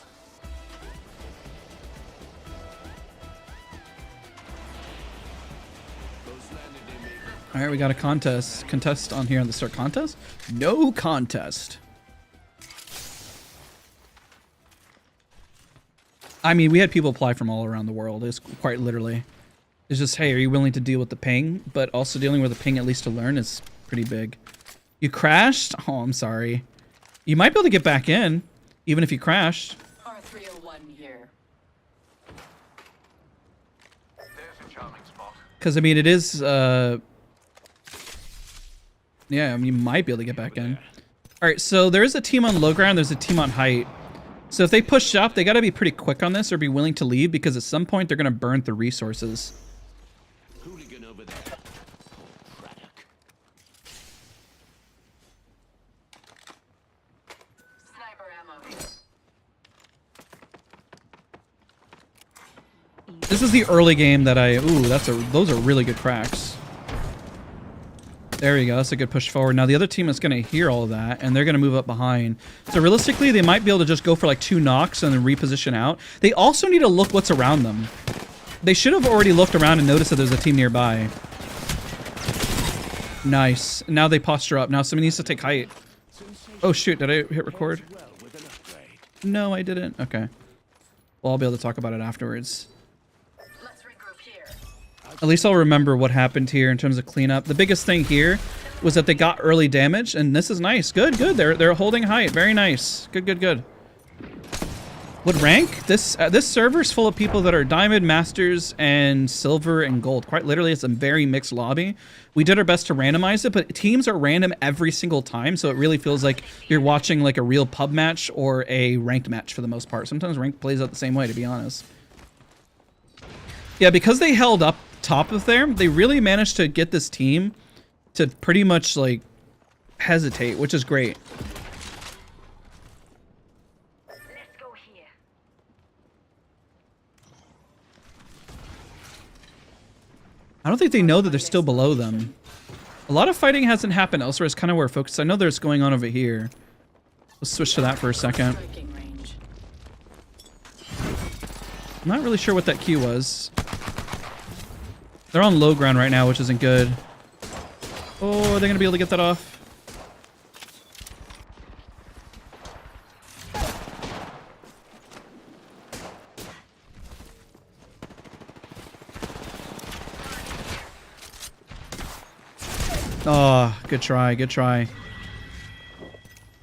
All right, we got a contest on here on the start. Contest? No contest. I mean, we had people apply from all around the world. It's quite literally. It's just, hey, are you willing to deal with the ping? But also dealing with the ping, at least to learn, is pretty big. You crashed? Oh, I'm sorry. You might be able to get back in, even if you crashed. R301 here. Because, I mean, it is, yeah, I mean, you might be able to get back in. All right, so there is a team on low ground. There's a team on height. So if they push up, they got to be pretty quick on this or be willing to leave because at some point they're going to burn through resources. This is the early game that I... Ooh, those are really good cracks. There you go. That's a good push forward. Now, the other team is going to hear all of that, and they're going to move up behind. So, realistically, they might be able to just go for like 2 knocks and then reposition out. They also need to look what's around them. They should have already looked around and noticed that there's a team nearby. Nice. Now they posture up. Now somebody needs to take height. Oh, shoot. Did I hit record? No, I didn't. Okay. Well, I'll be able to talk about it afterwards. At least I'll remember what happened here in terms of cleanup. The biggest thing here was that they got early damage, and this is nice. Good, good. They're holding height. Very nice. Good, good, good. What rank? This server's full of people that are Diamond, Masters, and Silver, and Gold. Quite literally, it's a very mixed lobby. We did our best to randomize it, but teams are random every single time, so it really feels like you're watching like a real pub match or a ranked match for the most part. Sometimes ranked plays out the same way, to be honest. Yeah, because they held up top of there, they really managed to get this team to pretty much like hesitate, which is great. I don't think they know that they're still below them. A lot of fighting hasn't happened elsewhere. It's kind of where focus. I know there's going on over here. Let's switch to that for a second. I'm not really sure what that cue was. They're on low ground right now, which isn't good. Oh, are they going to be able to get that off? Oh, good try, good try.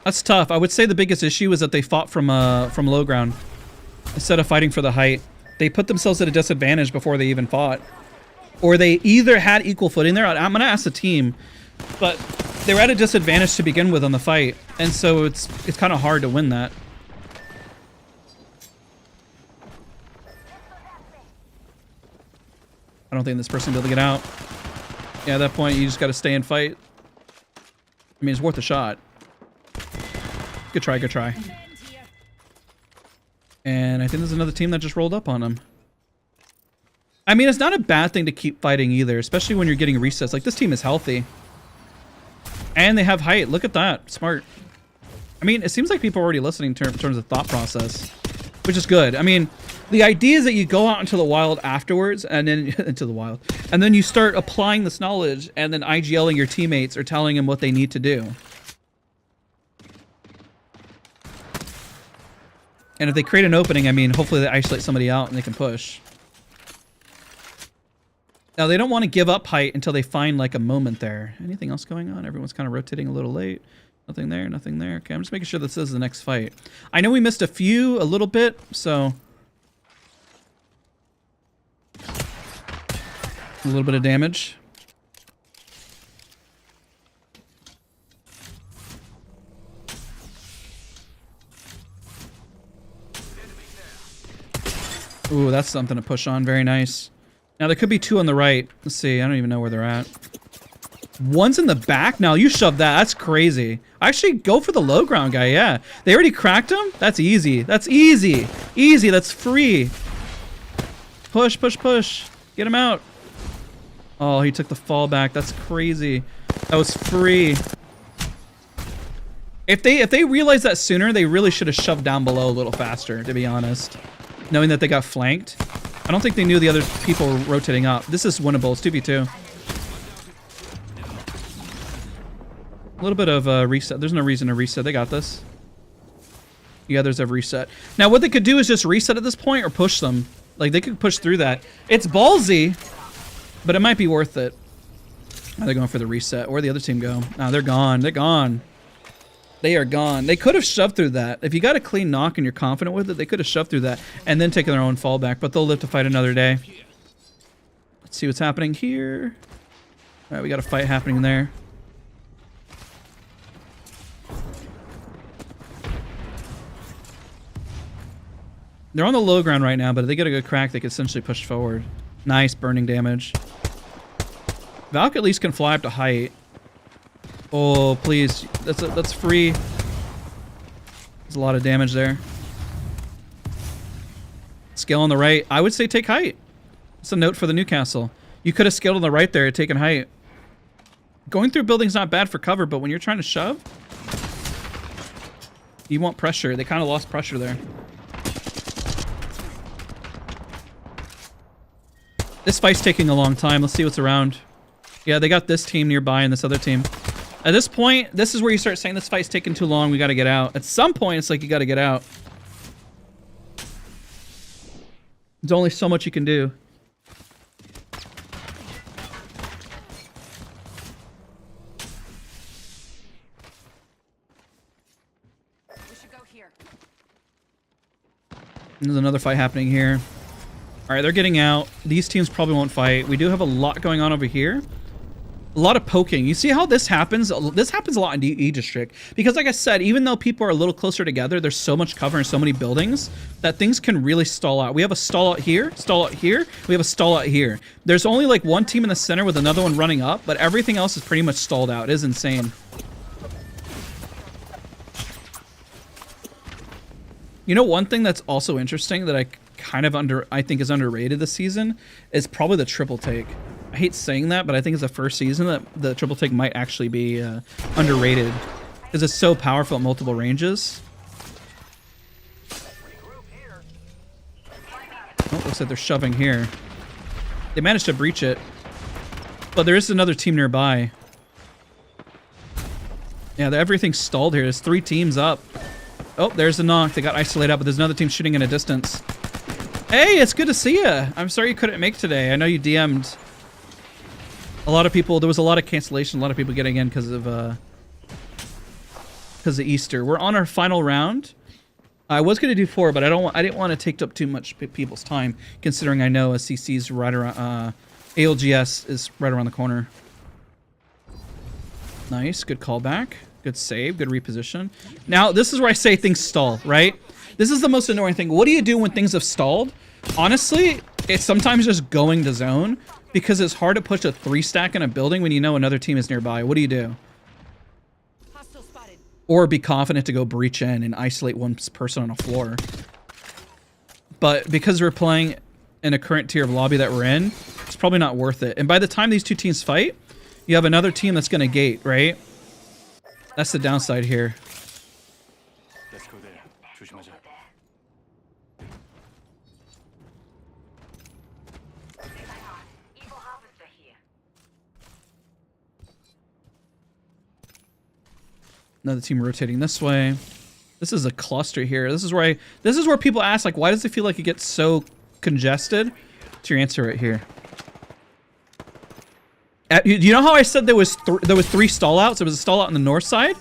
That's tough. I would say the biggest issue is that they fought from low ground instead of fighting for the height. They put themselves at a disadvantage before they even fought. Or they either had equal footing there. I'm going to ask the team, but they were at a disadvantage to begin with on the fight, and so it's kind of hard to win that. I don't think this person will be able to get out. Yeah, at that point, you just got to stay and fight. I mean, it's worth a shot. Good try, good try. And I think there's another team that just rolled up on them. I mean, it's not a bad thing to keep fighting either, especially when you're getting resets. Like, this team is healthy. And they have height. Look at that. Smart. I mean, it seems like people are already listening in terms of thought process, which is good. I mean, the idea is that you go out into the wild afterwards, and then into the wild, and then you start applying this knowledge, and then IGLing your teammates or telling them what they need to do. And if they create an opening, I mean, hopefully they isolate somebody out and they can push. Now, they don't want to give up height until they find, like, a moment there. Anything else going on? Everyone's kind of rotating a little late. Nothing there, nothing there. Okay, I'm just making sure this is the next fight. I know we missed a little bit, so... a little bit of damage. Ooh, that's something to push on. Very nice. Now, there could be 2 on the right. Let's see. I don't even know where they're at. One's in the back? Now, you shove that. That's crazy. Actually, go for the low ground guy, yeah. They already cracked him? That's easy. That's easy. Easy. That's free. Push, push, push. Get him out. Oh, he took the fall back. That's crazy. That was free. If they realized that sooner, they really should have shoved down below a little faster, to be honest. Knowing that they got flanked. I don't think they knew the other people were rotating up. This is winnable. It's 2v2. A little bit of reset. There's no reason to reset. They got this. The others have reset. Now, what they could do is just reset at this point or push them. Like, they could push through that. It's ballsy, but it might be worth it. Now they're going for the reset. Where'd the other team go? Nah, they're gone. They're gone. They are gone. They could have shoved through that. If you got a clean knock and you're confident with it, they could have shoved through that and then taken their own fallback, but they'll live to fight another day. Let's see what's happening here. All right, we got a fight happening there. They're on the low ground right now, but if they get a good crack, they could essentially push forward. Nice burning damage. Valk at least can fly up to height. Oh, please. That's free. There's a lot of damage there. Scale on the right. I would say take height. It's a note for the Newcastle. You could have scaled on the right there, taken height. Going through buildings not bad for cover, but when you're trying to shove, you want pressure. They kind of lost pressure there. This fight's taking a long time. Let's see what's around. Yeah, they got this team nearby and this other team. At this point, this is where you start saying this fight's taking too long. We got to get out. At some point, it's like you got to get out. There's only so much you can do. There's another fight happening here. All right, they're getting out. These teams probably won't fight. We do have a lot going on over here. A lot of poking. You see how this happens? This happens a lot in E District. Because like I said, even though people are a little closer together, there's so much cover and so many buildings that things can really stall out. We have a stall out here, stall out here. We have a stall out here. There's only like one team in the center with another one running up, but everything else is pretty much stalled out. It is insane. You know, one thing that's also interesting that I think is underrated this season is probably the triple take. I hate saying that, but I think it's the first season that the triple take might actually be underrated because it's so powerful at multiple ranges. Oh, looks like they're shoving here. They managed to breach it, but there is another team nearby. Yeah, everything's stalled here. There's 3 teams up. Oh, there's the knock. They got isolated up, but there's another team shooting in a distance. Hey, it's good to see you. I'm sorry you couldn't make today. I know you DM'd a lot of people. There was a lot of cancellation. A lot of people getting in because of Easter. We're on our final round. I was going to do 4, but I didn't want to take up too much people's time, considering I know CC's right around. ALGS is right around the corner. Nice, good callback. Good save, good reposition. Now, this is where I say things stall, right? This is the most annoying thing. What do you do when things have stalled? Honestly, it's sometimes just going to zone because it's hard to push a 3-stack in a building when you know another team is nearby. What do you do? Or be confident to go breach in and isolate one person on a floor. But because we're playing in a current tier of lobby that we're in, it's probably not worth it. And by the time these 2 teams fight, you have another team that's going to gate, right? That's the downside here. Let's go there. Another team rotating this way. This is a cluster here. This is where people ask, like, why does it feel like it gets so congested? It's your answer right here. You know how I said there was 3 stall outs? There was a stall out on the north side,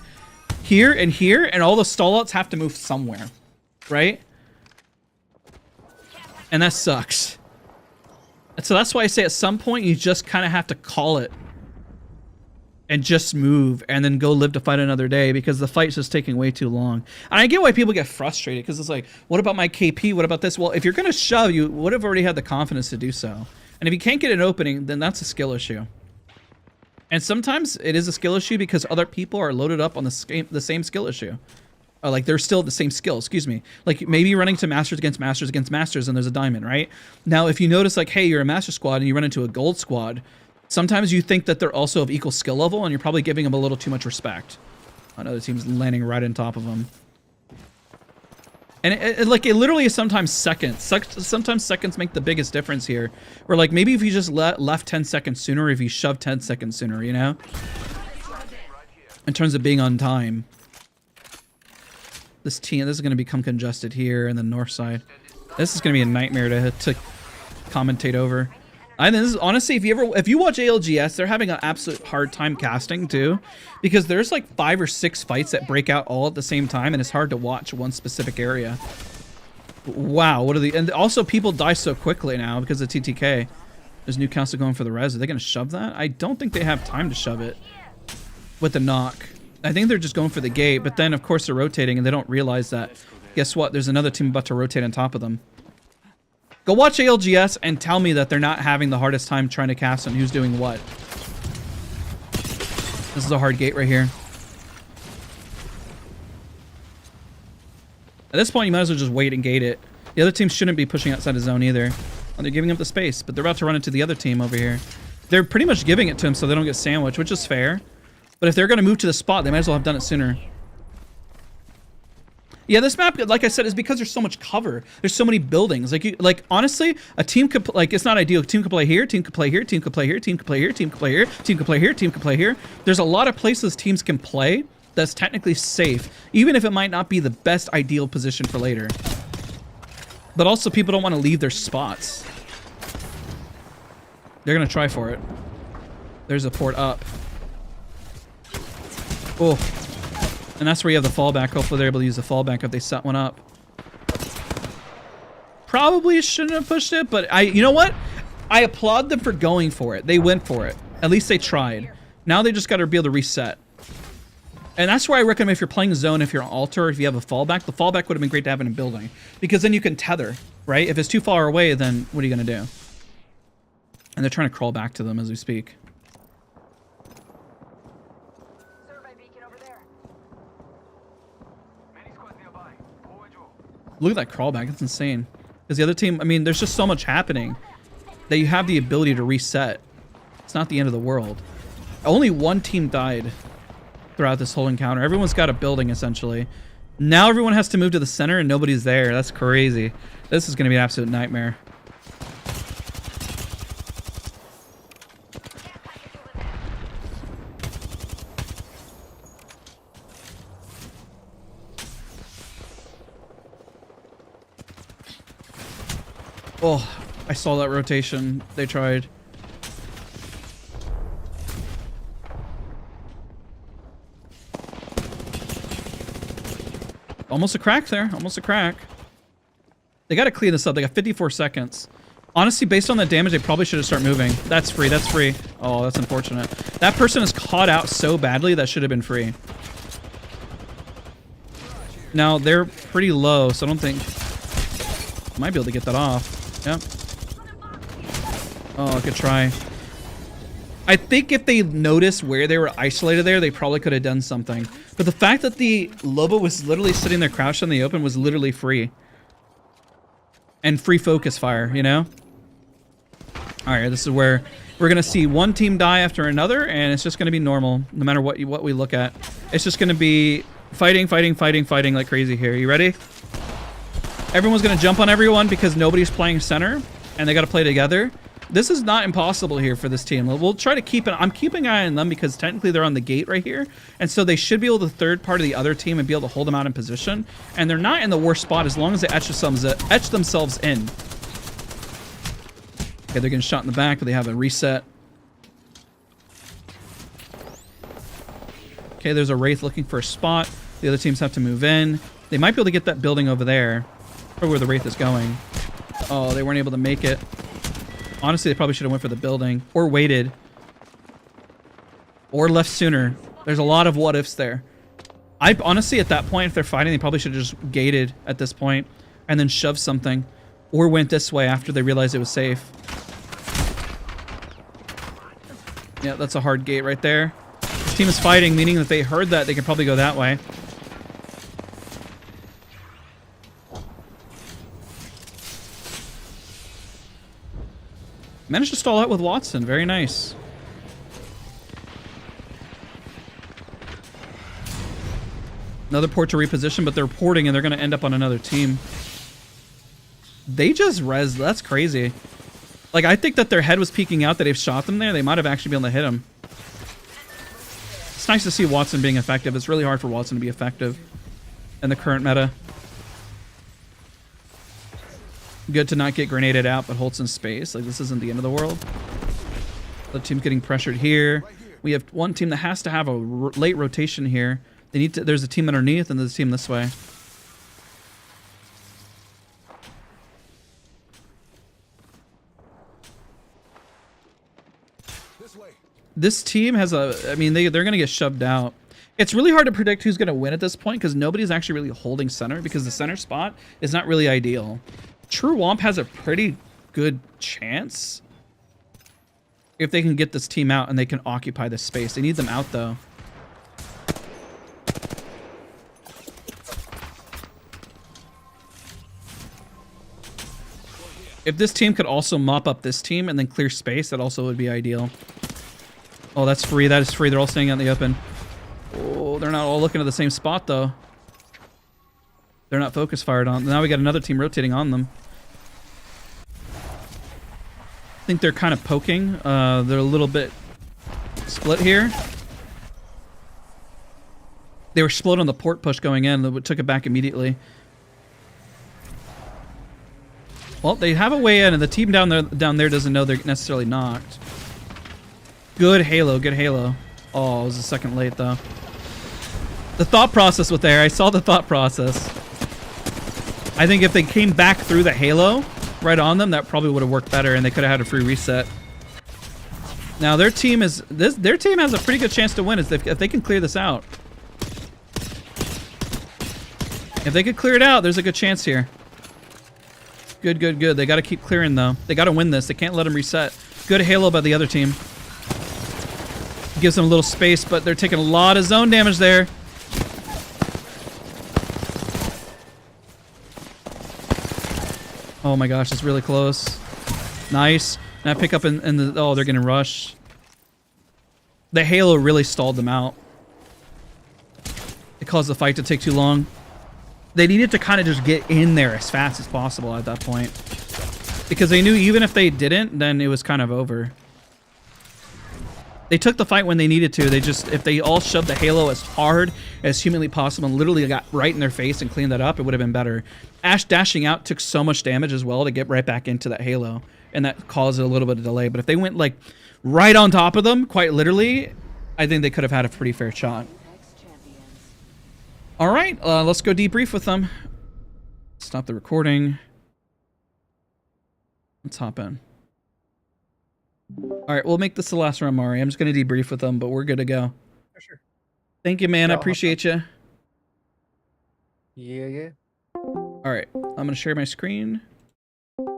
here, and all the stall outs have to move somewhere, right? And that sucks. And so that's why I say at some point you just kind of have to call it and just move and then go live to fight another day because the fight's just taking way too long. And I get why people get frustrated because it's like, what about my KP? What about this? Well, if you're going to shove, you would have already had the confidence to do so. And if you can't get an opening, then that's a skill issue. And sometimes it is a skill issue because other people are loaded up on the same skill issue. Like they're still the same skill, excuse me. Like maybe you're running to masters against masters against masters and there's a diamond, right? Now, if you notice like, hey, you're a master squad and you run into a gold squad, sometimes you think that they're also of equal skill level and you're probably giving them a little too much respect. Another team's landing right on top of them. And it literally is sometimes seconds. Sometimes seconds make the biggest difference here. Where like maybe if you just left 10 seconds sooner, if you shoved 10 seconds sooner, you know? In terms of being on time. This is going to become congested here in the north side. This is going to be a nightmare to commentate over. I think this is honestly, if you watch ALGS, they're having an absolute hard time casting too, because there's like 5 or 6 fights that break out all at the same time, and it's hard to watch one specific area. Wow, and also people die so quickly now because of TTK. There's Newcastle going for the res. Are they going to shove that? I don't think they have time to shove it with the knock. I think they're just going for the gate, but then of course they're rotating and they don't realize that. Guess what? There's another team about to rotate on top of them. Go watch ALGS and tell me that they're not having the hardest time trying to cast on who's doing what. This is a hard gate right here. At this point, you might as well just wait and gate it. The other team shouldn't be pushing outside the zone either. And they're giving up the space, but they're about to run into the other team over here. They're pretty much giving it to him so they don't get sandwiched, which is fair. But if they're going to move to the spot, they might as well have done it sooner. Yeah, this map, like I said, is because there's so much cover. There's so many buildings. Like honestly, a team could, like, it's not ideal. A team could play here, team could play here, team could play here, team could play here, team could play here, team could play here, team could play here. There's a lot of places teams can play that's technically safe, even if it might not be the best ideal position for later. But also, people don't want to leave their spots. They're going to try for it. There's a port up. Oh. And that's where you have the fallback. Hopefully they're able to use the fallback if they set one up. Probably shouldn't have pushed it, but you know what? I applaud them for going for it. They went for it. At least they tried. Now they just got to be able to reset. And that's where I recommend if you're playing zone, if you're an altar, if you have a fallback, the fallback would have been great to have in a building. Because then you can tether, right? If it's too far away, then what are you going to do? And they're trying to crawl back to them as we speak. Look at that crawlback. That's insane. Because the other team, I mean, there's just so much happening that you have the ability to reset. It's not the end of the world. Only one team died throughout this whole encounter. Everyone's got a building, essentially. Now everyone has to move to the center and nobody's there. That's crazy. This is going to be an absolute nightmare. Oh, I saw that rotation. They tried. Almost a crack there. Almost a crack. They got to clean this up. They got 54 seconds. Honestly, based on that damage, they probably should have started moving. That's free. That's free. Oh, that's unfortunate. That person is caught out so badly that should have been free. Now, they're pretty low, so I don't think... Might be able to get that off. Yep. Oh, good try. I think if they noticed where they were isolated there, they probably could have done something. But the fact that the Lobo was literally sitting there crouched in the open was literally free. And free focus fire, you know? Alright, this is where we're going to see one team die after another, and it's just going to be normal, no matter what we look at. It's just going to be fighting like crazy here. You ready? Everyone's going to jump on everyone because nobody's playing center, and they got to play together. This is not impossible here for this team. We'll try to keep I'm keeping an eye on them because technically they're on the gate right here, and so they should be able to third part of the other team and be able to hold them out in position. And they're not in the worst spot as long as they etch themselves in. Okay, they're getting shot in the back, but they have a reset. Okay, there's a Wraith looking for a spot. The other teams have to move in. They might be able to get that building over there. Probably where the Wraith is going. Oh, they weren't able to make it. Honestly, they probably should have went for the building. Or waited. Or left sooner. There's a lot of what ifs there. I honestly, at that point, if they're fighting, they probably should have just gated at this point. And then shoved something. Or went this way after they realized it was safe. Yeah, that's a hard gate right there. This team is fighting, meaning that they heard that they can probably go that way. Managed to stall out with Watson. Very nice. Another port to reposition, but they're porting and they're going to end up on another team. They just res. That's crazy. Like, I think that their head was peeking out that they've shot them there. They might have actually been able to hit him. It's nice to see Watson being effective. It's really hard for Watson to be effective in the current meta. Good to not get grenaded out, but hold some space. Like, this isn't the end of the world. The team's getting pressured here. We have one team that has to have a late rotation here. They need to. There's a team underneath, and there's a team this way. This team has a. I mean, they're going to get shoved out. It's really hard to predict who's going to win at this point because nobody's actually really holding center because the center spot is not really ideal. True Womp has a pretty good chance if they can get this team out and they can occupy this space. They need them out, though. If this team could also mop up this team and then clear space, that also would be ideal. Oh, that's free. That is free. They're all staying out in the open. Oh, they're not all looking at the same spot, though. They're not focus fired on. Now we got another team rotating on them. I think they're kind of poking. They're a little bit split here. They were split on the port push going in. They took it back immediately. Well, they have a way in, and the team down there doesn't know they're necessarily knocked. Good Halo, good Halo. Oh, it was a second late, though. The thought process was there. I saw the thought process. I think if they came back through the Halo right on them, that probably would have worked better, and they could have had a free reset. Now, their team has a pretty good chance to win if they can clear this out. If they could clear it out, there's a good chance here. Good, good, good. They got to keep clearing, though. They got to win this. They can't let them reset. Good Halo by the other team. Gives them a little space, but they're taking a lot of zone damage there. Oh my gosh, it's really close. Nice. Now pick up in the... Oh, they're getting rushed. The Halo really stalled them out. It caused the fight to take too long. They needed to kind of just get in there as fast as possible at that point. Because they knew even if they didn't, then it was kind of over. They took the fight when they needed to. They just, if they all shoved the Halo as hard as humanly possible and literally got right in their face and cleaned that up, it would have been better. Ash dashing out took so much damage as well to get right back into that Halo. And that caused a little bit of delay. But if they went like right on top of them, quite literally, I think they could have had a pretty fair shot. All right, let's go debrief with them. Stop the recording. Let's hop in. All right, we'll make this the last round, Mari. I'm just going to debrief with them, but we're good to go. For sure. Thank you, man. Yeah, I appreciate you. Yeah, yeah. All right, I'm going to share my screen. And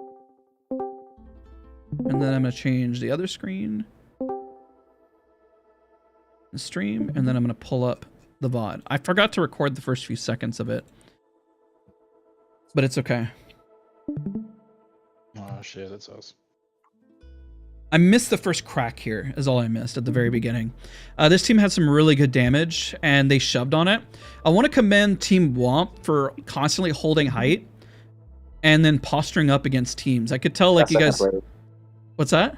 then I'm going to change the other screen. The stream, and then I'm going to pull up the VOD. I forgot to record the first few seconds of it. But it's okay. Oh shit, that's us. I missed the first crack here, is all I missed at the very beginning. This team had some really good damage, and they shoved on it. I want to commend Team Womp for constantly holding height and then posturing up against teams. I could tell, like, you guys... What's that?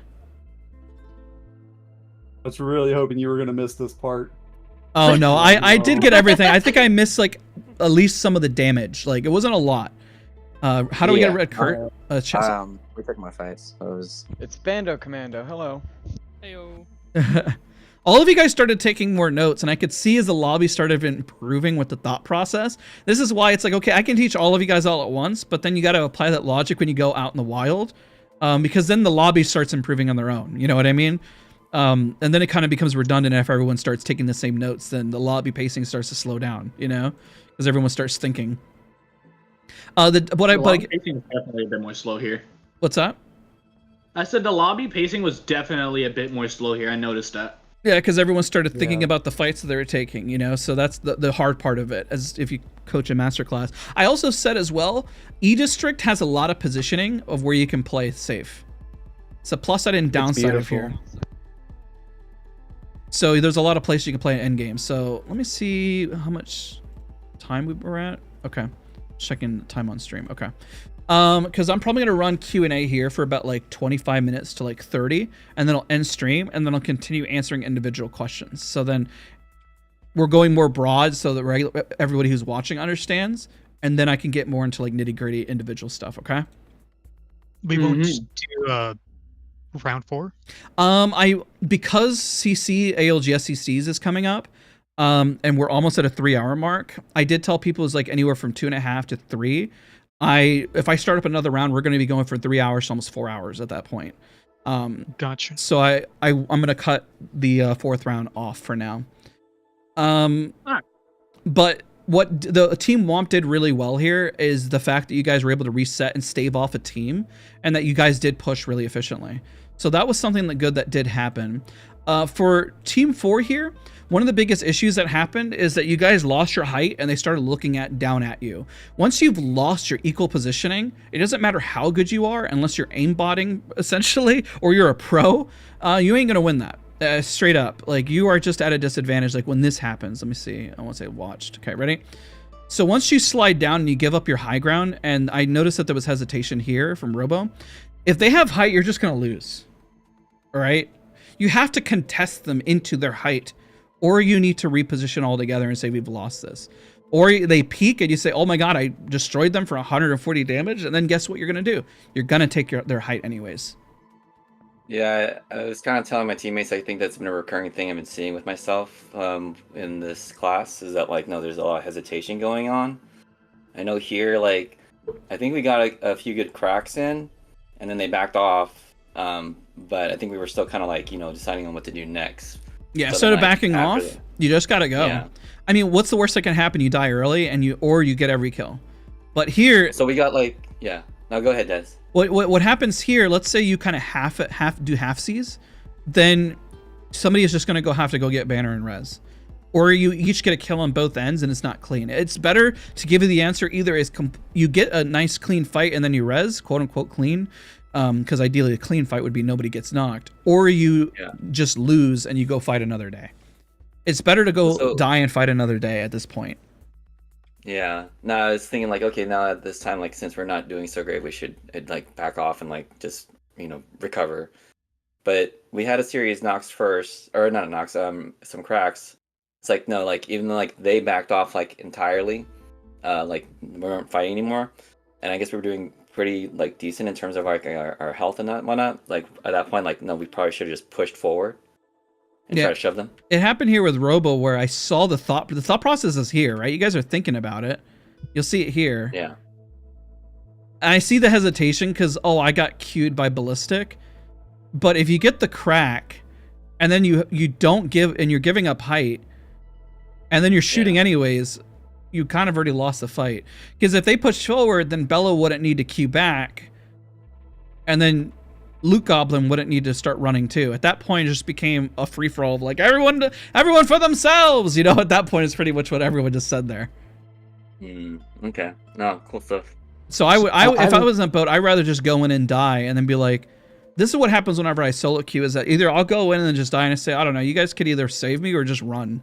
I was really hoping you were going to miss this part. Oh, no, I did get everything. I think I missed, like, at least some of the damage. Like, it wasn't a lot. How do we get a red curt? We took my fights. So it was... It's Bando Commando. Hello. Heyo. All of you guys started taking more notes, and I could see as the lobby started improving with the thought process. This is why it's like, okay, I can teach all of you guys all at once, but then you got to apply that logic when you go out in the wild, because then the lobby starts improving on their own. You know what I mean? And then it kind of becomes redundant if everyone starts taking the same notes. Then the lobby pacing starts to slow down, you know, because everyone starts thinking. Pacing is definitely a bit more slow here. What's that? I said the lobby pacing was definitely a bit more slow here. I noticed that. Yeah, because everyone started thinking about the fights that they were taking, you know, so that's the hard part of it, as if you coach a MasterClass. I also said as well, E-District has a lot of positioning of where you can play safe. It's a plus side and downside of here. So there's a lot of places you can play in endgame. So let me see how much time we were at. Okay, checking time on stream. Okay. Because I'm probably gonna run Q&A here for about like 25 minutes to like 30, and then I'll end stream, and then I'll continue answering individual questions. So then we're going more broad so that everybody who's watching understands, and then I can get more into like nitty-gritty individual stuff. Okay. We won't do round 4. Because CC ALGS CCs is coming up, and we're almost at a 3-hour mark. I did tell people it's like anywhere from 2.5 to 3. If I start up another round, we're going to be going for 3 hours, almost 4 hours at that point. Gotcha. So I'm going to cut the 4th round off for now. But what the Team Womp did really well here is the fact that you guys were able to reset and stave off a team, and that you guys did push really efficiently. So that was something that did happen. For Team 4 here, one of the biggest issues that happened is that you guys lost your height and they started looking down at you. Once you've lost your equal positioning, it doesn't matter how good you are unless you're aimbotting essentially, or you're a pro, you ain't gonna win that. Straight up, like you are just at a disadvantage. Like when this happens, let me see, I want to say watched. Okay, ready? So once you slide down and you give up your high ground, and I noticed that there was hesitation here from Robo, if they have height, you're just gonna lose. All right, you have to contest them into their height, or you need to reposition altogether and say we've lost this. Or they peek and you say, oh my god, I destroyed them for 140 damage, and then guess what you're gonna do? You're gonna take their height anyways. Yeah, I was kind of telling my teammates, I think that's been a recurring thing I've been seeing with myself in this class, is that like, no, there's a lot of hesitation going on. I know here, like, I think we got a few good cracks in, and then they backed off, but I think we were still kind of like, you know, deciding on what to do next. Yeah, instead of backing off, you just gotta go. Yeah. I mean, what's the worst that can happen? You die early, and you get every kill. But here, so we got like, yeah. No, go ahead, Dez. What happens here? Let's say you kind of do halfsies, then somebody is just gonna have to go get banner and res, or you each get a kill on both ends, and it's not clean. It's better to give you the answer either is you get a nice clean fight and then you res, quote unquote clean, because ideally a clean fight would be nobody gets knocked, or you just lose and you go fight another day. It's better to go die and fight another day at this point. Yeah. No, I was thinking like, okay, now at this time, like since we're not doing so great, we should like back off and like just, you know, recover. But we had a series knocks first, or not knocks, some cracks. It's like no, like even though like they backed off like entirely, like we weren't fighting anymore, and I guess we were doing pretty like decent in terms of like our health and whatnot. Like at that point, like no, we probably should have just pushed forward and try to shove them. It happened here with Robo, where I saw the thought process is here, right? You guys are thinking about it. You'll see it here. Yeah. And I see the hesitation because, oh, I got queued by Ballistic. But if you get the crack, and then you don't give, and you're giving up height, and then you're shooting anyways, you kind of already lost the fight. Because if they push forward, then Bello wouldn't need to queue back, and then Loot Goblin wouldn't need to start running too. At that point, it just became a free-for-all of like, everyone for themselves! You know, at that point, it's pretty much what everyone just said there. Okay. No, cool stuff. So if I was in a boat, I'd rather just go in and die and then be like, this is what happens whenever I solo queue, is that either I'll go in and then just die and I say, I don't know, you guys could either save me or just run.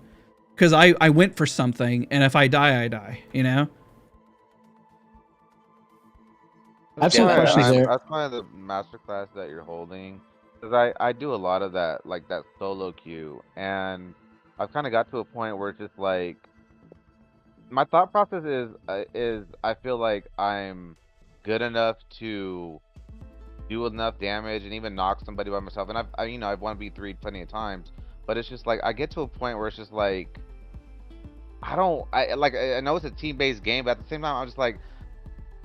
Because I went for something, and if I die, I die, you know? I have some questions there. That's kind of the masterclass that you're holding, because I do a lot of that, like that solo queue, and I've kind of got to a point where it's just like, my thought process is I feel like I'm good enough to do enough damage and even knock somebody by myself, and I've won B3 plenty of times, but it's just like I get to a point where it's just like I know it's a team-based game, but at the same time I'm just like,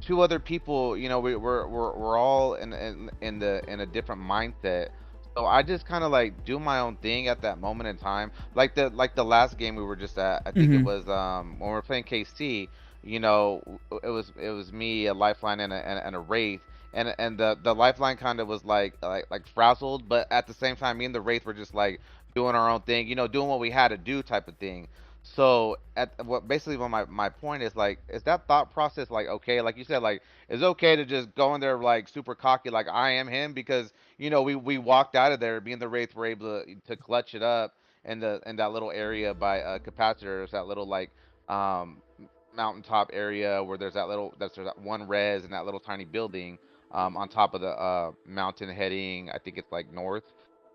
two other people, you know, we're all in a different mindset. So I just kind of like do my own thing at that moment in time. Like the last game we were just at, I think it was when we were playing KC. You know, it was me, a lifeline, and a wraith, and the lifeline kind of was like frazzled, but at the same time, me and the wraith were just like doing our own thing, you know, doing what we had to do type of thing. So basically what my point is, like, is that thought process like okay? Like you said, like, it's okay to just go in there like super cocky, like I am him, because you know we walked out of there, being the wraith were able to clutch it up in that little area by capacitors, that little like mountaintop area where there's that one res and that little tiny building on top of the mountain heading, I think it's like north.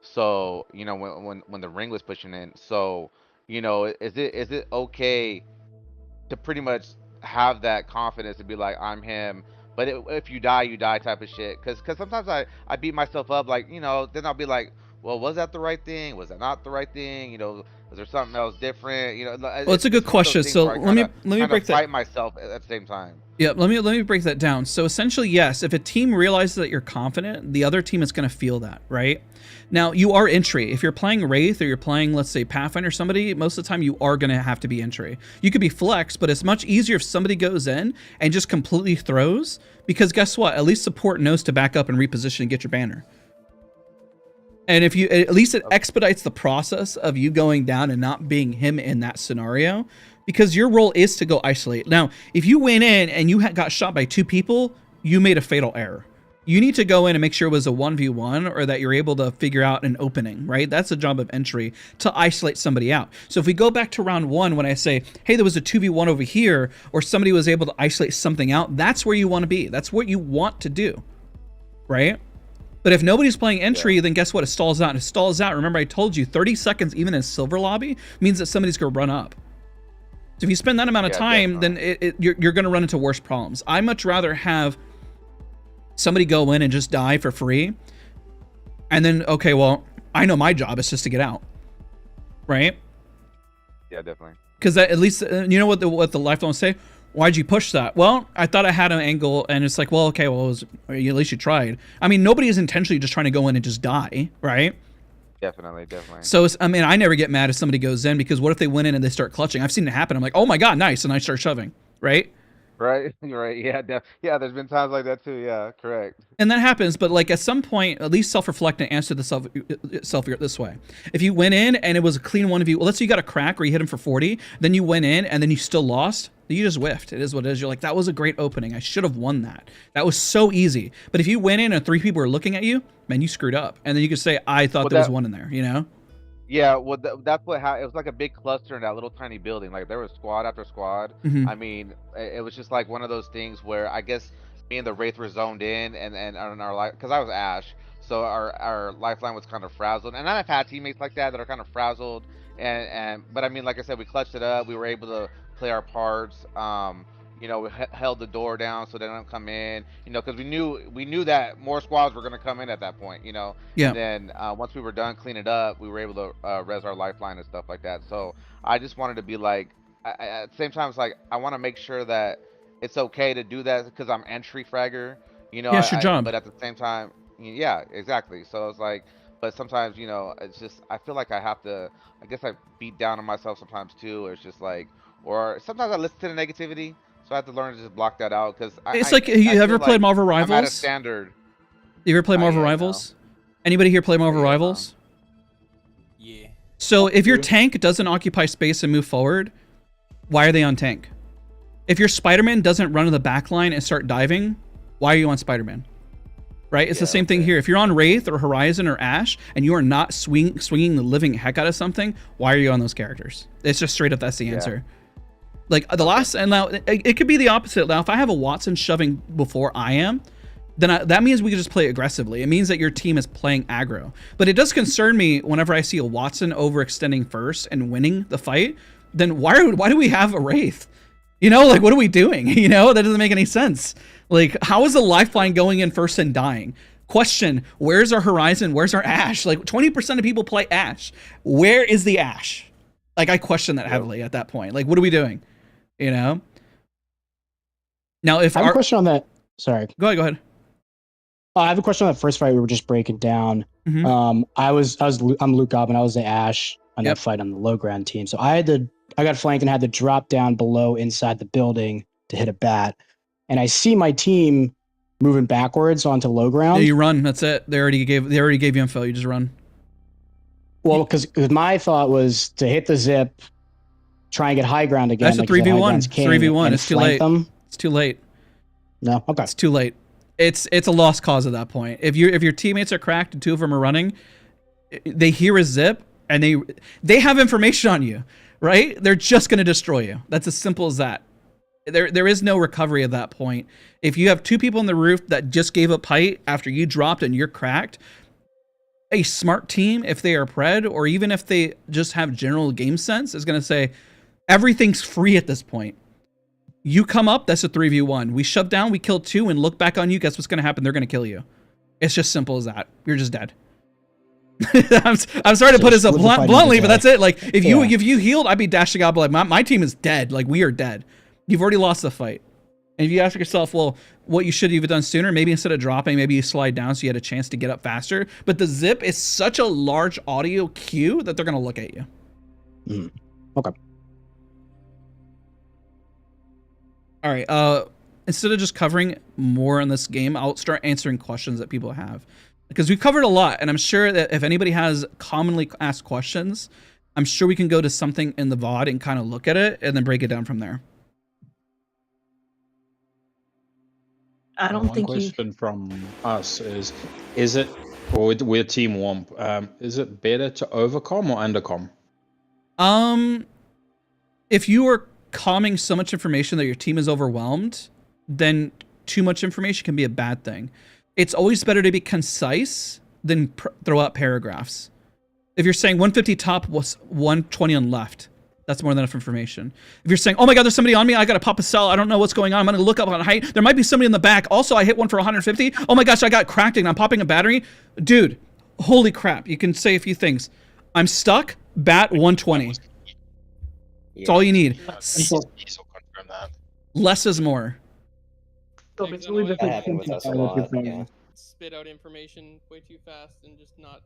So you know when the ring was pushing in, so you know, is it okay to pretty much have that confidence to be like, I'm him, but if you die type of shit? Because sometimes I beat myself up, like, you know, then I'll be like, well, was that the right thing? Was that not the right thing? You know, was there something else different? You know, well, it's a good question. So let me break that. Fight myself at the same time. Yeah, let me break that down. So essentially, yes, if a team realizes that you're confident, the other team is going to feel that, right? Now, you are entry. If you're playing Wraith or you're playing, let's say, Pathfinder or somebody, most of the time you are going to have to be entry. You could be flex, but it's much easier if somebody goes in and just completely throws, because guess what? At least support knows to back up and reposition and get your banner. And if you, at least it expedites the process of you going down and not being him in that scenario, because your role is to go isolate. Now, if you went in and you got shot by 2 people, you made a fatal error. You need to go in and make sure it was a 1v1 or that you're able to figure out an opening, right? That's the job of entry, to isolate somebody out. So if we go back to round 1, when I say, hey, there was a 2v1 over here, or somebody was able to isolate something out, that's where you want to be. That's what you want to do, right? But if nobody's playing entry, then guess what? It stalls out. And it stalls out. Remember, I told you 30 seconds, even in silver lobby, means that somebody's going to run up. So if you spend that amount of time, then you're going to run into worse problems. I much rather have somebody go in and just die for free. And then, okay, well, I know my job is just to get out. Right? Yeah, definitely. Because at least, you know what the lifelines say? Why'd you push that? Well, I thought I had an angle, and it's like, well, okay, well, at least you tried. I mean, nobody is intentionally just trying to go in and just die, right? Definitely. So, I mean, I never get mad if somebody goes in, because what if they went in and they start clutching? I've seen it happen. I'm like, oh my God, nice. And I start shoving, right? Right. Yeah. Yeah. There's been times like that too. Yeah. Correct. And that happens, but like at some point, at least self-reflect and answer the self this way. If you went in and it was a clean 1v, well, let's say you got a crack or you hit him for 40, then you went in and then you still lost, you just whiffed. It is what it is. You're like, that was a great opening. I should have won that. That was so easy. But if you went in and 3 people were looking at you, man, you screwed up. And then you could say, I thought there was one in there, you know? Yeah, well, that's what it was like, a big cluster in that little tiny building. Like there was squad after squad. I mean, it was just like one of those things where I guess me and the Wraith were zoned in, and on our life, because I was Ash, so our lifeline was kind of frazzled. And I've had teammates like that are kind of frazzled, but I mean, like I said, we clutched it up. We were able to play our parts. You know, we held the door down so they don't come in. You know, because we knew that more squads were going to come in at that point. You know. Yeah. And then once we were done cleaning it up, we were able to res our lifeline and stuff like that. So I just wanted to be like, at the same time, it's like I want to make sure that it's okay to do that because I'm entry fragger. You know. Yeah, it's your job. But at the same time, yeah, exactly. So it's like, but sometimes, you know, it's just I feel like I have to. I guess I beat down on myself sometimes too. Or it's just like, or sometimes I listen to the negativity. So I have to learn to just block that out because it's like, you ever played Marvel Rivals? I'm at a standard. You ever play Marvel Rivals? Anybody here play Marvel Rivals? Yeah. So if your tank doesn't occupy space and move forward, why are they on tank? If your Spider-Man doesn't run to the back line and start diving, why are you on Spider-Man? Right? It's the same thing here. If you're on Wraith or Horizon or Ash and you are not swinging the living heck out of something, why are you on those characters? It's just straight up, that's the answer. Like the last, and now it could be the opposite. Now, if I have a Watson shoving before I am, then that means we can just play aggressively. It means that your team is playing aggro. But it does concern me whenever I see a Watson overextending first and winning the fight. Then why do we have a Wraith? You know, like, what are we doing? You know, that doesn't make any sense. Like, how is the lifeline going in first and dying? Question, where's our Horizon? Where's our Ash? Like, 20% of people play Ash. Where is the Ash? Like, I question that heavily at that point. Like, what are we doing? You know? Now, if I have a question on that. Sorry. Go ahead. I have a question on that first fight we were just breaking down. I'm Luke Goblin. I was the Ash on that fight on the low ground team. So I got flanked and had to drop down below inside the building to hit a bat. And I see my team moving backwards onto low ground. Yeah, you run. That's it. They already gave you info. You just run. Well, because my thought was to hit the zip, try and get high ground again. That's a 3v1. 3v1. It's too late. It's too late. No, okay. It's too late. It's a lost cause at that point. If your teammates are cracked and 2 of them are running, they hear a zip and they have information on you, right? They're just gonna destroy you. That's as simple as that. There is no recovery at that point. If you have 2 people on the roof that just gave up height after you dropped and you're cracked, a smart team, if they are pred or even if they just have general game sense, is gonna say everything's free at this point. You come up, that's a 3v1. We shove down, we kill 2, and look back on you. Guess what's gonna happen? They're gonna kill you. It's just simple as that. You're just dead. I'm sorry to put this up bluntly, but that's it. Like if you healed, I'd be dashing out. But like my team is dead. Like we are dead. You've already lost the fight. And if you ask yourself, well, what you should have done sooner, maybe instead of dropping, maybe you slide down so you had a chance to get up faster. But the zip is such a large audio cue that they're gonna look at you. Okay. All right. Instead of just covering more in this game, I'll start answering questions that people have. because we've covered a lot, and I'm sure that if anybody has commonly asked questions, I'm sure we can go to something in the VOD and kind of look at it and then break it down from there. I don't One think you. question from us is it, or we're Team Womp, is it better to overcom or undercom? If you are calming so much information that your team is overwhelmed, then too much information can be a bad thing. It's always better to be concise than throw out paragraphs. If you're saying 150 top was 120 on left, that's more than enough information. If you're saying, oh my God, there's somebody on me, I gotta pop a cell, I don't know what's going on, I'm gonna look up on height, there might be somebody in the back, also I hit one for 150, oh my gosh, I got cracked and I'm popping a battery. Dude, holy crap, you can say a few things. I'm stuck, bat 120. That's all you need. Less is more. Yeah, 'cause I know That happened with us a lot. Yeah. spit out information way too fast and just not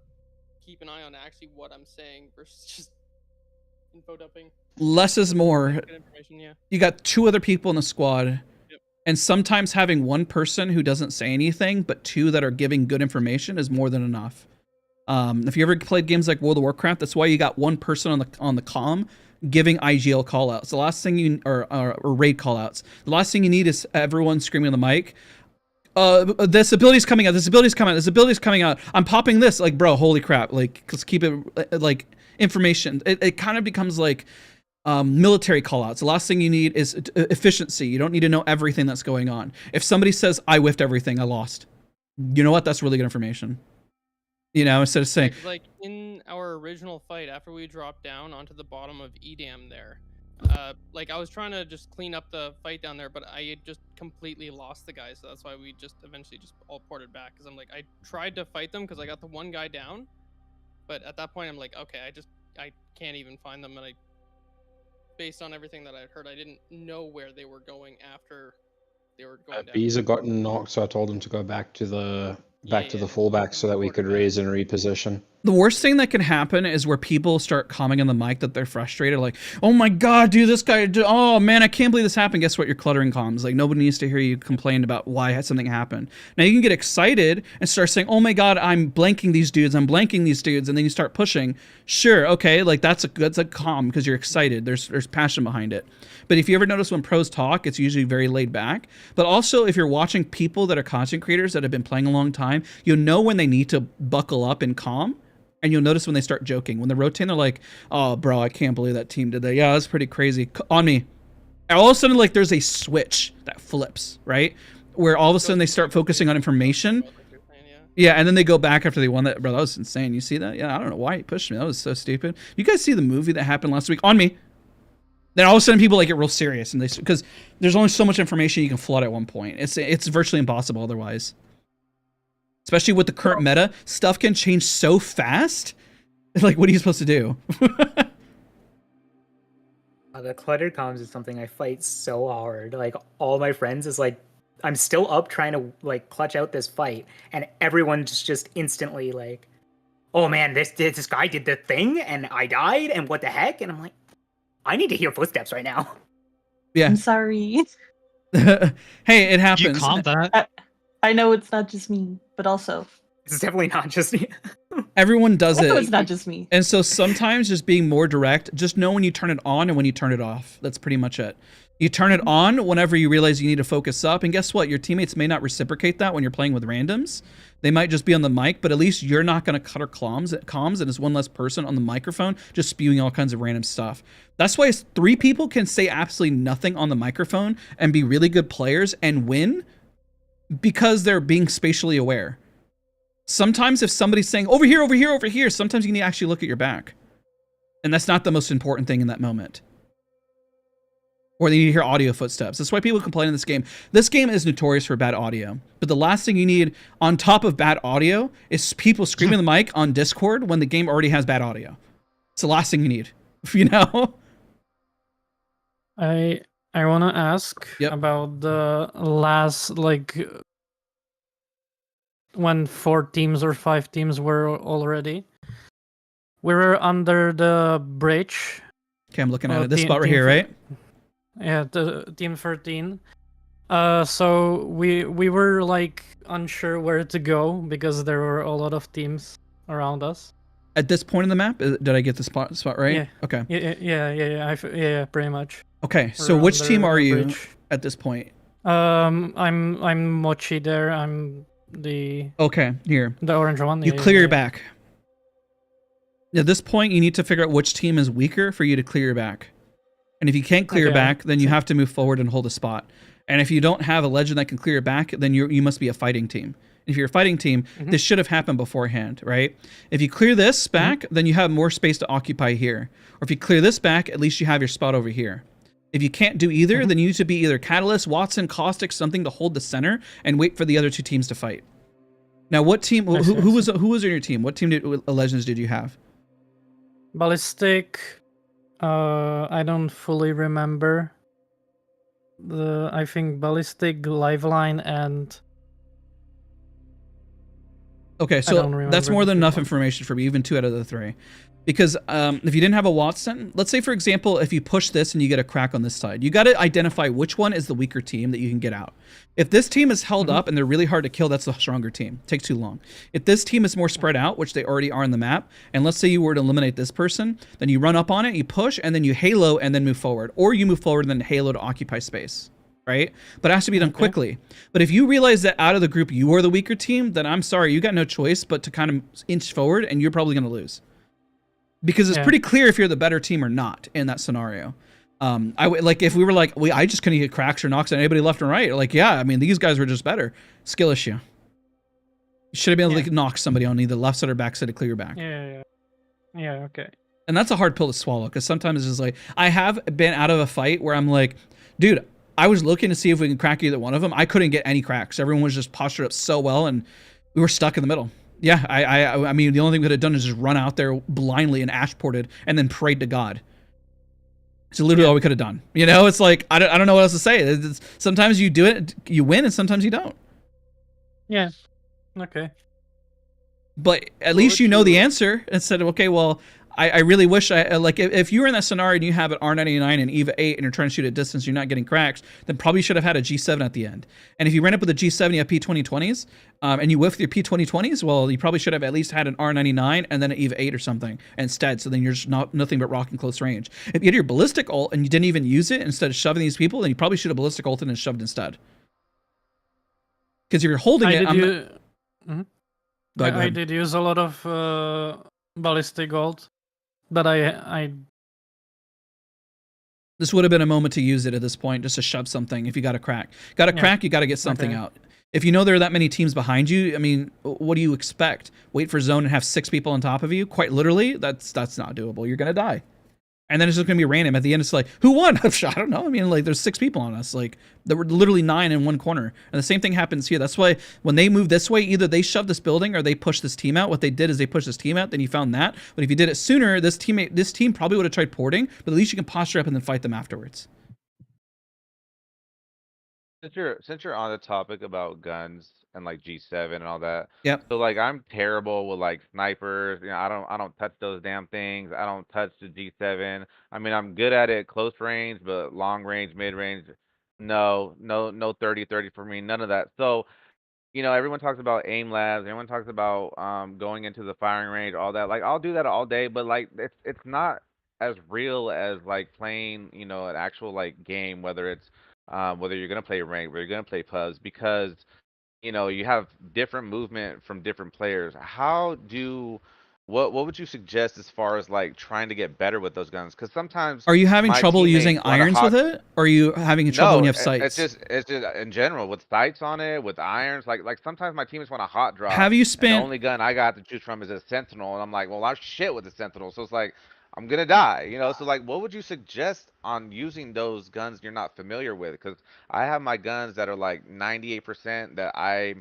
keep an eye on actually what I'm saying versus just info dumping. Less is more. Good information, yeah. You got 2 other people in the squad, and sometimes having 1 person who doesn't say anything, but 2 that are giving good information is more than enough. If you ever played games like World of Warcraft, that's why you got 1 person on the comm giving IGL callouts. The last thing you or raid callouts. The last thing you need is everyone screaming on the mic. This ability's coming out. This ability's coming out. This ability's coming out. I'm popping this. Like, bro, holy crap! Like, let's keep it like information. It kind of becomes like military callouts. The last thing you need is efficiency. You don't need to know everything that's going on. If somebody says, "I whiffed everything. I lost," you know what? That's really good information. You know, instead of saying, like in our original fight, after we dropped down onto the bottom of Edam there, like I was trying to just clean up the fight down there, but I had just completely lost the guy, so that's why we just eventually just all ported back. Because I'm like, I tried to fight them because I got the one guy down, but at that point I'm like, okay, I can't even find them, and I, based on everything that I'd heard, I didn't know where they were going after they were going down. Bees had gotten knocked, so I told him to go back to the fullback so that we could raise and reposition. the worst thing that can happen is where people start commenting on the mic that they're frustrated, like, oh my God, dude, this guy, oh man, I can't believe this happened. Guess what? You're cluttering comms. Like, nobody needs to hear you complain about why something happened. Now you can get excited and start saying, oh my God, I'm blanking these dudes, I'm blanking these dudes, and then you start pushing. Sure, okay, like that's a calm because you're excited. There's passion behind it. But if you ever notice when pros talk, it's usually very laid back. But also, if you're watching people that are content creators that have been playing a long time, you'll know when they need to buckle up and calm. And you'll notice when they start joking. When they're rotating, they're like, oh, bro, I can't believe that team did that. Yeah, that's pretty crazy. On me. And all of a sudden, like, there's a switch that flips, right? Where all of a sudden they start focusing on information. Yeah, and then they go back after they won that. Bro, that was insane. You see that? Yeah, I don't know why he pushed me. That was so stupid. You guys see the movie that happened last week? On me. Then all of a sudden people like get real serious, and they, because there's only so much information you can flood at one point. It's virtually impossible otherwise. Especially with the current meta, stuff can change so fast. Like, what are you supposed to do? The cluttered comms is something I fight so hard. Like, all my friends is like, I'm still up trying to like clutch out this fight, and everyone's just instantly like, oh man, this guy did the thing, and I died, and what the heck? And I'm like, I need to hear footsteps right now. Yeah. I'm sorry. Hey, it happens. You calm that. I know it's not just me, but also it's definitely not just me. Everyone does I it. know it's not just me. And so sometimes just being more direct, just know when you turn it on and when you turn it off. That's pretty much it. You turn it on whenever you realize you need to focus up. And guess what? Your teammates may not reciprocate that when you're playing with randoms. They might just be on the mic, but at least you're not going to cut our comms, and there's one less person on the microphone just spewing all kinds of random stuff. That's why 3 people can say absolutely nothing on the microphone and be really good players and win, because they're being spatially aware. Sometimes if somebody's saying over here, over here, over here, sometimes you need to actually look at your back. And that's not the most important thing in that moment. Or they need to hear audio footsteps. That's why people complain in this game. This game is notorious for bad audio. But the last thing you need on top of bad audio is people screaming in the mic on Discord when the game already has bad audio. It's the last thing you need. You know? I want to ask about the last, like, when 4 teams or 5 teams were already. We were under the bridge. Okay, I'm looking at it. This spot right here, right? Yeah, the team 13. So we were like unsure where to go because there were a lot of teams around us. At this point in the map, did I get the spot right? Yeah. Okay. Yeah, pretty much. Okay, so which team are you at this point? I'm Mochi there. I'm the here. The orange one. You clear your back. At this point, you need to figure out which team is weaker for you to clear your back. And if you can't clear your back, then you have to move forward and hold a spot. And if you don't have a legend that can clear your back, then you must be a fighting team. If you're a fighting team, this should have happened beforehand, right? If you clear this back, then you have more space to occupy here. Or if you clear this back, at least you have your spot over here. If you can't do either, then you need to be either Catalyst, Watson, Caustic, something to hold the center and wait for the other two teams to fight. Now, what team? Who was on your team? What team legends did you have? Ballistic. I don't fully remember. I think Ballistic, Liveline, and. Okay, so that's more than enough information for me, even 2 out of the 3. Because if you didn't have a Watson, let's say, for example, if you push this and you get a crack on this side, you got to identify which one is the weaker team that you can get out. If this team is held up and they're really hard to kill, that's the stronger team. It takes too long. If this team is more spread out, which they already are on the map, and let's say you were to eliminate this person, then you run up on it, you push, and then you halo and then move forward. Or you move forward and then halo to occupy space. Right? But it has to be done quickly. But if you realize that out of the group you are the weaker team, then I'm sorry, you got no choice but to kind of inch forward, and you're probably going to lose. Because it's pretty clear if you're the better team or not in that scenario. If we were like, I just couldn't get cracks or knocks on anybody left and right. Like, yeah, I mean, these guys were just better. Skill issue. You should have been able to knock somebody on either left side or back side to clear your back. Yeah, okay. And that's a hard pill to swallow, because sometimes it's just like, I have been out of a fight where I'm like, dude, I was looking to see if we can crack either one of them. I couldn't get any cracks. Everyone was just postured up so well, and we were stuck in the middle. Yeah, I mean, the only thing we could have done is just run out there blindly and ash ported and then prayed to God. It's literally all we could have done. You know, it's like, I don't know what else to say. Sometimes you do it, you win, and sometimes you don't. Yeah, okay. But at least you know the answer instead of, okay, well, I really wish if you were in that scenario and you have an R99 and EVA 8 and you're trying to shoot at distance, you're not getting cracks, then probably should have had a G7 at the end. And if you ran up with a G7, you have P2020s, and you whiffed your P2020s, well, you probably should have at least had an R99 and then an EVA 8 or something instead, so then you're just nothing but rocking close range. If you had your ballistic ult and you didn't even use it instead of shoving these people, then you probably should have ballistic ulted and shoved instead. Because if you're holding I did use a lot of ballistic ult. But this would have been a moment to use it at this point, just to shove something. If you got a crack, you got to get something out. If you know there are that many teams behind you, I mean, what do you expect? Wait for zone and have 6 people on top of you? Quite literally, that's not doable. You're gonna die. And then it's just gonna be random. At the end, it's like, who won? I don't know. I mean, like, there's 6 people on us. Like, there were literally 9 in one corner. And the same thing happens here. That's why when they move this way, either they shove this building or they push this team out. What they did is they pushed this team out. Then you found that. But if you did it sooner, this team probably would have tried porting. But at least you can posture up and then fight them afterwards. Since you're on the topic about guns and like G7 and all that. Yep. So like I'm terrible with like snipers. You know, I don't touch those damn things. I don't touch the G7. I mean, I'm good at it close range, but long range, mid range, no 30-30 for me. None of that. So, you know, everyone talks about aim labs. Everyone talks about going into the firing range, all that. Like I'll do that all day, but like it's not as real as like playing, you know, an actual like game, whether it's whether you're gonna play rank, whether you're gonna play pubs, because you know you have different movement from different players. What would you suggest as far as like trying to get better with those guns? Because sometimes are you having trouble using irons with it, or are you having trouble when you have sights? It's just in general with sights on it, with irons. Like sometimes my teammates want a hot drop. Have you spent? The only gun I got to choose from is a Sentinel, and I'm like, well, I'm shit with the Sentinel, so it's like I'm gonna die, you know. So like, what would you suggest on using those guns you're not familiar with? Because I have my guns that are like 98% that I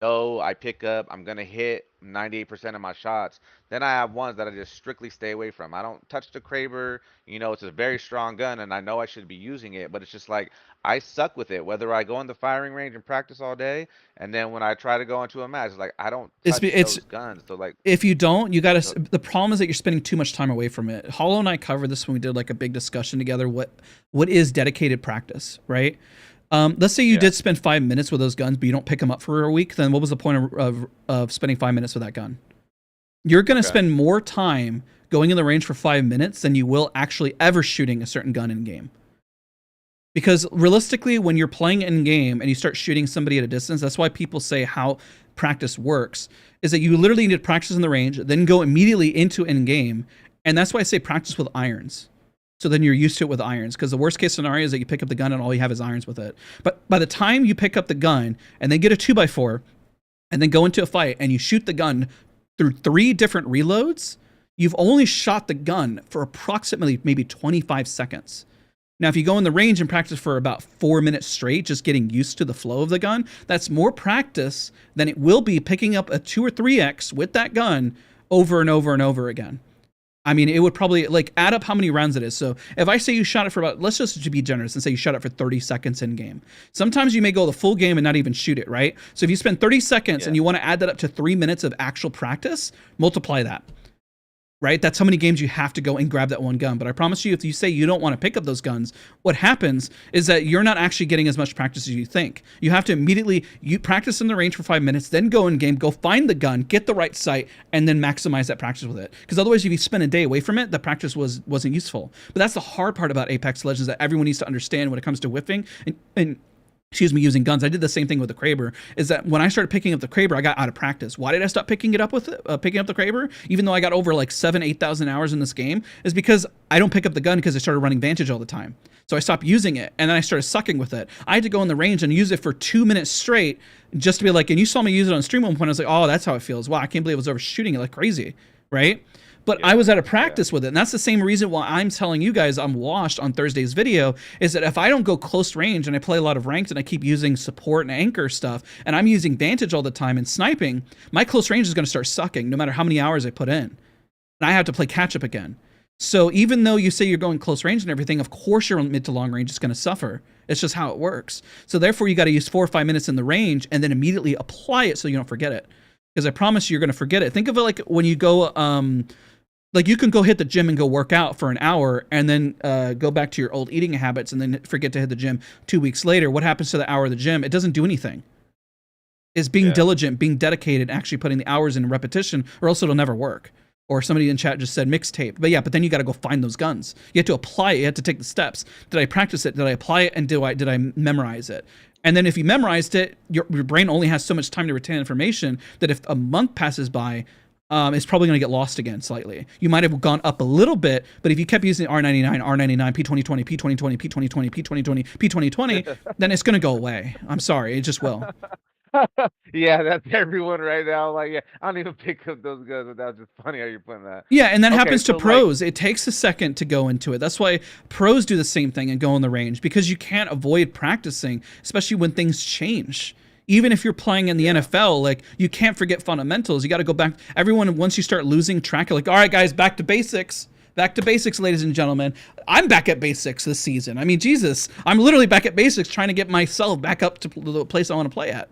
know I pick up. I'm gonna hit 98% of my shots. Then I have ones that I just strictly stay away from. I don't touch the Kraber. You know, it's a very strong gun, and I know I should be using it, but it's just like I suck with it. Whether I go in the firing range and practice all day, and then when I try to go into a match, it's like I don't touch those guns. So like, if you don't, you gotta. The problem is that you're spending too much time away from it. Hollow and I covered this when we did like a big discussion together. What is dedicated practice, right? Let's say you did spend 5 minutes with those guns, but you don't pick them up for a week. Then what was the point of spending 5 minutes with that gun? You're going to spend more time going in the range for 5 minutes than you will actually ever shooting a certain gun in game. Because realistically, when you're playing in game and you start shooting somebody at a distance, that's why people say how practice works, is that you literally need to practice in the range, then go immediately into in game. And that's why I say practice with irons. So then you're used to it with irons, because the worst case scenario is that you pick up the gun and all you have is irons with it. But by the time you pick up the gun and then get a 2x4 and then go into a fight and you shoot the gun through 3 different reloads, you've only shot the gun for approximately maybe 25 seconds. Now, if you go in the range and practice for about 4 minutes straight, just getting used to the flow of the gun, that's more practice than it will be picking up a 2 or 3x with that gun over and over and over again. I mean, it would probably, like, add up how many rounds it is. So if I say you shot it for about, let's just be generous and say you shot it for 30 seconds in game. Sometimes you may go the full game and not even shoot it, right? So if you spend 30 seconds and you want to add that up to 3 minutes of actual practice, multiply that. Right? That's how many games you have to go and grab that one gun. But I promise you, if you say you don't want to pick up those guns, what happens is that you're not actually getting as much practice as you think. You have to immediately, you practice in the range for 5 minutes, then go in game, go find the gun, get the right sight, and then maximize that practice with it. Because otherwise, if you spend a day away from it, the practice wasn't useful. But that's the hard part about Apex Legends that everyone needs to understand when it comes to whiffing and excuse me, using guns. I did the same thing with the Kraber, is that when I started picking up the Kraber, I got out of practice. Why did I stop picking up the Kraber? Even though I got over like 8,000 hours in this game, is because I don't pick up the gun because I started running Vantage all the time. So I stopped using it, and then I started sucking with it. I had to go in the range and use it for 2 minutes straight just to be like, and you saw me use it on stream at one point, I was like, oh, that's how it feels. Wow, I can't believe I was overshooting it like crazy, right? But I was out of practice with it. And that's the same reason why I'm telling you guys I'm washed on Thursday's video, is that if I don't go close range and I play a lot of ranked and I keep using support and anchor stuff, and I'm using Vantage all the time and sniping, my close range is going to start sucking no matter how many hours I put in. And I have to play catch up again. So even though you say you're going close range and everything, of course your mid to long range is going to suffer. It's just how it works. So therefore you got to use 4 or 5 minutes in the range and then immediately apply it so you don't forget it. Because I promise you, you're going to forget it. Think of it like when you go, like you can go hit the gym and go work out for an hour and then go back to your old eating habits and then forget to hit the gym 2 weeks later. What happens to the hour of the gym? It doesn't do anything. It's being diligent, being dedicated, actually putting the hours in repetition, or else it'll never work. Or somebody in chat just said mixtape. But yeah, but then you got to go find those guns. You have to apply it. You have to take the steps. Did I practice it? Did I apply it? And did I memorize it? And then if you memorized it, your brain only has so much time to retain information that if a month passes by, it's probably going to get lost again slightly. You might have gone up a little bit, but if you kept using R99, R99, P2020, P2020, P2020, P2020, P2020, then it's going to go away. I'm sorry, it just will. Yeah, that's everyone right now. Like, yeah, I don't even pick up those guns, but that's just funny how you're putting that. Yeah, and that happens to pros. It takes a second to go into it. That's why pros do the same thing and go in the range, because you can't avoid practicing, especially when things change. Even if you're playing in the NFL, like, you can't forget fundamentals. You got to go back. Everyone, once you start losing track, like, all right, guys, back to basics. Back to basics, ladies and gentlemen. I'm back at basics this season. I mean, Jesus, I'm literally back at basics trying to get myself back up to the place I want to play at.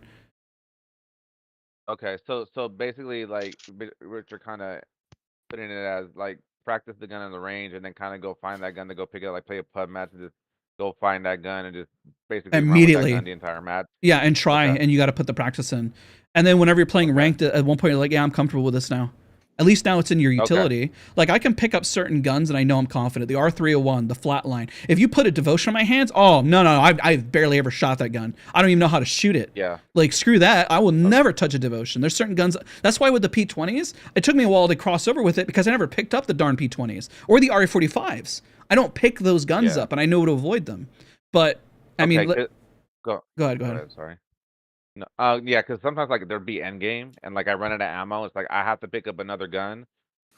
Okay, so basically, like, Richard kind of putting it as, like, practice the gun in the range and then kind of go find that gun to go pick it up, like, play a pub match and just go find that gun and just basically immediately run with that gun the entire match. Yeah, and try, and you got to put the practice in. And then whenever you're playing ranked, at one point you're like, yeah, I'm comfortable with this now. At least now it's in your utility. Okay. Like, I can pick up certain guns and I know I'm confident. The R301, the flatline. If you put a devotion in my hands, oh, no, I've barely ever shot that gun. I don't even know how to shoot it. Yeah. Like, screw that. I will never touch a devotion. There's certain guns. That's why with the P20s, it took me a while to cross over with it because I never picked up the darn P20s or the RE45s. I don't pick those guns up and I know to avoid them. But, I mean... Go ahead. Sorry. No, yeah, because sometimes like there'd be end game and like I run out of ammo. It's like I have to pick up another gun,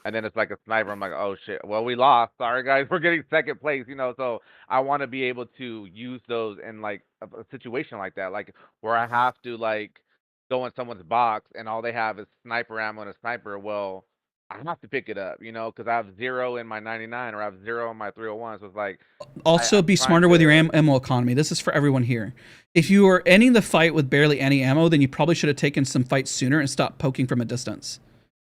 and then it's like a sniper. I'm like, oh shit, well we lost. Sorry guys, we're getting second place. You know, so I want to be able to use those in like a situation like that, like where I have to like go in someone's box and all they have is sniper ammo and a sniper. Well, I have to pick it up, you know, because I have 0 in my 99 or I have 0 in my 301. So it's like, also be smarter with your ammo economy. This is for everyone here. If you are ending the fight with barely any ammo, then you probably should have taken some fights sooner and stopped poking from a distance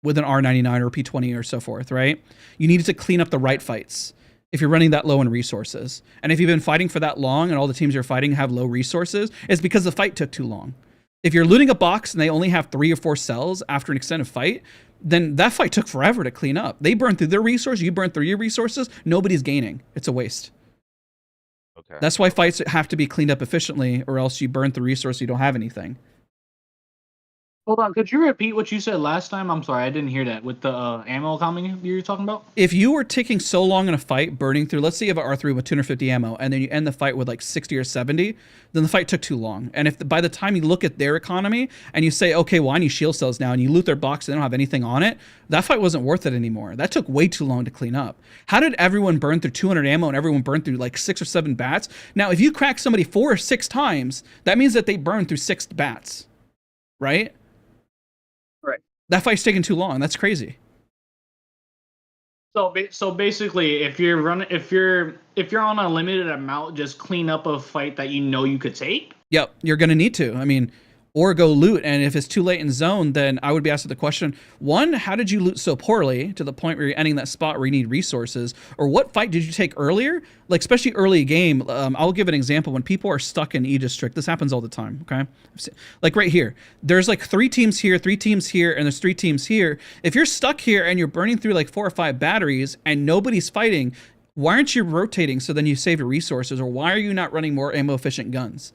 with an R99 or P20 or so forth, right? You needed to clean up the right fights. if you're running that low in resources. And if you've been fighting for that long and all the teams you're fighting have low resources, it's because the fight took too long. If you're looting a box and they only have 3 or 4 cells after an extended fight, then that fight took forever to clean up. They burn through their resources, you burn through your resources, nobody's gaining. It's a waste. Okay. That's why fights have to be cleaned up efficiently, or else you burn through resources, you don't have anything. Hold on, could you repeat what you said last time? I'm sorry, I didn't hear that. With the ammo comment you were talking about? If you were taking so long in a fight, burning through, let's say you have an R3 with 250 ammo, and then you end the fight with like 60 or 70, then the fight took too long. And if by the time you look at their economy and you say, okay, well, I need shield cells now, and you loot their box and they don't have anything on it, that fight wasn't worth it anymore. That took way too long to clean up. How did everyone burn through 200 ammo and everyone burn through like 6 or 7 bats? Now, if you crack somebody 4 or 6 times, that means that they burned through 6 bats, right? Right. That fight's taking too long. That's crazy. So basically, if you're on a limited amount, just clean up a fight that you know you could take. Yep, you're gonna need to. I mean, or go loot. And if it's too late in zone, then I would be asking the question, 1, how did you loot so poorly to the point where you're ending that spot where you need resources? Or what fight did you take earlier? Like, especially early game, I'll give an example. When people are stuck in E-District, this happens all the time, okay? Like right here, there's like 3 teams here, 3 teams here, and there's 3 teams here. If you're stuck here and you're burning through like 4 or 5 batteries and nobody's fighting, why aren't you rotating so then you save your resources? Or why are you not running more ammo efficient guns?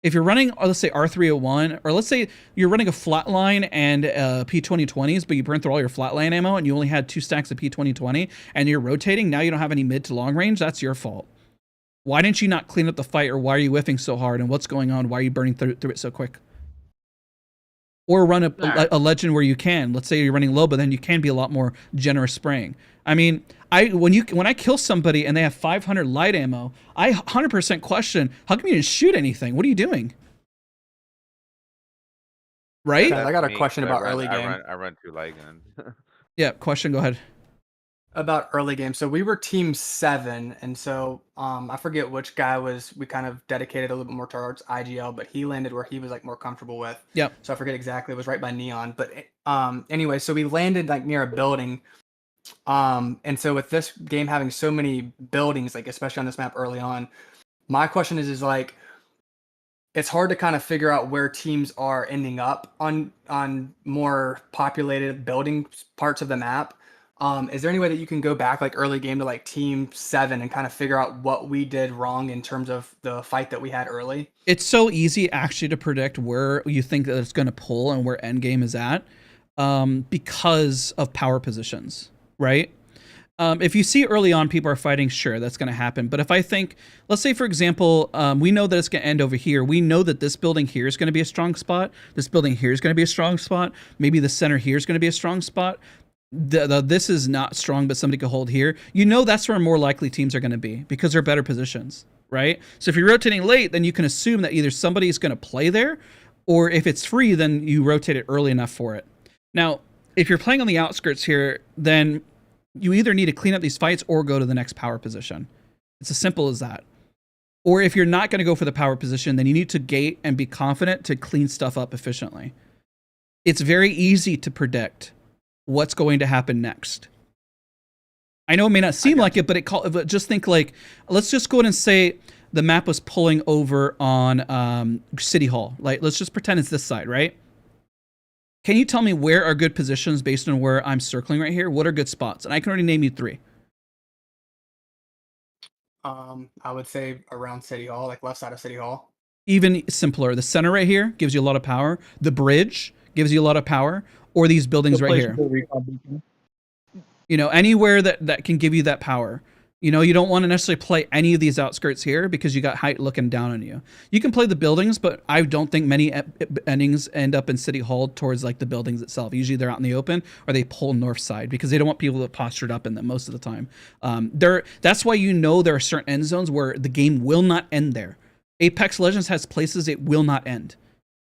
If you're running, let's say R301, or let's say you're running a flatline and P2020s, but you burned through all your flatline ammo and you only had 2 stacks of P2020 and you're rotating, now you don't have any mid to long range, that's your fault. Why didn't you not clean up the fight, or why are you whiffing so hard, and what's going on? Why are you burning through it so quick? Or run a legend where you can. Let's say you're running low, but then you can be a lot more generous spraying. I mean, when I kill somebody and they have 500 light ammo, I 100% question, how come you didn't shoot anything? What are you doing? Right? I got a question about early game. I run 2 light guns. Yeah, question, go ahead. About early game. So we were team 7, and so I forget which guy we kind of dedicated a little bit more towards IGL, but he landed where he was like more comfortable with. Yep. So I forget exactly, it was right by Neon. But anyway, so we landed like near a building. And so with this game having so many buildings, like especially on this map early on, my question is like, it's hard to kind of figure out where teams are ending up on more populated building parts of the map. Is there any way that you can go back like early game to like team 7 and kind of figure out what we did wrong in terms of the fight that we had early? It's so easy actually to predict where you think that it's going to pull and where end game is at, because of power positions, right? If you see early on people are fighting, sure, that's going to happen. But if I think, let's say, for example, we know that it's going to end over here. We know that this building here is going to be a strong spot. This building here is going to be a strong spot. Maybe the center here is going to be a strong spot. This is not strong, but somebody could hold here. You know that's where more likely teams are going to be because they're better positions, right? So if you're rotating late, then you can assume that either somebody's going to play there, or if it's free, then you rotate it early enough for it. Now, if you're playing on the outskirts here, then you either need to clean up these fights or go to the next power position. It's as simple as that. Or if you're not going to go for the power position, then you need to gate and be confident to clean stuff up efficiently. It's very easy to predict what's going to happen next. I know it may not seem like it, but just think like, let's just go ahead and say the map was pulling over on City Hall. Like, let's just pretend it's this side, right? Can you tell me where are good positions based on where I'm circling right here? What are good spots? And I can already name you 3. I would say around City Hall, like left side of City Hall. Even simpler, the center right here gives you a lot of power. The bridge gives you a lot of power. Or these buildings right here. You know, anywhere that can give you that power. You know, you don't want to necessarily play any of these outskirts here because you got height looking down on you. You can play the buildings, but I don't think many endings end up in City Hall towards like the buildings itself. Usually they're out in the open or they pull north side because they don't want people to postured up in them most of the time. That's why you know there are certain end zones where the game will not end there. Apex Legends has places it will not end.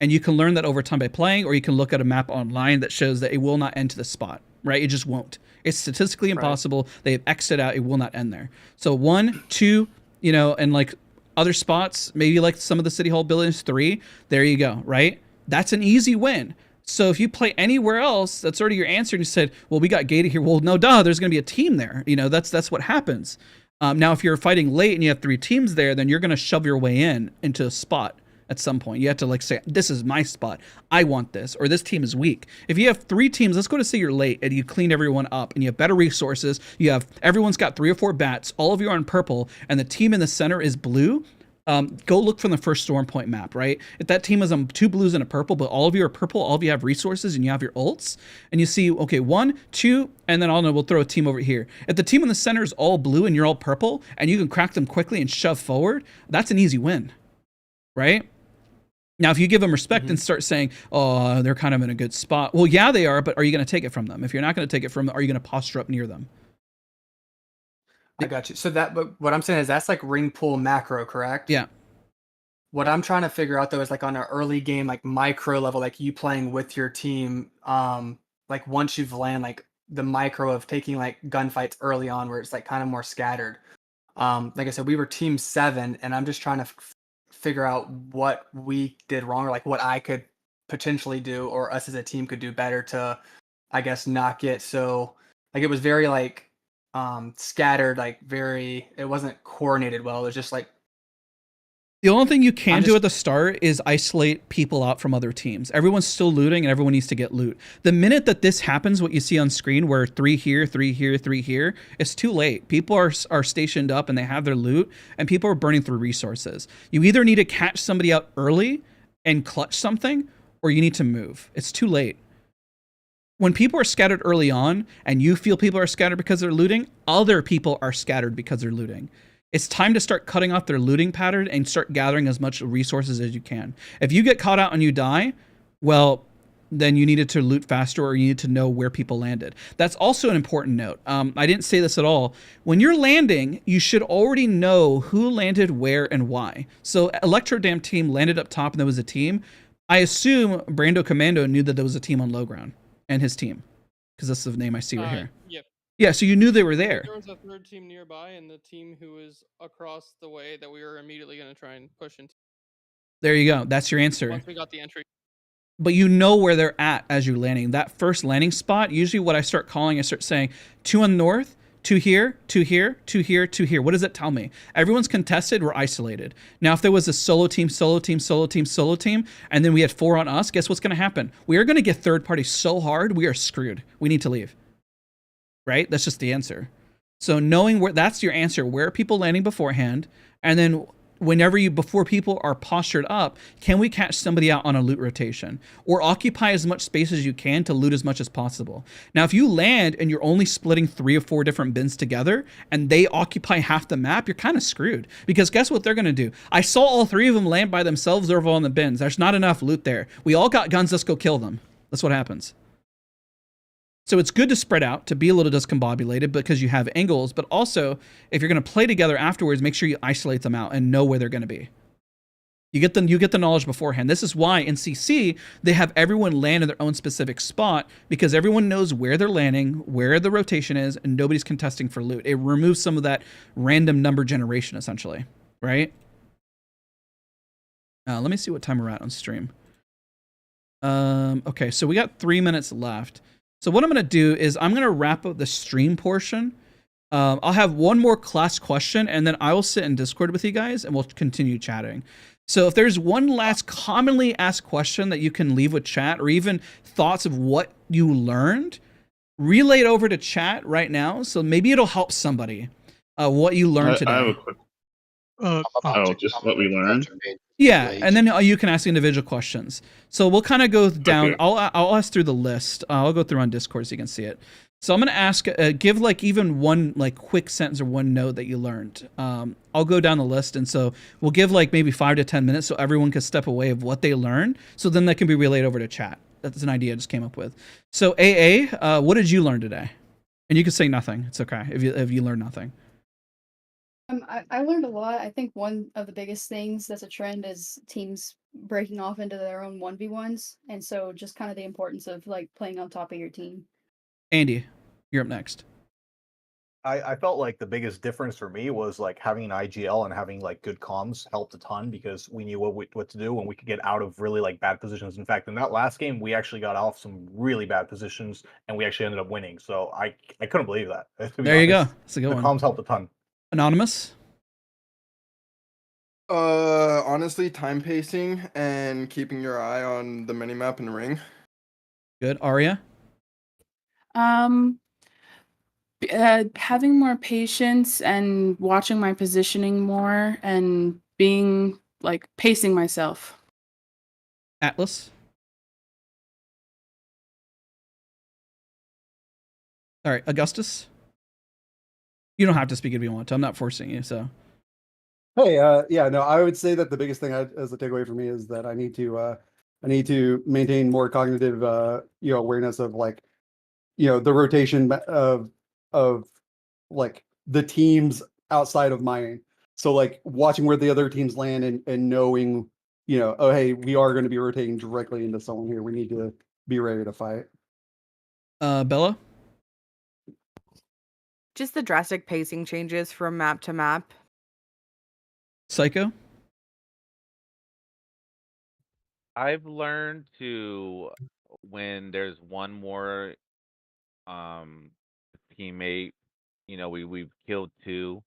And you can learn that over time by playing, or you can look at a map online that shows that it will not end to the spot, right? It just won't. It's statistically impossible. Right. They have exited out. It will not end there. So 1, 2, you know, and like other spots, maybe like some of the City Hall buildings, 3, there you go, right? That's an easy win. So if you play anywhere else, that's already your answer. And you said, well, we got gated here. Well, no, duh, there's going to be a team there. You know, that's what happens. Now, if you're fighting late and you have 3 teams there, then you're going to shove your way into a spot at some point. You have to like say, this is my spot. I want this, or this team is weak. If you have 3 teams, let's go to say you're late and you clean everyone up and you have better resources. Everyone's got 3 or 4 bats. All of you are on purple and the team in the center is blue. Go look from the first storm point map, right? If that team is on 2 blues and a purple, but all of you are purple, all of you have resources and you have your ults, and you see, okay, 1, 2, and then we'll throw a team over here. If the team in the center is all blue and you're all purple, and you can crack them quickly and shove forward, that's an easy win, right? Now, if you give them respect and start saying, oh, they're kind of in a good spot. Well, yeah, they are, but are you going to take it from them? If you're not going to take it from them, are you going to posture up near them? I got you. So but what I'm saying is that's like ring pool macro, correct? Yeah. What I'm trying to figure out though is like on an early game, like micro level, like you playing with your team, like once you've landed, like the micro of taking like gunfights early on where it's like kind of more scattered. Like I said, we were team 7 and I'm just trying to figure out what we did wrong or like what I could potentially do or us as a team could do better to, I guess, not get so like it was very like scattered, like it wasn't coordinated well. It was just like the only thing you can do at the start is isolate people out from other teams. Everyone's still looting and everyone needs to get loot. The minute that this happens, what you see on screen where 3 here, 3 here, 3 here, it's too late. People are stationed up and they have their loot and people are burning through resources. You either need to catch somebody out early and clutch something or you need to move. It's too late. When people are scattered early on and you feel people are scattered because they're looting, other people are scattered because they're looting. It's time to start cutting off their looting pattern and start gathering as much resources as you can. If you get caught out and you die, well, then you needed to loot faster or you need to know where people landed. That's also an important note. I didn't say this at all. When you're landing, you should already know who landed where and why. So Electrodam team landed up top and there was a team. I assume Brando Commando knew that there was a team on low ground. And his team, because that's the name I see right here. Yep. Yeah, so you knew they were there. There was a 3rd team nearby, and the team who was across the way that we were immediately going to try and push into. There you go. That's your answer. Once we got the entry. But you know where they're at as you're landing. That first landing spot, usually what I start calling, I start saying 2 on the north, 2 here, 2 here, 2 here, 2 here. What does that tell me? Everyone's contested, we're isolated. Now, if there was a solo team, and then we had 4 on us, guess what's going to happen? We are going to get third party so hard, we are screwed. We need to leave. Right? That's just the answer. So knowing that's your answer. Where are people landing beforehand? And then before people are postured up, can we catch somebody out on a loot rotation or occupy as much space as you can to loot as much as possible? Now, if you land and you're only splitting 3 or 4 different bins together and they occupy half the map, you're kind of screwed because guess what they're going to do? I saw all 3 of them land by themselves over on the bins. There's not enough loot there. We all got guns. Let's go kill them. That's what happens. So it's good to spread out, to be a little discombobulated because you have angles, but also if you're going to play together afterwards, make sure you isolate them out and know where they're going to be. You get the knowledge beforehand. This is why in CC, they have everyone land in their own specific spot because everyone knows where they're landing, where the rotation is, and nobody's contesting for loot. It removes some of that random number generation, essentially, right? Let me see what time we're at on stream. Okay, so we got 3 minutes left. So what I'm going to do is I'm going to wrap up the stream portion. I'll have one more class question, and then I will sit in Discord with you guys, and we'll continue chatting. So if there's one last commonly asked question that you can leave with chat, or even thoughts of what you learned, relay it over to chat right now. So maybe it'll help somebody what you learned today. I have a quick. Just what we learned. Yeah, and then you can ask individual questions. So we'll kind of go down. Okay. I'll ask through the list. I'll go through on Discord so you can see it. So I'm gonna ask, give like even one like quick sentence or one note that you learned. I'll go down the list, and so we'll give like maybe 5 to 10 minutes so everyone can step away of what they learned. So then that can be relayed over to chat. That's an idea I just came up with. So AA, what did you learn today? And you can say nothing. It's okay if you learned nothing. I learned a lot. I think one of the biggest things that's a trend is teams breaking off into their own 1v1s. And so just kind of the importance of like playing on top of your team. Andy, you're up next. I felt like the biggest difference for me was like having an IGL and having like good comms helped a ton because we knew what to do and we could get out of really like bad positions. In fact, in that last game, we actually got off some really bad positions and we actually ended up winning. So I couldn't believe that. To be There you go. honest. That's a good the one. comms helped a ton. Anonymous. Honestly, time pacing and keeping your eye on the minimap and ring. Good. Aria. Having more patience and watching my positioning more and being like pacing myself. Atlas. All right, Augustus. You don't have to speak if you want to. I'm not forcing you. So. Hey, yeah, no, I would say that the biggest thing as a takeaway for me is that I need to maintain more cognitive, awareness of like, the rotation of like the teams outside of mine. So like watching where the other teams land and knowing, oh, hey, we are going to be rotating directly into someone here. We need to be ready to fight. Bella. Just the drastic pacing changes from map to map. Psycho. I've learned to, when there's one more teammate, we've killed two,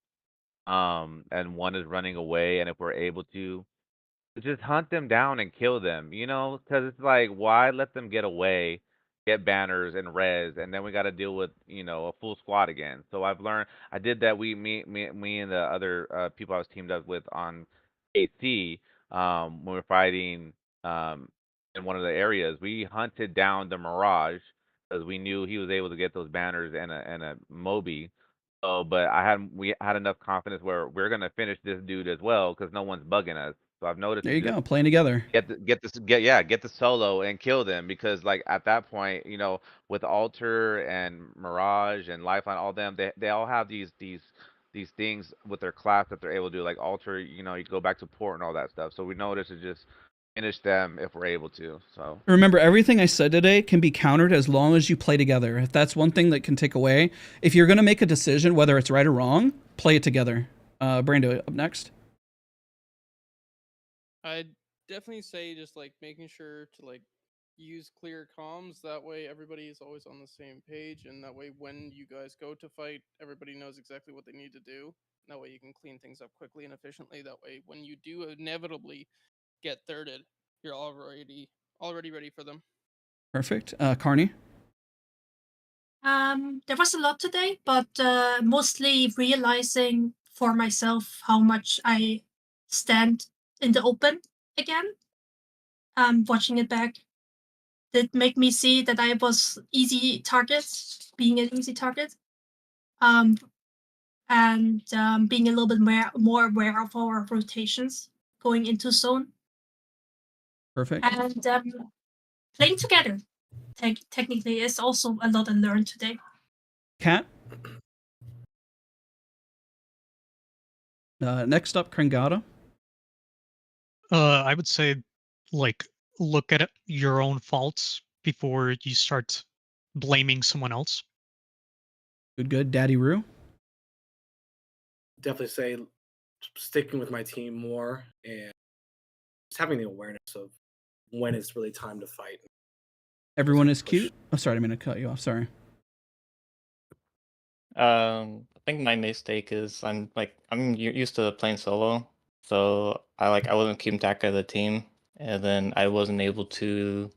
and one is running away, and if we're able to just hunt them down and kill them, because it's like, why let them get away, get banners and res, and then we got to deal with, a full squad again. So I've learned, I did that. Me and the other people I was teamed up with on AC, when we were fighting in one of the areas, we hunted down the Mirage because we knew he was able to get those banners and a Moby. So, but we had enough confidence where we're gonna finish this dude as well because no one's bugging us. So I've noticed There to you just go. Playing together. get the solo and kill them, because like at that point, with Alter and Mirage and Lifeline, all them, they all have these things with their class that they're able to do. Like Alter, you go back to port and all that stuff. So we notice to just finish them if we're able to. So Remember, everything I said today can be countered as long as you play together. If that's one thing that can take away, if you're going to make a decision, whether it's right or wrong, play it together. Brando, up next. I'd definitely say just like making sure to like use clear comms. That way everybody is always on the same page, and that way when you guys go to fight, everybody knows exactly what they need to do. That way you can clean things up quickly and efficiently. That way when you do inevitably get thirded, you're already ready for them. Perfect. Carney. There was a lot today, but mostly realizing for myself how much I stand in the open again. Watching it back, did make me see that I was easy target, being an easy target. And being a little bit more aware of our rotations going into zone. Perfect. And playing together, technically, is also a lot I learned today. Kat. Next up, Krangata. I would say, like, look at your own faults before you start blaming someone else. Good. Daddy Roo. Definitely say sticking with my team more and just having the awareness of when it's really time to fight. Everyone is cute. Oh, sorry, I didn't mean to cut you off. Sorry. I think my mistake is I'm used to playing solo, so I wasn't keeping track of the team, and then I wasn't able to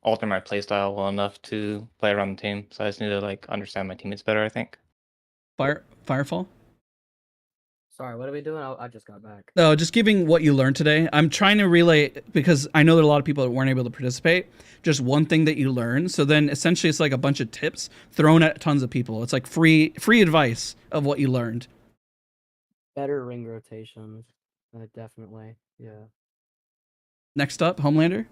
alter my playstyle well enough to play around the team. So I just need to understand my teammates better, I think. Firefall. Sorry, what are we doing? I just got back. No, just giving what you learned today. I'm trying to relay, because I know there are a lot of people that weren't able to participate, just one thing that you learned. So then essentially it's like a bunch of tips thrown at tons of people. It's like free advice of what you learned. Better ring rotations. Definitely. Yeah. Next up, Homelander.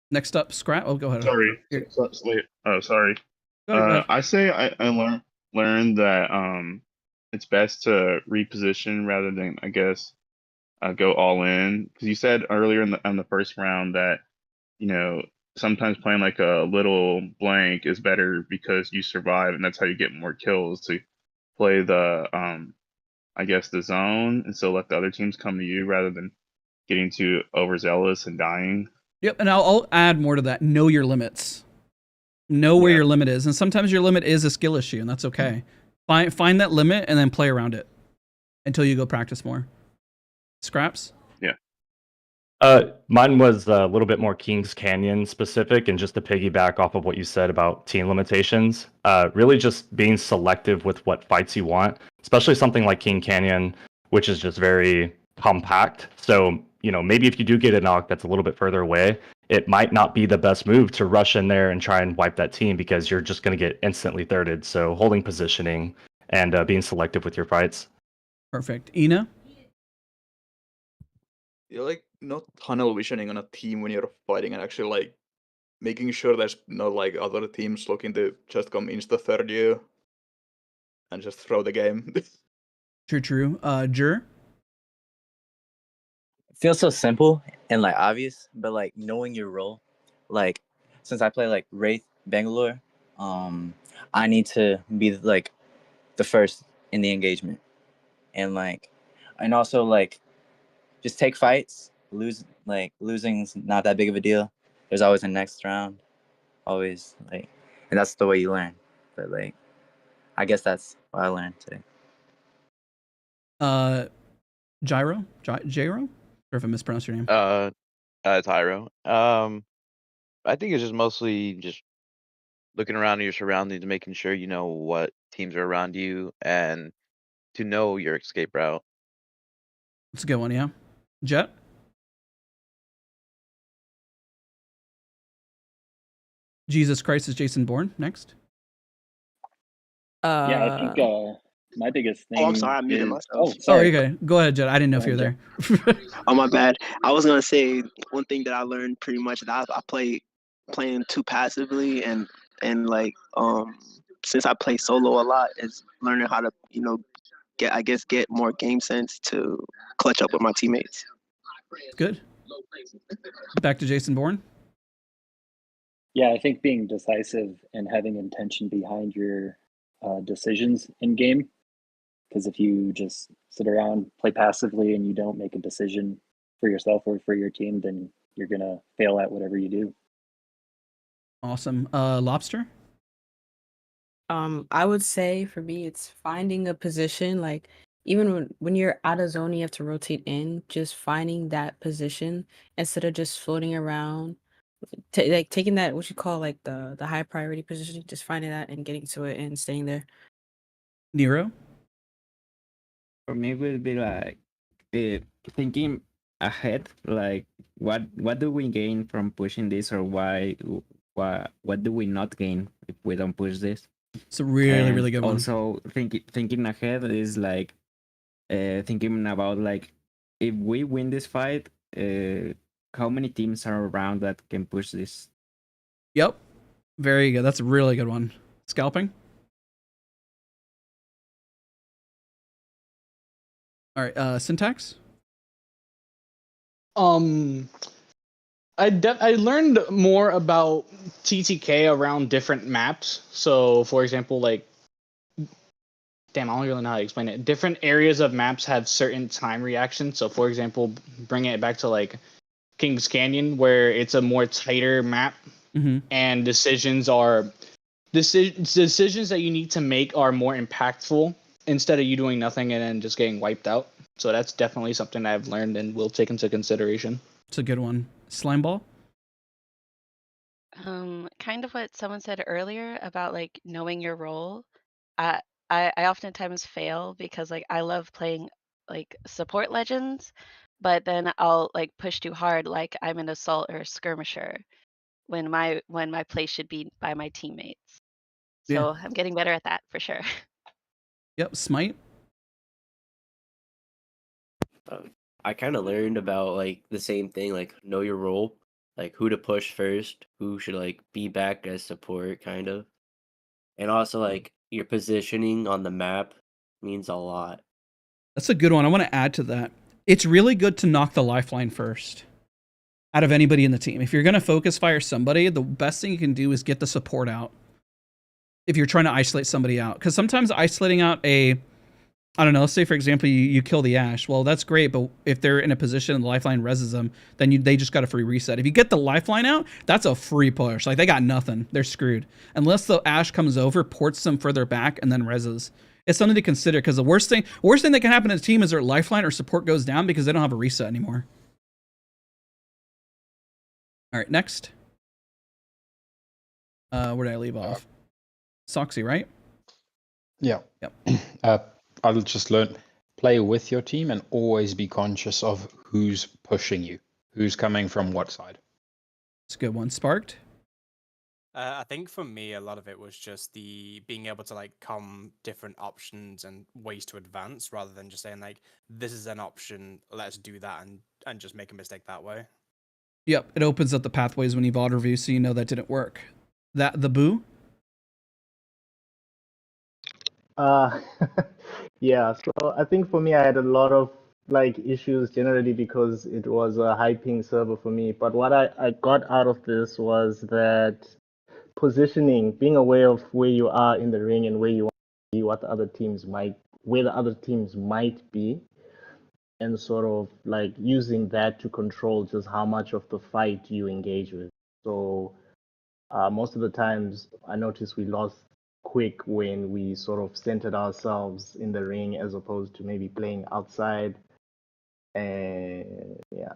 Next up, Scrap. Oh, go ahead. Sorry. Oh, sorry. Go ahead. I say I learned that it's best to reposition rather than, I guess, go all in. Because you said earlier in the first round that sometimes playing like a little blank is better because you survive, and that's how you get more kills, to play the I guess the zone, and so let the other teams come to you rather than getting too overzealous and dying. Yep, and I'll add more to that. Know your limits. Know where your limit is, and sometimes your limit is a skill issue, and that's okay. Find that limit and then play around it until you go practice more. Scraps? Yeah. Mine was a little bit more Kings Canyon specific, and just to piggyback off of what you said about team limitations, really just being selective with what fights you want, especially something like King Canyon, which is just very compact. So, you know, maybe if you do get a knock that's a little bit further away, it might not be the best move to rush in there and try and wipe that team, because you're just going to get instantly thirded. So holding positioning and being selective with your fights. Perfect. Ina? You're like not tunnel visioning on a team when you're fighting, and actually like making sure there's no like other teams looking to just come insta third you and just throw the game. True. Jur? Feels so simple and like obvious, but like knowing your role, like since I play like Wraith Bangalore, I need to be like the first in the engagement, and also like just take fights. Losing's not that big of a deal. There's always a next round, always and that's the way you learn. But I guess that's what I learned today. Gyro? Gyro? Or if I mispronounced your name. Tyro. I think it's just mostly just looking around your surroundings, making sure you know what teams are around you, and to know your escape route. That's a good one, yeah. Jet? Jesus Christ, is Jason Bourne next? Yeah, I think my biggest thing. Oh, I'm sorry, I muted is... myself. Oh, sorry. Okay. Go ahead, Jet. I didn't know if you were there. Oh, my bad. I was gonna say one thing that I learned pretty much that I playing too passively, and since I play solo a lot, is learning how to get more game sense to clutch up with my teammates. Good. Back to Jason Bourne. Yeah, I think being decisive and having intention behind your decisions in game. Because if you just sit around, play passively, and you don't make a decision for yourself or for your team, then you're gonna fail at whatever you do. Awesome. Lobster? I would say for me, it's finding a position. Like even when you're out of zone, you have to rotate in. Just finding that position instead of just floating around. Taking that what you call like the high priority position, just finding that and getting to it and staying there. Nero? For me, it will be like thinking ahead. Like, what do we gain from pushing this, or what do we not gain if we don't push this? It's a really good one. Also, thinking ahead is like thinking about like if we win this fight, how many teams are around that can push this? Yep. Very good. That's a really good one. Scalping? All right, Syntax? I learned more about TTK around different maps. So, for example, like, damn, I don't really know how to explain it. Different areas of maps have certain time reactions. So, for example, bringing it back to like Kings Canyon, where it's a more tighter map, and decisions that you need to make are more impactful instead of you doing nothing and then just getting wiped out. So that's definitely something I've learned and will take into consideration. It's a good one. Slimeball? Kind of what someone said earlier about like knowing your role. I oftentimes fail because like I love playing like support legends, but then I'll like push too hard like I'm an assault or a skirmisher when my play should be by my teammates. So I'm getting better at that for sure. Yep. Smite? I kind of learned about like the same thing, like know your role, like who to push first, who should like be back as support, kind of, and also like your positioning on the map means a lot. That's a good one. I want to add to that. It's really good to knock the lifeline first. out of anybody in the team. If you're going to focus fire somebody, the best thing you can do is get the support out. If you're trying to isolate somebody out, because sometimes isolating out I don't know, let's say for example, you kill the Ashe. Well, that's great, but if they're in a position and the lifeline reses them, then they just got a free reset. If you get the lifeline out, that's a free push. Like, they got nothing. They're screwed. Unless the Ashe comes over, ports them further back, and then reses. It's something to consider, because the worst thing that can happen to the team is their lifeline or support goes down because they don't have a reset anymore. All right, next. Where did I leave off? Soxy, right? Yeah. Yep. I'll just learn, play with your team and always be conscious of who's pushing you, who's coming from what side. It's a good one. Sparked? I think for me, a lot of it was just the being able to like come different options and ways to advance rather than just saying like, this is an option, let's do that and just make a mistake that way. Yep. It opens up the pathways when you've auto review, so you know that didn't work. The boo? Yeah, so I think for me, I had a lot of like issues generally because it was a high ping server for me. But what I got out of this was that positioning, being aware of where you are in the ring and where you want to be, where the other teams might be, and sort of like using that to control just how much of the fight you engage with. So most of the times I noticed we lost quick when we sort of centered ourselves in the ring as opposed to maybe playing outside. And yeah.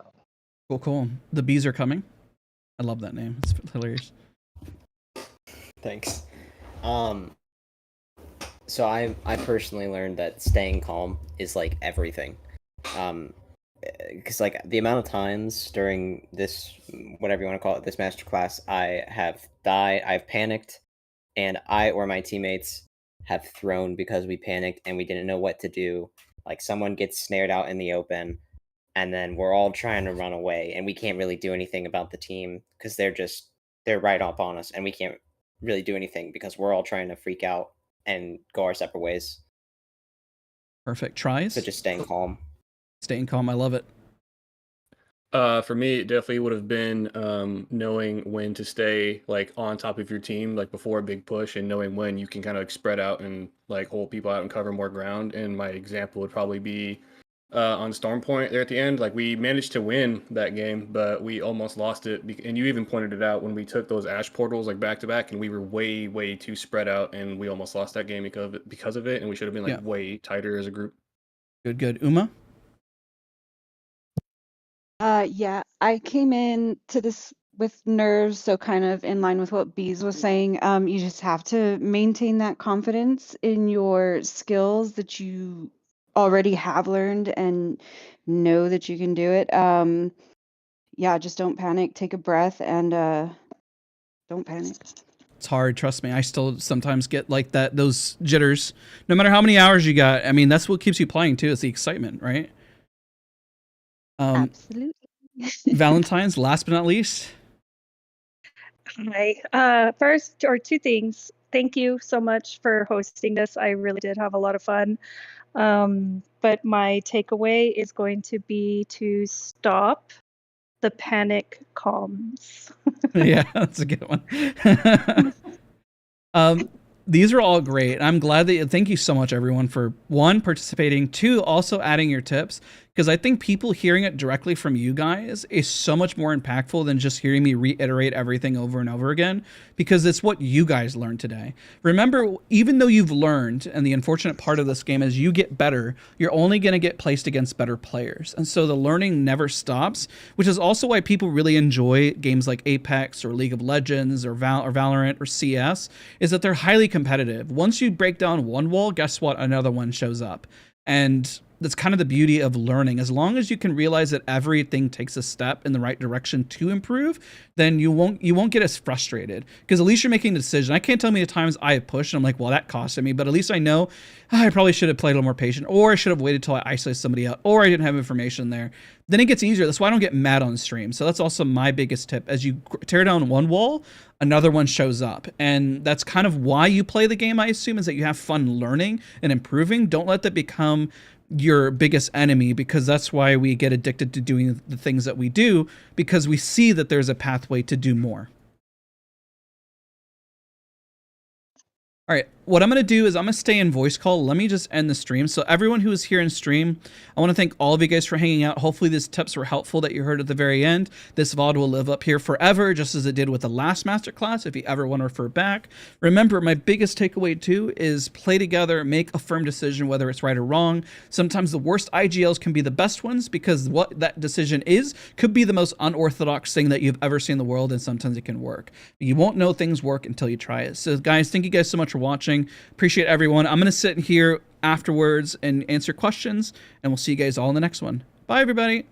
Cool. The bees are coming. I love that name. It's hilarious. Thanks. So I personally learned that staying calm is like everything. Because like the amount of times during this, whatever you want to call it, this masterclass, I have died, I've panicked, and I or my teammates have thrown because we panicked and we didn't know what to do. Like someone gets snared out in the open, and then we're all trying to run away, and we can't really do anything about the team because they're right up on us, and we can't really do anything because we're all trying to freak out and go our separate ways. Perfect. Tries? So just staying calm. Staying calm. I love it. For me, it definitely would have been knowing when to stay like on top of your team, like before a big push, and knowing when you can kind of like, spread out and like hold people out and cover more ground. And my example would probably be on Storm Point there at the end. Like we managed to win that game, but we almost lost it. And you even pointed it out when we took those Ashe portals like back to back, and we were way too spread out, and we almost lost that game because of it. And we should have been like way tighter as a group. Good. Uma? Yeah, I came in to this with nerves, so kind of in line with what Bees was saying. You just have to maintain that confidence in your skills that you already have learned and know that you can do it. Yeah, just don't panic, take a breath, and don't panic. It's hard, trust me. I still sometimes get like those jitters. No matter how many hours you got, I mean, that's what keeps you playing too. It's the excitement, right? Absolutely. Valentine's, last but not least. Hi. First, or two things. Thank you so much for hosting this. I really did have a lot of fun. But my takeaway is going to be to stop the panic calms. Yeah, that's a good one. These are all great. I'm glad that thank you so much everyone for one, participating, two, also adding your tips, because I think people hearing it directly from you guys is so much more impactful than just hearing me reiterate everything over and over again, because it's what you guys learned today. Remember, even though you've learned, and the unfortunate part of this game is you get better, you're only going to get placed against better players. And so the learning never stops, which is also why people really enjoy games like Apex or League of Legends or Valorant or CS, is that they're highly competitive. Once you break down one wall, guess what? Another one shows up. And that's kind of the beauty of learning. As long as you can realize that everything takes a step in the right direction to improve, then you won't get as frustrated, because at least you're making a decision. I can't tell me the times I have pushed and I'm like, well, that costed me, but at least I know I probably should have played a little more patient, or I should have waited till I isolated somebody out, or I didn't have information there. Then it gets easier. That's why I don't get mad on stream. So that's also my biggest tip. As you tear down one wall, another one shows up. And that's kind of why you play the game, I assume, is that you have fun learning and improving. Don't let that become your biggest enemy, because that's why we get addicted to doing the things that we do, because we see that there's a pathway to do more. All right, what I'm going to do is I'm going to stay in voice call. Let me just end the stream. So everyone who is here in stream, I want to thank all of you guys for hanging out. Hopefully these tips were helpful that you heard at the very end. This VOD will live up here forever, just as it did with the last masterclass, if you ever want to refer back. Remember, my biggest takeaway too is play together, make a firm decision, whether it's right or wrong. Sometimes the worst IGLs can be the best ones, because what that decision is could be the most unorthodox thing that you've ever seen in the world, and sometimes it can work. You won't know things work until you try it. So guys, thank you guys so much for watching. Appreciate everyone. I'm going to sit here afterwards and answer questions, and we'll see you guys all in the next one. Bye, everybody.